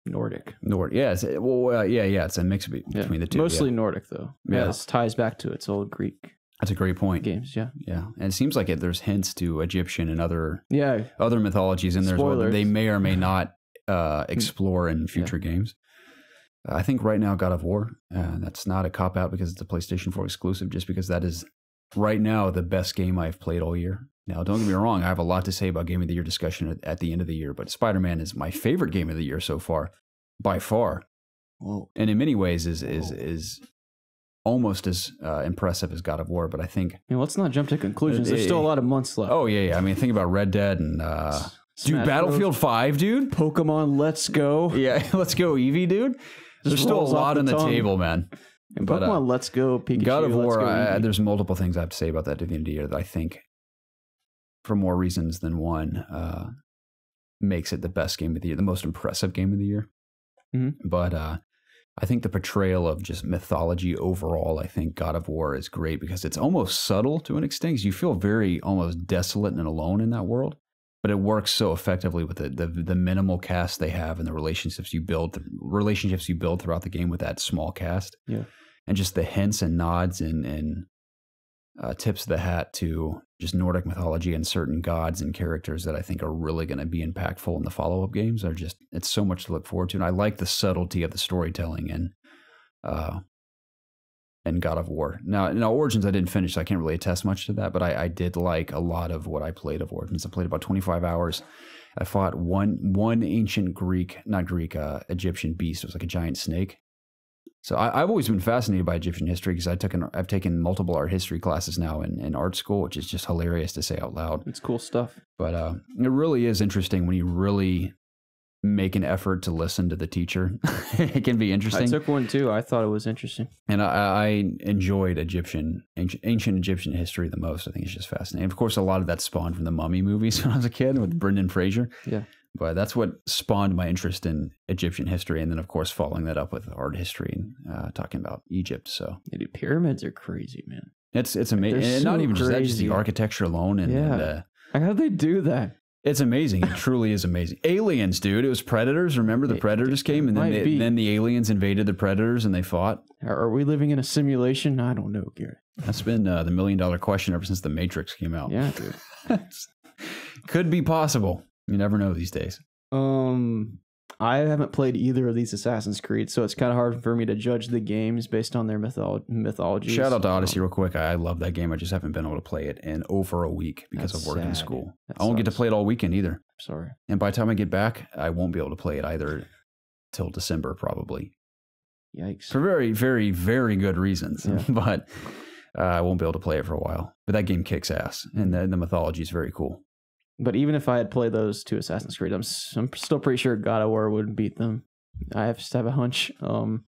Speaker 2: Nordic.
Speaker 1: Nordic. Yeah. It's a mix between the two.
Speaker 2: Mostly Nordic though. Yeah. It ties back to its old Greek.
Speaker 1: That's a great point.
Speaker 2: Games, yeah.
Speaker 1: Yeah. And it seems like there's hints to Egyptian and other mythologies in there as well that they may or may not explore in future games. I think right now God of War, that's not a cop-out because it's a PlayStation 4 exclusive, just because that is right now the best game I've played all year. Now, don't get me wrong, I have a lot to say about Game of the Year discussion at the end of the year, but Spider-Man is my favorite game of the year so far, by far.
Speaker 2: Whoa.
Speaker 1: And in many ways is almost as impressive as God of War, but I think...
Speaker 2: let's not jump to conclusions. There's still a lot of months left.
Speaker 1: Oh, yeah. I mean, think about Red Dead and... dude, Battlefield 5, dude.
Speaker 2: Pokemon Let's Go.
Speaker 1: Yeah, Let's Go Eevee, dude. There's still a lot on the table, man.
Speaker 2: And Pokemon Let's Go, Pikachu,
Speaker 1: God of War, there's multiple things I have to say about that at the end of the year that I think, for more reasons than one, makes it the best game of the year, the most impressive game of the year.
Speaker 2: Mm-hmm.
Speaker 1: But I think the portrayal of just mythology overall, I think God of War is great because it's almost subtle to an extent, because you feel very almost desolate and alone in that world. But it works so effectively with the minimal cast they have and the relationships you build throughout the game with that small cast.
Speaker 2: Yeah.
Speaker 1: And just the hints and nods and tips of the hat to just Nordic mythology and certain gods and characters that I think are really going to be impactful in the follow-up games it's so much to look forward to. And I like the subtlety of the storytelling and God of War. Now Origins I didn't finish, so I can't really attest much to that, but I did like a lot of what I played of Origins. I played about 25 hours. I fought one ancient Egyptian beast. It was like a giant snake. So I've always been fascinated by Egyptian history because I've taken multiple art history classes now in art school, which is just hilarious to say out loud.
Speaker 2: It's cool stuff.
Speaker 1: But it really is interesting when you really make an effort to listen to the teacher. It can be interesting.
Speaker 2: I took one too. I thought it was interesting.
Speaker 1: And I enjoyed ancient Egyptian history the most. I think it's just fascinating. Of course, a lot of that spawned from the Mummy movies when I was a kid with Brendan Fraser.
Speaker 2: Yeah.
Speaker 1: But that's what spawned my interest in Egyptian history. And then, of course, following that up with art history and talking about Egypt. So
Speaker 2: yeah, dude, pyramids are crazy, man.
Speaker 1: It's amazing. And not even just that, just the architecture alone. And
Speaker 2: how did they do that?
Speaker 1: It's amazing. It truly is amazing. Aliens, dude. It was predators. Remember the predators came and then the aliens invaded the predators and they fought.
Speaker 2: Are we living in a simulation? I don't know, Garrett.
Speaker 1: That's been the $1 million question ever since The Matrix came out.
Speaker 2: Yeah, dude.
Speaker 1: Could be possible. You never know these days.
Speaker 2: I haven't played either of these Assassin's Creed, so it's kind of hard for me to judge the games based on their mythology.
Speaker 1: Shout out to Odyssey real quick. I love that game. I just haven't been able to play it in over a week because of work and school. I won't get to play it all weekend either.
Speaker 2: Sorry.
Speaker 1: And by the time I get back, I won't be able to play it either till December probably.
Speaker 2: Yikes.
Speaker 1: For very, very, very good reasons. Yeah. But I won't be able to play it for a while. But that game kicks ass. And the mythology is very cool.
Speaker 2: But even if I had played those two Assassin's Creed, I'm still pretty sure God of War would beat them. I just have a hunch. But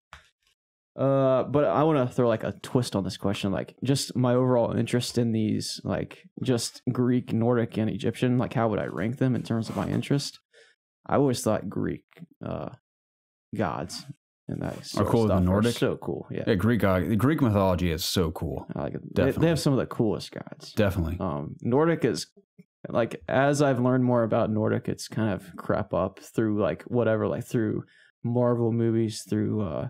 Speaker 2: I want to throw like a twist on this question, like just my overall interest in these, like just Greek, Nordic, and Egyptian. Like, how would I rank them in terms of my interest? I always thought Greek gods and that
Speaker 1: are cool than Nordic.
Speaker 2: So cool, yeah.
Speaker 1: Yeah, Greek mythology is so cool.
Speaker 2: I like it. They have some of the coolest gods.
Speaker 1: Definitely.
Speaker 2: Nordic is. Like, as I've learned more about Nordic, it's kind of crap up through like whatever, like through Marvel movies, through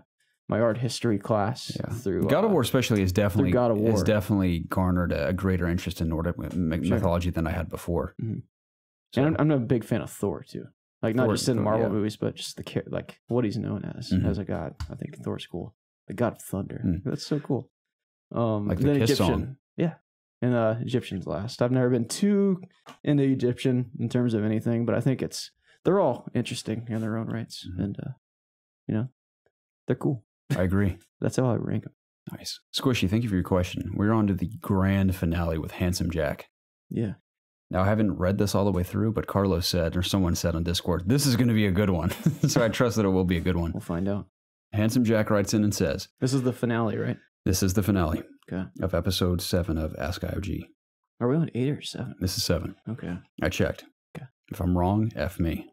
Speaker 2: my art history class.
Speaker 1: Yeah.
Speaker 2: Through
Speaker 1: God of War especially is definitely
Speaker 2: God of War.
Speaker 1: Has definitely garnered a greater interest in Nordic mythology than I had before.
Speaker 2: Mm-hmm. So, and I'm a big fan of Thor too. Like not just in Marvel movies, but just like what he's known as a god. I think Thor's cool. The god of thunder. That's so cool.
Speaker 1: Like the Kiss song.
Speaker 2: Yeah. And Egyptian's last. I've never been too into Egyptian in terms of anything, but I think they're all interesting in their own rights, and they're cool.
Speaker 1: I agree.
Speaker 2: That's how I rank them.
Speaker 1: Nice, Squishy. Thank you for your question. We're on to the grand finale with Handsome Jack.
Speaker 2: Yeah.
Speaker 1: Now I haven't read this all the way through, but Carlos said, or someone said on Discord, this is going to be a good one. So I trust that it will be a good one.
Speaker 2: We'll find out.
Speaker 1: Handsome Jack writes in and says,
Speaker 2: "This is the finale, right?"
Speaker 1: This is the finale.
Speaker 2: Okay.
Speaker 1: Of episode 7 of Ask IOG.
Speaker 2: Are we on 8 or 7?
Speaker 1: This is 7.
Speaker 2: Okay.
Speaker 1: I checked.
Speaker 2: Okay.
Speaker 1: If I'm wrong, F me.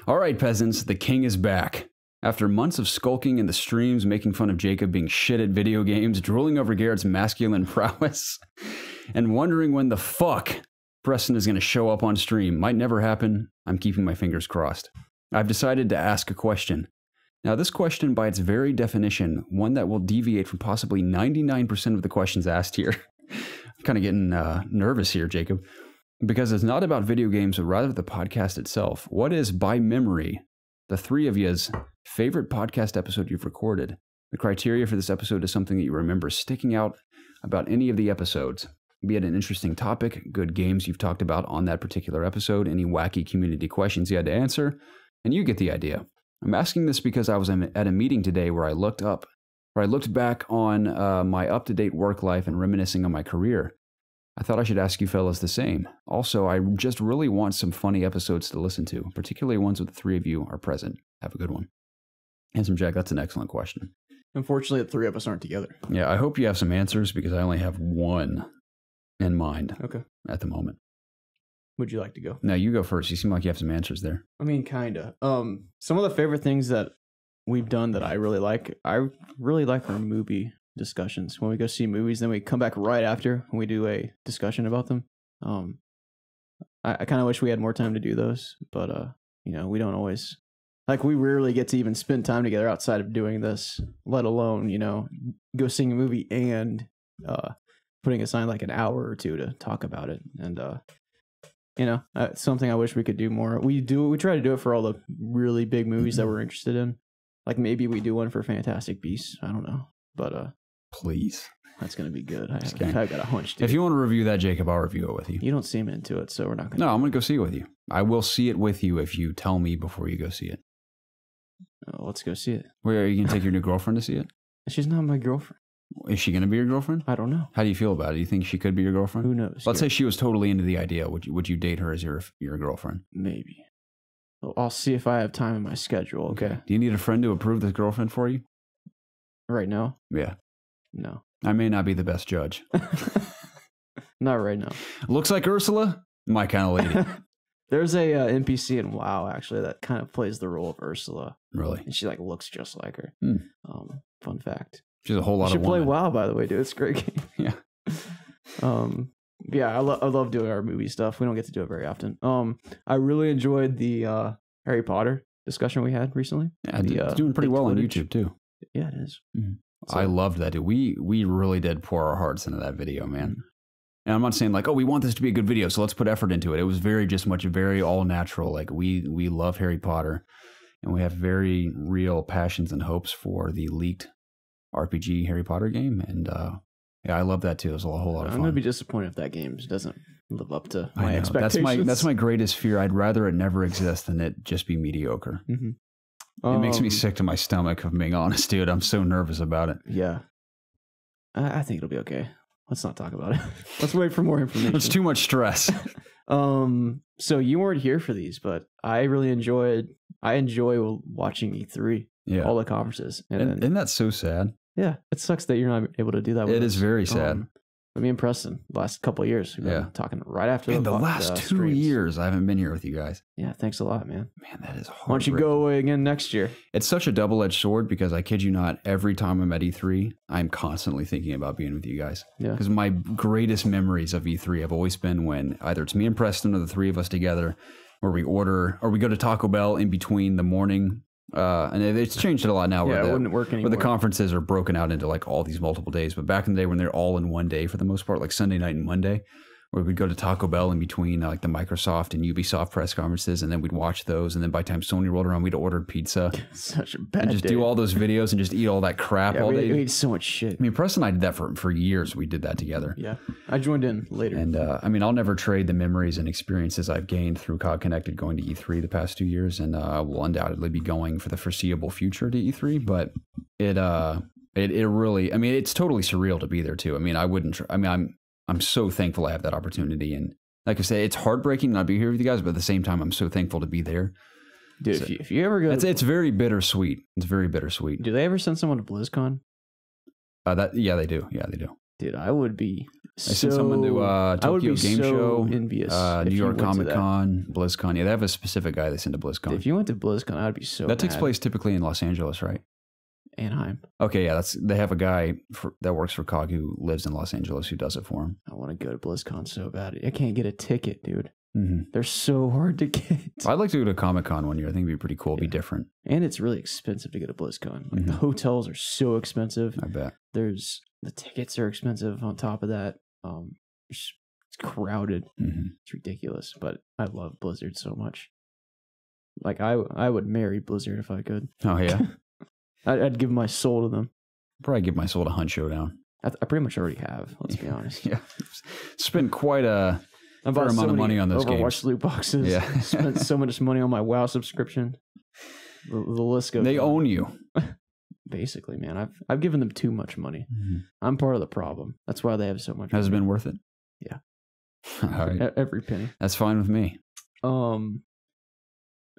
Speaker 1: All right, peasants, the king is back. After months of skulking in the streams, making fun of Jacob being shit at video games, drooling over Garrett's masculine prowess, and wondering when the fuck Preston is going to show up on stream. Might never happen. I'm keeping my fingers crossed. I've decided to ask a question. Now, this question, by its very definition, one that will deviate from possibly 99% of the questions asked here. I'm kind of getting nervous here, Jacob, because it's not about video games, but rather the podcast itself. What is, by memory, the three of you's favorite podcast episode you've recorded? The criteria for this episode is something that you remember sticking out about any of the episodes, be it an interesting topic, good games you've talked about on that particular episode, any wacky community questions you had to answer, and you get the idea. I'm asking this because I was at a meeting today where I looked back on my up-to-date work life and reminiscing on my career. I thought I should ask you fellas the same. Also, I just really want some funny episodes to listen to, particularly ones where the three of you are present. Have a good one. Handsome Jack, that's an excellent question.
Speaker 2: Unfortunately, the three of us aren't together.
Speaker 1: Yeah, I hope you have some answers because I only have one in mind at the moment.
Speaker 2: Would you like to go?
Speaker 1: No, you go first. You seem like you have some answers there.
Speaker 2: I mean, kind of. Some of the favorite things that we've done that I really like our movie discussions. When we go see movies, then we come back right after and we do a discussion about them. I kind of wish we had more time to do those, but we don't always. Like, we rarely get to even spend time together outside of doing this, let alone, go seeing a movie and putting aside like an hour or two to talk about it. And something I wish we could do more. We try to do it for all the really big movies that we're interested in. Like, maybe we do one for Fantastic Beasts. I don't know, but
Speaker 1: please,
Speaker 2: that's gonna be good. I've got a hunch, dude.
Speaker 1: If you want to review that, Jacob, I'll review it with you.
Speaker 2: You don't seem into it, so we're not gonna.
Speaker 1: No, I'm gonna go see it with you. I will see it with you if you tell me before you go see it.
Speaker 2: Oh, let's go see it.
Speaker 1: Where are you gonna take your new girlfriend to see it?
Speaker 2: She's not my girlfriend.
Speaker 1: Is she gonna be your girlfriend?
Speaker 2: I don't know.
Speaker 1: How do you feel about it? Do you think she could be your girlfriend?
Speaker 2: Who knows?
Speaker 1: Let's say she was totally into the idea. Would you date her as your girlfriend?
Speaker 2: Maybe. Well, I'll see if I have time in my schedule. Okay.
Speaker 1: Do you need a friend to approve this girlfriend for you?
Speaker 2: Right now?
Speaker 1: Yeah.
Speaker 2: No.
Speaker 1: I may not be the best judge.
Speaker 2: Not right now.
Speaker 1: Looks like Ursula. My kind of lady.
Speaker 2: There's a NPC in WoW actually that kind of plays the role of Ursula.
Speaker 1: Really?
Speaker 2: And she looks just like her. Fun fact.
Speaker 1: She's a whole lot of woman.
Speaker 2: You should play WoW, by the way, dude. It's a great game.
Speaker 1: Yeah.
Speaker 2: Yeah, I love doing our movie stuff. We don't get to do it very often. I really enjoyed the Harry Potter discussion we had recently.
Speaker 1: Yeah, it's doing pretty well footage on YouTube too.
Speaker 2: Yeah, it is.
Speaker 1: Mm-hmm. So, I loved that, dude. We really did pour our hearts into that video, man. Mm-hmm. And I'm not saying like, oh, we want this to be a good video, so let's put effort into it. It was very all natural. Like we love Harry Potter, and we have very real passions and hopes for the leaked RPG Harry Potter game. And yeah, I love that too. It was a whole lot of fun.
Speaker 2: I'm gonna be disappointed if that game doesn't live up to my expectations.
Speaker 1: That's my greatest fear. I'd rather it never exist than it just be mediocre.
Speaker 2: Mm-hmm.
Speaker 1: It makes me sick to my stomach, if I'm being honest, dude. I'm so nervous about it.
Speaker 2: Yeah, I think it'll be okay. Let's not talk about it. Let's wait for more information.
Speaker 1: It's too much stress.
Speaker 2: So you weren't here for these, but I really enjoy watching E3. Yeah, all the conferences. And
Speaker 1: isn't that so sad?
Speaker 2: Yeah, it sucks that you're not able to do that with us.
Speaker 1: It is very sad.
Speaker 2: Me and Preston, the last couple of years, we've been talking right after
Speaker 1: the last 2
Speaker 2: streams.
Speaker 1: years, I haven't been here with you guys.
Speaker 2: Yeah, thanks a lot, man.
Speaker 1: Man, that is hard.
Speaker 2: Why don't you go away again next year?
Speaker 1: It's such a double-edged sword because I kid you not, every time I'm at E3, I'm constantly thinking about being with you guys. Yeah. Because my greatest memories of E3 have always been when either it's me and Preston or the three of us together, where we order or we go to Taco Bell in between the morning. And it's changed a lot now.
Speaker 2: Yeah, it wouldn't work anymore.
Speaker 1: Where the conferences are broken out into like all these multiple days. But back in the day when they're all in one day for the most part, like Sunday night and Monday, where we'd go to Taco Bell in between like the Microsoft and Ubisoft press conferences, and then we'd watch those. And then by the time Sony rolled around, we'd order pizza.
Speaker 2: Such a bad
Speaker 1: and just do all those videos and just eat all that crap all day.
Speaker 2: We ate so much shit.
Speaker 1: I mean, Preston and I did that for years. We did that together.
Speaker 2: Yeah, I joined in later.
Speaker 1: And I mean, I'll never trade the memories and experiences I've gained through COG Connected going to E3 the past 2 years, and I will undoubtedly be going for the foreseeable future to E3. But it really, I mean, it's totally surreal to be there too. I mean, I'm so thankful I have that opportunity. And like I say, it's heartbreaking not to be here with you guys, but at the same time, I'm so thankful to be there.
Speaker 2: Dude, so, if you ever go...
Speaker 1: It's very bittersweet. It's very bittersweet.
Speaker 2: Do they ever send someone to BlizzCon?
Speaker 1: Yeah, they do. Yeah, they do.
Speaker 2: Dude, I would be
Speaker 1: They send someone to Tokyo Game Show, New York Comic Con, BlizzCon. Yeah, they have a specific guy they send to BlizzCon.
Speaker 2: Dude, if you went to BlizzCon, I would be so
Speaker 1: That takes place typically in Los Angeles, right?
Speaker 2: Anaheim.
Speaker 1: Okay, yeah, they have a guy that works for COG who lives in Los Angeles who does it for him.
Speaker 2: I want to go to BlizzCon so bad. I can't get a ticket, dude. They're so hard to get.
Speaker 1: I'd like to go to Comic-Con one year. I think it'd be pretty cool. It'd be different.
Speaker 2: And it's really expensive to get a BlizzCon. Like the hotels are so expensive.
Speaker 1: I bet.
Speaker 2: The tickets are expensive on top of that. It's crowded. It's ridiculous. But I love Blizzard so much. Like I would marry Blizzard if I could.
Speaker 1: Oh yeah.
Speaker 2: I'd give my soul to them.
Speaker 1: Probably give my soul to Hunt Showdown.
Speaker 2: I pretty much already have. Let's be honest.
Speaker 1: Yeah. Spent quite a fair amount of money on those games.
Speaker 2: Overwatch loot boxes.
Speaker 1: Yeah.
Speaker 2: Spent so much money on my WoW subscription. The list goes.
Speaker 1: They own you.
Speaker 2: Basically, man. I've given them too much money. I'm part of the problem. That's why they have so much
Speaker 1: Has
Speaker 2: money.
Speaker 1: it been worth it?
Speaker 2: Yeah.
Speaker 1: All right.
Speaker 2: Every penny.
Speaker 1: That's fine with me.
Speaker 2: I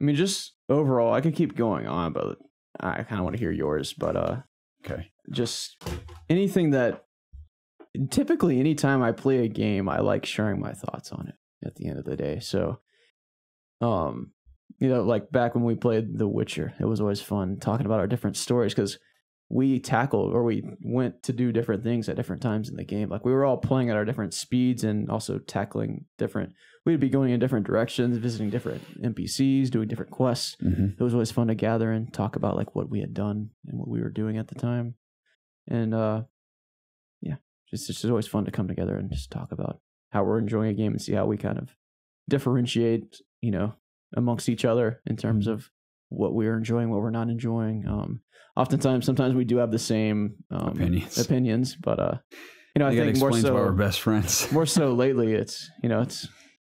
Speaker 2: mean, just overall, I could keep going on, but I kind of want to hear yours. But
Speaker 1: okay.
Speaker 2: Just anything that. Typically, anytime I play a game, I like sharing my thoughts on it at the end of the day. So, like back when we played The Witcher, it was always fun talking about our different stories because we went to do different things at different times in the game. Like we were all playing at our different speeds and also tackling we'd be going in different directions, visiting different NPCs, doing different quests. It was always fun to gather and talk about like what we had done and what we were doing at the time. And, it's just always fun to come together and just talk about how we're enjoying a game and see how we kind of differentiate, amongst each other in terms of what we're enjoying, what we're not enjoying. Sometimes we do have the same opinions, but I think more so
Speaker 1: why we're best friends.
Speaker 2: More so lately, it's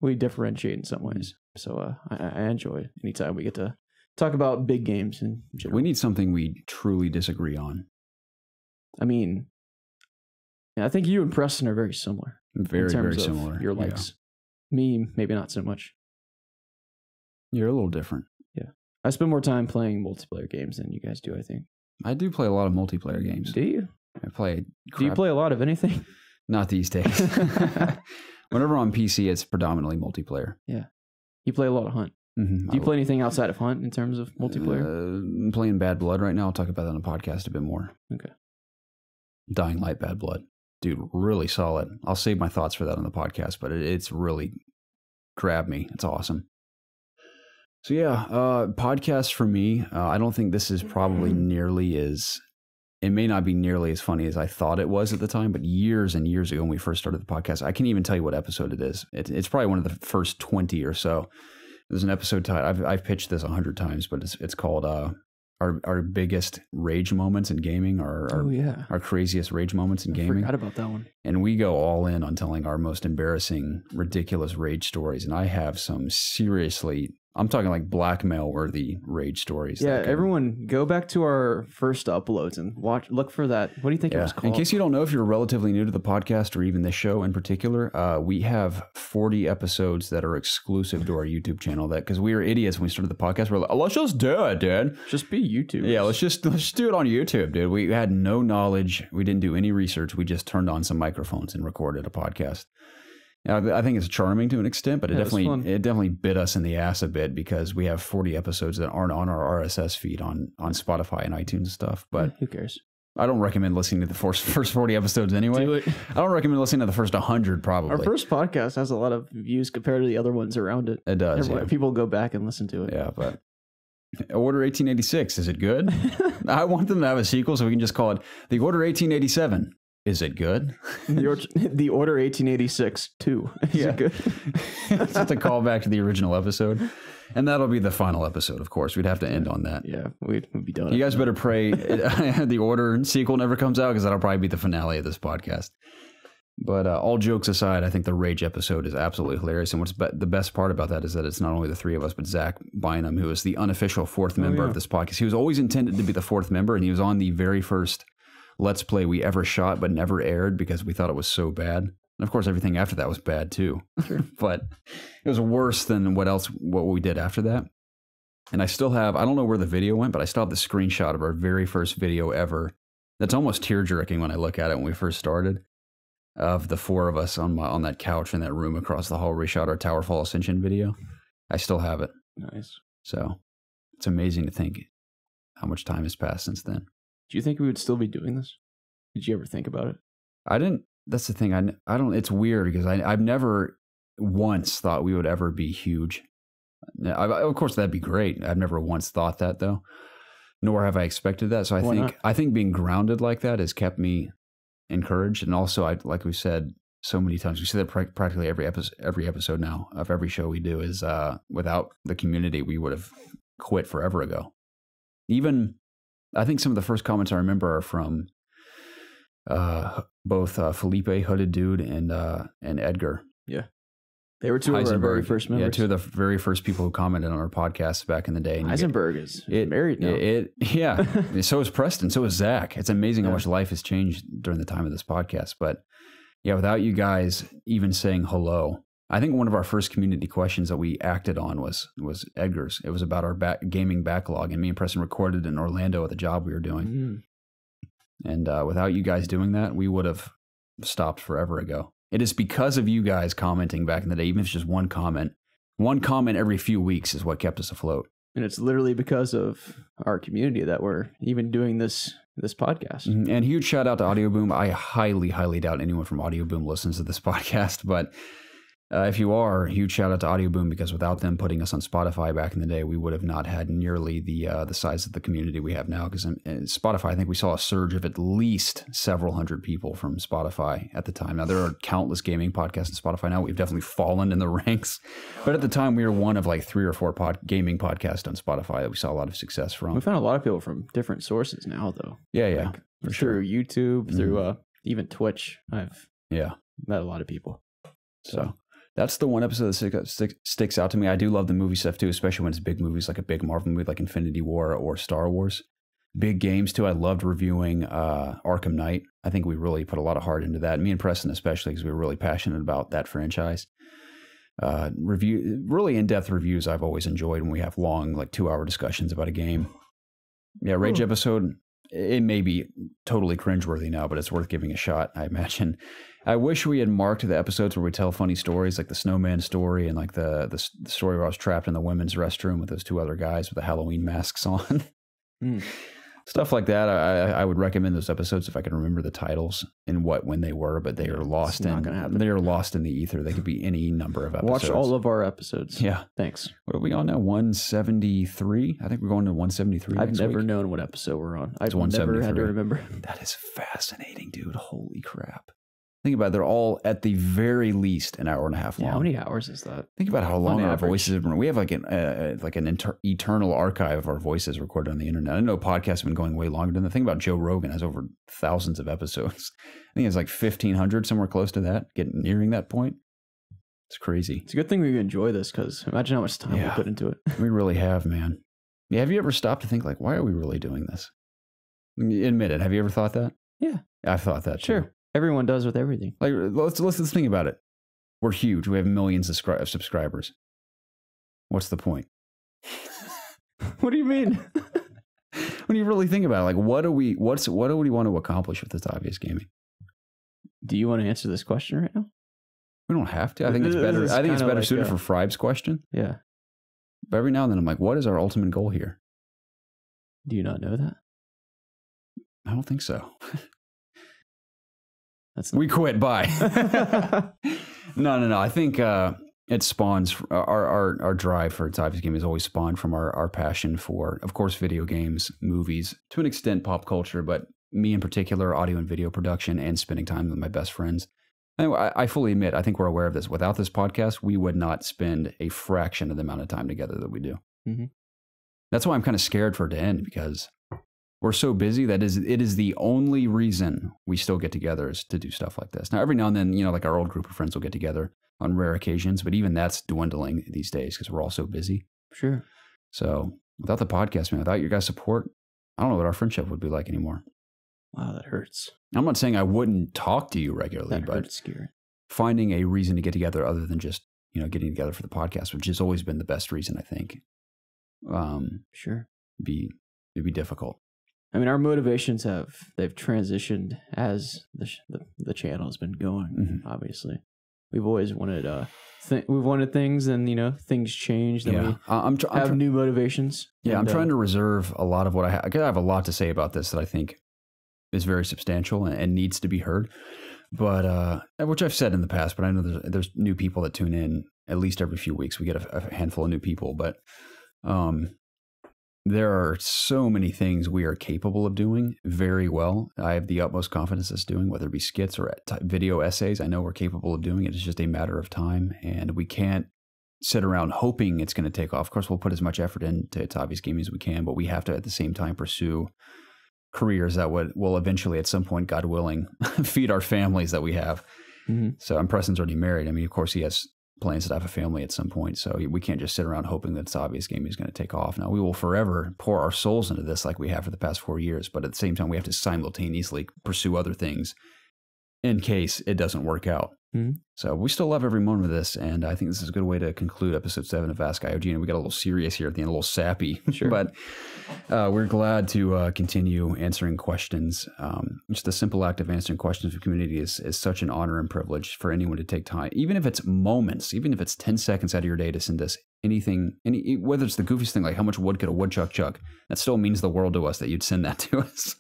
Speaker 2: we differentiate in some ways. So I enjoy it anytime we get to talk about big games in general.
Speaker 1: We need something we truly disagree on.
Speaker 2: I mean. Yeah, I think you and Preston are very similar.
Speaker 1: Very, very similar.
Speaker 2: Your likes. Yeah. Me, maybe not so much.
Speaker 1: You're a little different.
Speaker 2: Yeah. I spend more time playing multiplayer games than you guys do, I think.
Speaker 1: I do play a lot of multiplayer games.
Speaker 2: Do you?
Speaker 1: I play.
Speaker 2: Do you play a lot of anything?
Speaker 1: Not these days. Whenever on PC, it's predominantly multiplayer.
Speaker 2: Yeah. You play a lot of Hunt. Do you play anything outside of Hunt in terms of multiplayer?
Speaker 1: I'm playing Bad Blood right now. I'll talk about that on the podcast a bit more.
Speaker 2: Okay.
Speaker 1: Dying Light, Bad Blood. Dude, really solid. I'll save my thoughts for that on the podcast, but it's really grabbed me. It's awesome. So yeah, podcasts for me, I don't think this is probably it may not be nearly as funny as I thought it was at the time, but years and years ago when we first started the podcast, I can't even tell you what episode it is. It's probably one of the first 20 or so. There's an episode title. I've pitched this 100 times, but it's called our biggest rage moments in gaming, our craziest rage moments in gaming.
Speaker 2: I forgot about that one.
Speaker 1: And we go all in on telling our most embarrassing, ridiculous rage stories. And I have some seriously, I'm talking like blackmail-worthy rage stories.
Speaker 2: Yeah, everyone go back to our first uploads and look for that. What do you think it was called?
Speaker 1: In case you don't know, if you're relatively new to the podcast or even this show in particular, we have 40 episodes that are exclusive to our YouTube channel. Because we were idiots when we started the podcast. We're like, let's just do it, dude.
Speaker 2: Just be YouTube.
Speaker 1: Yeah, let's just do it on YouTube, dude. We had no knowledge. We didn't do any research. We just turned on some microphones and recorded a podcast. I think it's charming to an extent, but it definitely bit us in the ass a bit because we have 40 episodes that aren't on our RSS feed on Spotify and iTunes and stuff. But
Speaker 2: who cares?
Speaker 1: I don't recommend listening to the first 40 episodes anyway.
Speaker 2: Do it.
Speaker 1: I don't recommend listening to the first 100 probably.
Speaker 2: Our first podcast has a lot of views compared to the other ones around it.
Speaker 1: It does. Yeah.
Speaker 2: People go back and listen to it.
Speaker 1: Yeah, but Order 1886, is it good? I want them to have a sequel so we can just call it The Order 1887. Is it good?
Speaker 2: The Order 1886 2. Is it good?
Speaker 1: It's just a callback to the original episode. And that'll be the final episode, of course. We'd have to end on that.
Speaker 2: Yeah, we'd be done.
Speaker 1: You guys better pray the Order sequel never comes out because that'll probably be the finale of this podcast. But all jokes aside, I think the Rage episode is absolutely hilarious. And the best part about that is that it's not only the three of us, but Zach Bynum, who is the unofficial fourth member of this podcast. He was always intended to be the fourth member, and he was on the very first Let's Play we ever shot but never aired because we thought it was so bad. And of course, everything after that was bad too. Sure. But it was worse than what we did after that. And I still have, I don't know where the video went, but I still have the screenshot of our very first video ever. That's almost tear-jerking when I look at it when we first started. Of the four of us on that couch in that room across the hall where we shot our Towerfall Ascension video. I still have it.
Speaker 2: Nice.
Speaker 1: So it's amazing to think how much time has passed since then.
Speaker 2: Do you think we would still be doing this? Did you ever think about it?
Speaker 1: I didn't. That's the thing. I don't. It's weird because I've never once thought we would ever be huge. Of course, that'd be great. I've never once thought that, though, nor have I expected that. So I think being grounded like that has kept me encouraged. And also, like we said so many times, we say that practically every episode now of every show we do is without the community, we would have quit forever ago. Even, I think some of the first comments I remember are from both Felipe, Hooded Dude, and Edgar.
Speaker 2: Yeah. They were two of our very first members.
Speaker 1: Yeah, two of the very first people who commented on our podcast back in the day. And
Speaker 2: Heisenberg is married now.
Speaker 1: Yeah. So is Preston. So is Zach. It's amazing how much life has changed during the time of this podcast. But yeah, without you guys even saying hello, I think one of our first community questions that we acted on was Edgar's. It was about our gaming backlog, and me and Preston recorded in Orlando at the job we were doing. And without you guys doing that, we would have stopped forever ago. It is because of you guys commenting back in the day, even if it's just one comment every few weeks is what kept us afloat.
Speaker 2: And it's literally because of our community that we're even doing this podcast.
Speaker 1: And huge shout out to Audio Boom. I highly, highly doubt anyone from Audio Boom listens to this podcast, but if you are, huge shout out to Audio Boom, because without them putting us on Spotify back in the day, we would have not had nearly the size of the community we have now. Because in Spotify, I think we saw a surge of at least several hundred people from Spotify at the time. Now, there are countless gaming podcasts on Spotify now. We've definitely fallen in the ranks. But at the time, we were one of like 3 or 4 gaming podcasts on Spotify that we saw a lot of success from.
Speaker 2: We found a lot of people from different sources now, though.
Speaker 1: Yeah,
Speaker 2: like, for sure. Through YouTube, through even Twitch. I've met a lot of people.
Speaker 1: So that's the one episode that sticks out to me. I do love the movie stuff too, especially when it's big movies, like a big Marvel movie like Infinity War or Star Wars. Big games too. I loved reviewing Arkham Knight. I think we really put a lot of heart into that. Me and Preston especially, because we were really passionate about that franchise. Really in-depth reviews I've always enjoyed when we have long, like 2-hour discussions about a game. Yeah, Rage episode, it may be totally cringeworthy now, but it's worth giving a shot, I imagine. I wish we had marked the episodes where we tell funny stories, like the snowman story and like the story where I was trapped in the women's restroom with those 2 other guys with the Halloween masks on. Stuff like that. I would recommend those episodes if I can remember the titles and when they were, but they are lost in the ether. They could be any number of episodes.
Speaker 2: Watch all of our episodes.
Speaker 1: Yeah.
Speaker 2: Thanks.
Speaker 1: What are we on now? 173? I think we're going to 173
Speaker 2: I've never known what episode we're on. I've never had to remember.
Speaker 1: That is fascinating, dude. Holy crap. Think about it. They're all at the very least an hour and a half long.
Speaker 2: Yeah, how many hours is that?
Speaker 1: Think about how long our voices have been. We have like an eternal archive of our voices recorded on the internet. I know podcasts have been going way longer than that. Think about Joe Rogan has over thousands of episodes. I think it's like 1,500, somewhere close to that, nearing that point. It's crazy.
Speaker 2: It's a good thing we enjoy this, because imagine how much time we put into it.
Speaker 1: We really have, man. Yeah, have you ever stopped to think, like, why are we really doing this? Admit it. Have you ever thought that?
Speaker 2: Yeah.
Speaker 1: I've thought that,
Speaker 2: sure. Too. Everyone does with everything.
Speaker 1: Like, let's think about it. We're huge. We have millions of subscribers. What's the point?
Speaker 2: What do you mean?
Speaker 1: When you really think about it, like, what do we want to accomplish with ItsObviousGaming?
Speaker 2: Do you want to answer this question right now?
Speaker 1: We don't have to. I think it's better. I think it's better suited for Fribe's question.
Speaker 2: Yeah.
Speaker 1: But every now and then I'm like, what is our ultimate goal here?
Speaker 2: Do you not know that?
Speaker 1: I don't think so. We quit. Bye. No. I think it spawns our drive for ItsObviousGaming has always spawned from our passion for, of course, video games, movies, to an extent, pop culture, but me in particular, audio and video production, and spending time with my best friends. I fully admit, I think we're aware of this. Without this podcast, we would not spend a fraction of the amount of time together that we do. Mm-hmm. That's why I'm kind of scared for it to end, because we're so busy that it is the only reason we still get together is to do stuff like this. Now, every now and then, like our old group of friends will get together on rare occasions, but even that's dwindling these days because we're all so busy.
Speaker 2: Sure.
Speaker 1: So without the podcast, man, without your guys' support, I don't know what our friendship would be like anymore.
Speaker 2: Wow, that hurts.
Speaker 1: I'm not saying I wouldn't talk to you regularly, but finding a reason to get together other than just, getting together for the podcast, which has always been the best reason, I think.
Speaker 2: Sure.
Speaker 1: It'd be difficult.
Speaker 2: I mean, our motivations they've transitioned as the channel has been going. Mm-hmm. Obviously, we've always wanted we've wanted things, and things change. Then we have new motivations.
Speaker 1: Yeah, I'm trying to reserve a lot of what I have. I have a lot to say about this that I think is very substantial and needs to be heard. But which I've said in the past, but I know there's new people that tune in at least every few weeks. We get a handful of new people, but there are so many things we are capable of doing very well. I have the utmost confidence it's doing, whether it be skits or video essays. I know we're capable of doing it. It's just a matter of time, and we can't sit around hoping it's going to take off. Of course, we'll put as much effort into It's Obvious Gaming as we can, but we have to at the same time pursue careers that will eventually, at some point, God willing, feed our families that we have. Mm-hmm. So, and Preston's already married. I mean, of course, he has plans to have a family at some point. So we can't just sit around hoping that It's Obvious Gaming is going to take off. Now, we will forever pour our souls into this like we have for the past 4 years. But at the same time, we have to simultaneously pursue other things in case it doesn't work out. Mm-hmm. So we still love every moment of this. And I think this is a good way to conclude episode 7 of Ask IOG. And we got a little serious here at the end, a little sappy. Sure. But we're glad to continue answering questions. Just the simple act of answering questions of the community is such an honor and privilege for anyone to take time, even if it's moments, even if it's 10 seconds out of your day to send us anything, whether it's the goofiest thing, like how much wood could a woodchuck chuck, that still means the world to us that you'd send that to us.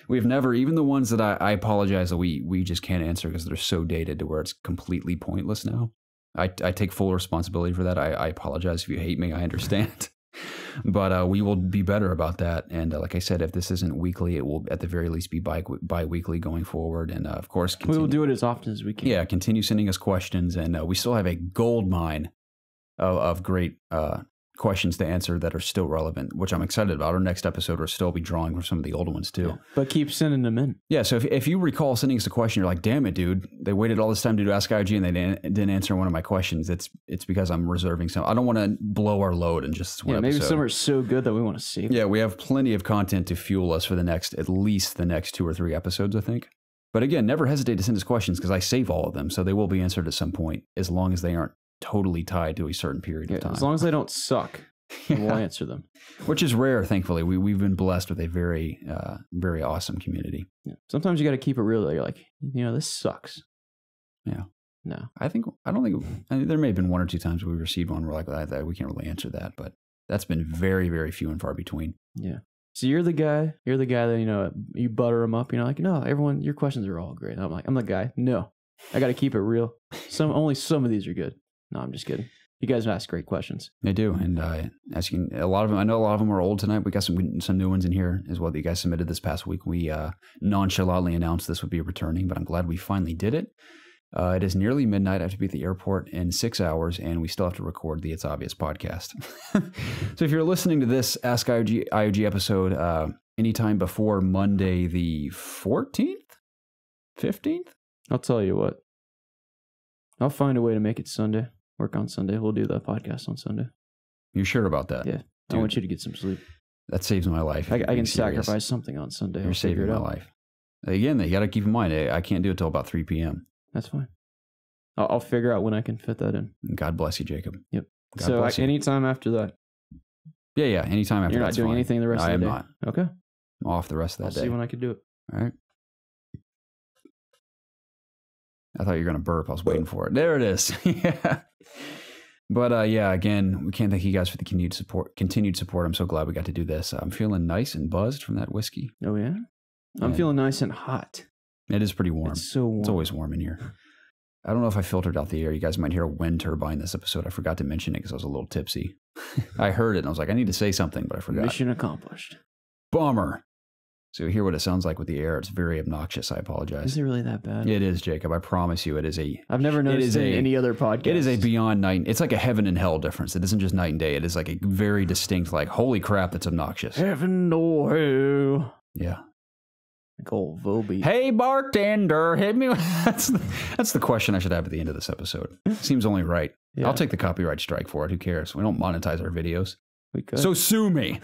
Speaker 1: We've never, even the ones that I apologize that we just can't answer because they're so dated to where it's completely pointless now. I take full responsibility for that. I apologize if you hate me. I understand. But we will be better about that. And like I said, if this isn't weekly, it will at the very least be bi-weekly going forward. And of course,
Speaker 2: we will do it as often as we can.
Speaker 1: Yeah, continue sending us questions. And we still have a gold mine of great questions to answer that are still relevant, which I'm excited about. Our next episode will still be drawing from some of the old ones too. Yeah,
Speaker 2: but keep sending them in.
Speaker 1: Yeah, so if you recall sending us a question, you're like, damn it, dude, they waited all this time to do Ask IOG and they didn't answer one of my questions. It's because I'm reserving some. I don't want to blow our load in just one episode.
Speaker 2: Maybe some are so good that we want to save them.
Speaker 1: Yeah, we have plenty of content to fuel us for at least the next 2 or 3 episodes, I think. But again, never hesitate to send us questions because I save all of them, so they will be answered at some point as long as they aren't totally tied to a certain period of time.
Speaker 2: As long as they don't suck. We'll answer them,
Speaker 1: which is rare. Thankfully, we've been blessed with a very, very awesome community.
Speaker 2: Yeah. Sometimes you got to keep it real. Though. You're like, this sucks.
Speaker 1: Yeah.
Speaker 2: No.
Speaker 1: I don't think there may have been 1 or 2 times we received one. We're like, we can't really answer that, but that's been very, very few and far between.
Speaker 2: Yeah. So you're the guy that you butter them up. Like, no, everyone, your questions are all great. I'm like, I'm the guy. No, I got to keep it real. Only some of these are good. No, I'm just kidding. You guys ask great questions.
Speaker 1: They do, and asking a lot of them. I know a lot of them are old tonight. We got some new ones in here as well that you guys submitted this past week. We nonchalantly announced this would be returning, but I'm glad we finally did it. It is nearly midnight. I have to be at the airport in 6 hours, and we still have to record the It's Obvious podcast. So if you're listening to this Ask IOG episode anytime before Monday the 14th, 15th,
Speaker 2: I'll tell you what. I'll find a way to make it Sunday. Work on Sunday. We'll do the podcast on Sunday.
Speaker 1: You sure about that?
Speaker 2: Yeah. Dude, I want you to get some sleep.
Speaker 1: That saves my life.
Speaker 2: I can sacrifice something on Sunday.
Speaker 1: You're saving my life. Again, you got to keep in mind, I can't do it till about 3 p.m.
Speaker 2: That's fine. I'll figure out when I can fit that in.
Speaker 1: God bless you, Jacob.
Speaker 2: Yep. So anytime after that.
Speaker 1: Yeah. Anytime after that.
Speaker 2: You're not doing anything the rest of the day? I am not. Okay.
Speaker 1: I'm off the rest of that day.
Speaker 2: I'll see when I can do it.
Speaker 1: All right. I thought you were going to burp. I was waiting for it. There it is. Yeah. But again, we can't thank you guys for the continued support. I'm so glad we got to do this. I'm feeling nice and buzzed from that whiskey.
Speaker 2: Oh, yeah? I'm feeling nice and hot.
Speaker 1: It is pretty warm.
Speaker 2: It's so warm.
Speaker 1: It's always warm in here. I don't know if I filtered out the air. You guys might hear a wind turbine this episode. I forgot to mention it because I was a little tipsy. I heard it and I was like, I need to say something, but I forgot.
Speaker 2: Mission accomplished.
Speaker 1: Bummer. So you hear what it sounds like with the air. It's very obnoxious. I apologize.
Speaker 2: Is it really that bad?
Speaker 1: It is, Jacob. I promise you it is
Speaker 2: I've never noticed it in any other podcast.
Speaker 1: It is a beyond night. It's like a heaven and hell difference. It isn't just night and day. It is like a very distinct, like, holy crap, that's obnoxious.
Speaker 2: Heaven or hell.
Speaker 1: Yeah.
Speaker 2: Like old Volbeat.
Speaker 1: Hey, bartender, hit me. That's the question I should have at the end of this episode. Seems only right. Yeah. I'll take the copyright strike for it. Who cares? We don't monetize our videos.
Speaker 2: We could.
Speaker 1: So sue me.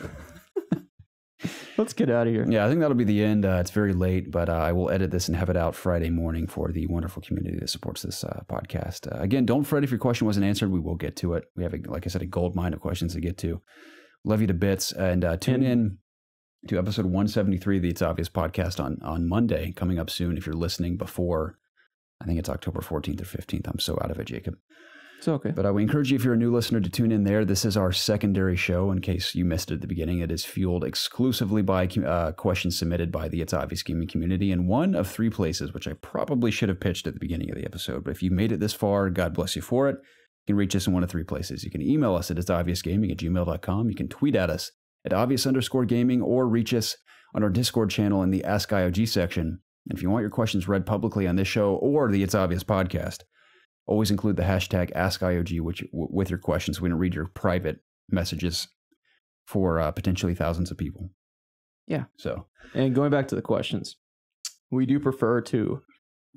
Speaker 2: Let's get out of here.
Speaker 1: Yeah, I think that'll be the end. It's very late, but I will edit this and have it out Friday morning for the wonderful community that supports this podcast. Again, don't fret if your question wasn't answered. We will get to it. We have, like I said, a gold mine of questions to get to. Love you to bits. And tune in to episode 173 of the It's Obvious podcast on Monday, coming up soon if you're listening before, I think it's October 14th or 15th. I'm so out of it, Jacob.
Speaker 2: It's okay.
Speaker 1: But we encourage you, if you're a new listener, to tune in there. This is our secondary show, in case you missed it at the beginning. It is fueled exclusively by questions submitted by the It's Obvious Gaming community in one of 3 places, which I probably should have pitched at the beginning of the episode. But if you made it this far, God bless you for it. You can reach us in one of 3 places. You can email us at itsobviousgaming@gmail.com. You can tweet at us at obvious_gaming, or reach us on our Discord channel in the Ask IOG section. And if you want your questions read publicly on this show or the It's Obvious podcast, always include the hashtag AskIOG with your questions. We don't read your private messages for potentially thousands of people.
Speaker 2: Yeah.
Speaker 1: So,
Speaker 2: and going back to the questions, we do prefer to,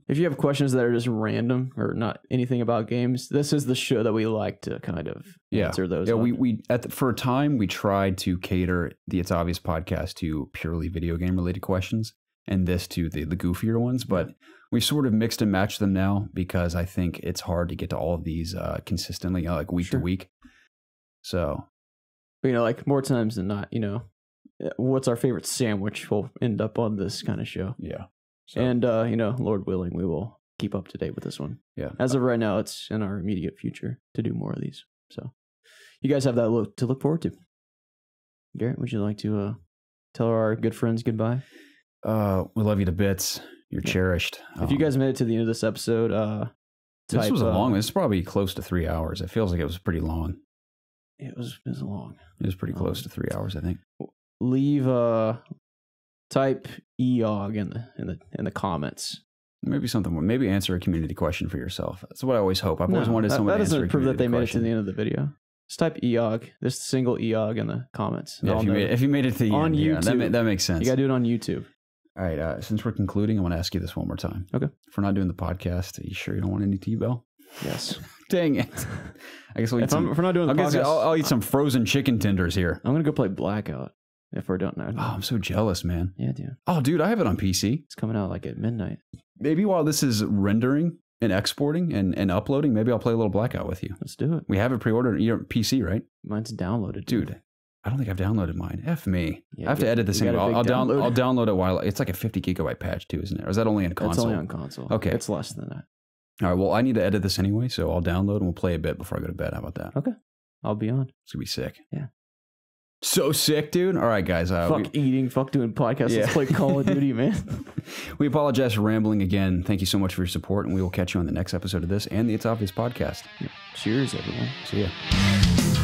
Speaker 2: if you have questions that are just random or not anything about games, this is the show that we like to kind of answer those.
Speaker 1: Yeah, for a time, we tried to cater the It's Obvious podcast to purely video game related questions, and this to the goofier ones, but we sort of mixed and matched them now, because I think it's hard to get to all of these consistently, like week to week. So,
Speaker 2: like more times than not, what's our favorite sandwich will end up on this kind of show.
Speaker 1: Yeah.
Speaker 2: So. And, Lord willing, we will keep up to date with this one.
Speaker 1: Yeah.
Speaker 2: As of right now, it's in our immediate future to do more of these. So you guys have that to look forward to. Garrett, would you like to tell our good friends goodbye?
Speaker 1: We love you to bits. You're cherished.
Speaker 2: If you guys made it to the end of this episode,
Speaker 1: this was this is probably close to 3 hours. It feels like it was pretty long.
Speaker 2: It was long.
Speaker 1: It was pretty close to 3 hours, I think.
Speaker 2: Leave type IOG in the comments.
Speaker 1: Maybe answer a community question for yourself. That's what I always hope. I've always wanted someone to answer a community question.
Speaker 2: That doesn't prove that they made it to the end of the video. Just type IOG, just single IOG in the comments.
Speaker 1: Yeah, if you made it to the
Speaker 2: on
Speaker 1: end,
Speaker 2: YouTube,
Speaker 1: that makes sense.
Speaker 2: You gotta do it on YouTube.
Speaker 1: All right, since we're concluding, I want to ask you this one more time.
Speaker 2: Okay.
Speaker 1: If we're not doing the podcast, are you sure you don't want any T-Bell?
Speaker 2: Yes.
Speaker 1: Dang it. I guess if we're not doing the podcast, I'll eat some frozen chicken tenders here.
Speaker 2: I'm going to go play Blackout if we're done now.
Speaker 1: Oh, I'm so jealous, man.
Speaker 2: Yeah, dude.
Speaker 1: Oh, dude, I have it on PC.
Speaker 2: It's coming out like at midnight.
Speaker 1: Maybe while this is rendering and exporting and uploading, maybe I'll play a little Blackout with you.
Speaker 2: Let's do it.
Speaker 1: We have it pre-ordered. You're PC, right?
Speaker 2: Mine's downloaded.
Speaker 1: Dude. I don't think I've downloaded mine. F me.
Speaker 2: Yeah,
Speaker 1: I have to edit this anyway. I'll download it while it's like a 50 gigabyte patch too, isn't it? Or is that only on console?
Speaker 2: It's only on console.
Speaker 1: Okay.
Speaker 2: It's less than that.
Speaker 1: All right. Well, I need to edit this anyway, so I'll download and we'll play a bit before I go to bed. How about that?
Speaker 2: Okay. I'll be on.
Speaker 1: It's going to be sick.
Speaker 2: Yeah.
Speaker 1: So sick, dude. All right, guys.
Speaker 2: Fuck eating, fuck doing podcasts. Yeah. Let's play Call of Duty, man.
Speaker 1: We apologize for rambling again. Thank you so much for your support, and we will catch you on the next episode of this and the It's Obvious podcast.
Speaker 2: Cheers, everyone.
Speaker 1: See ya.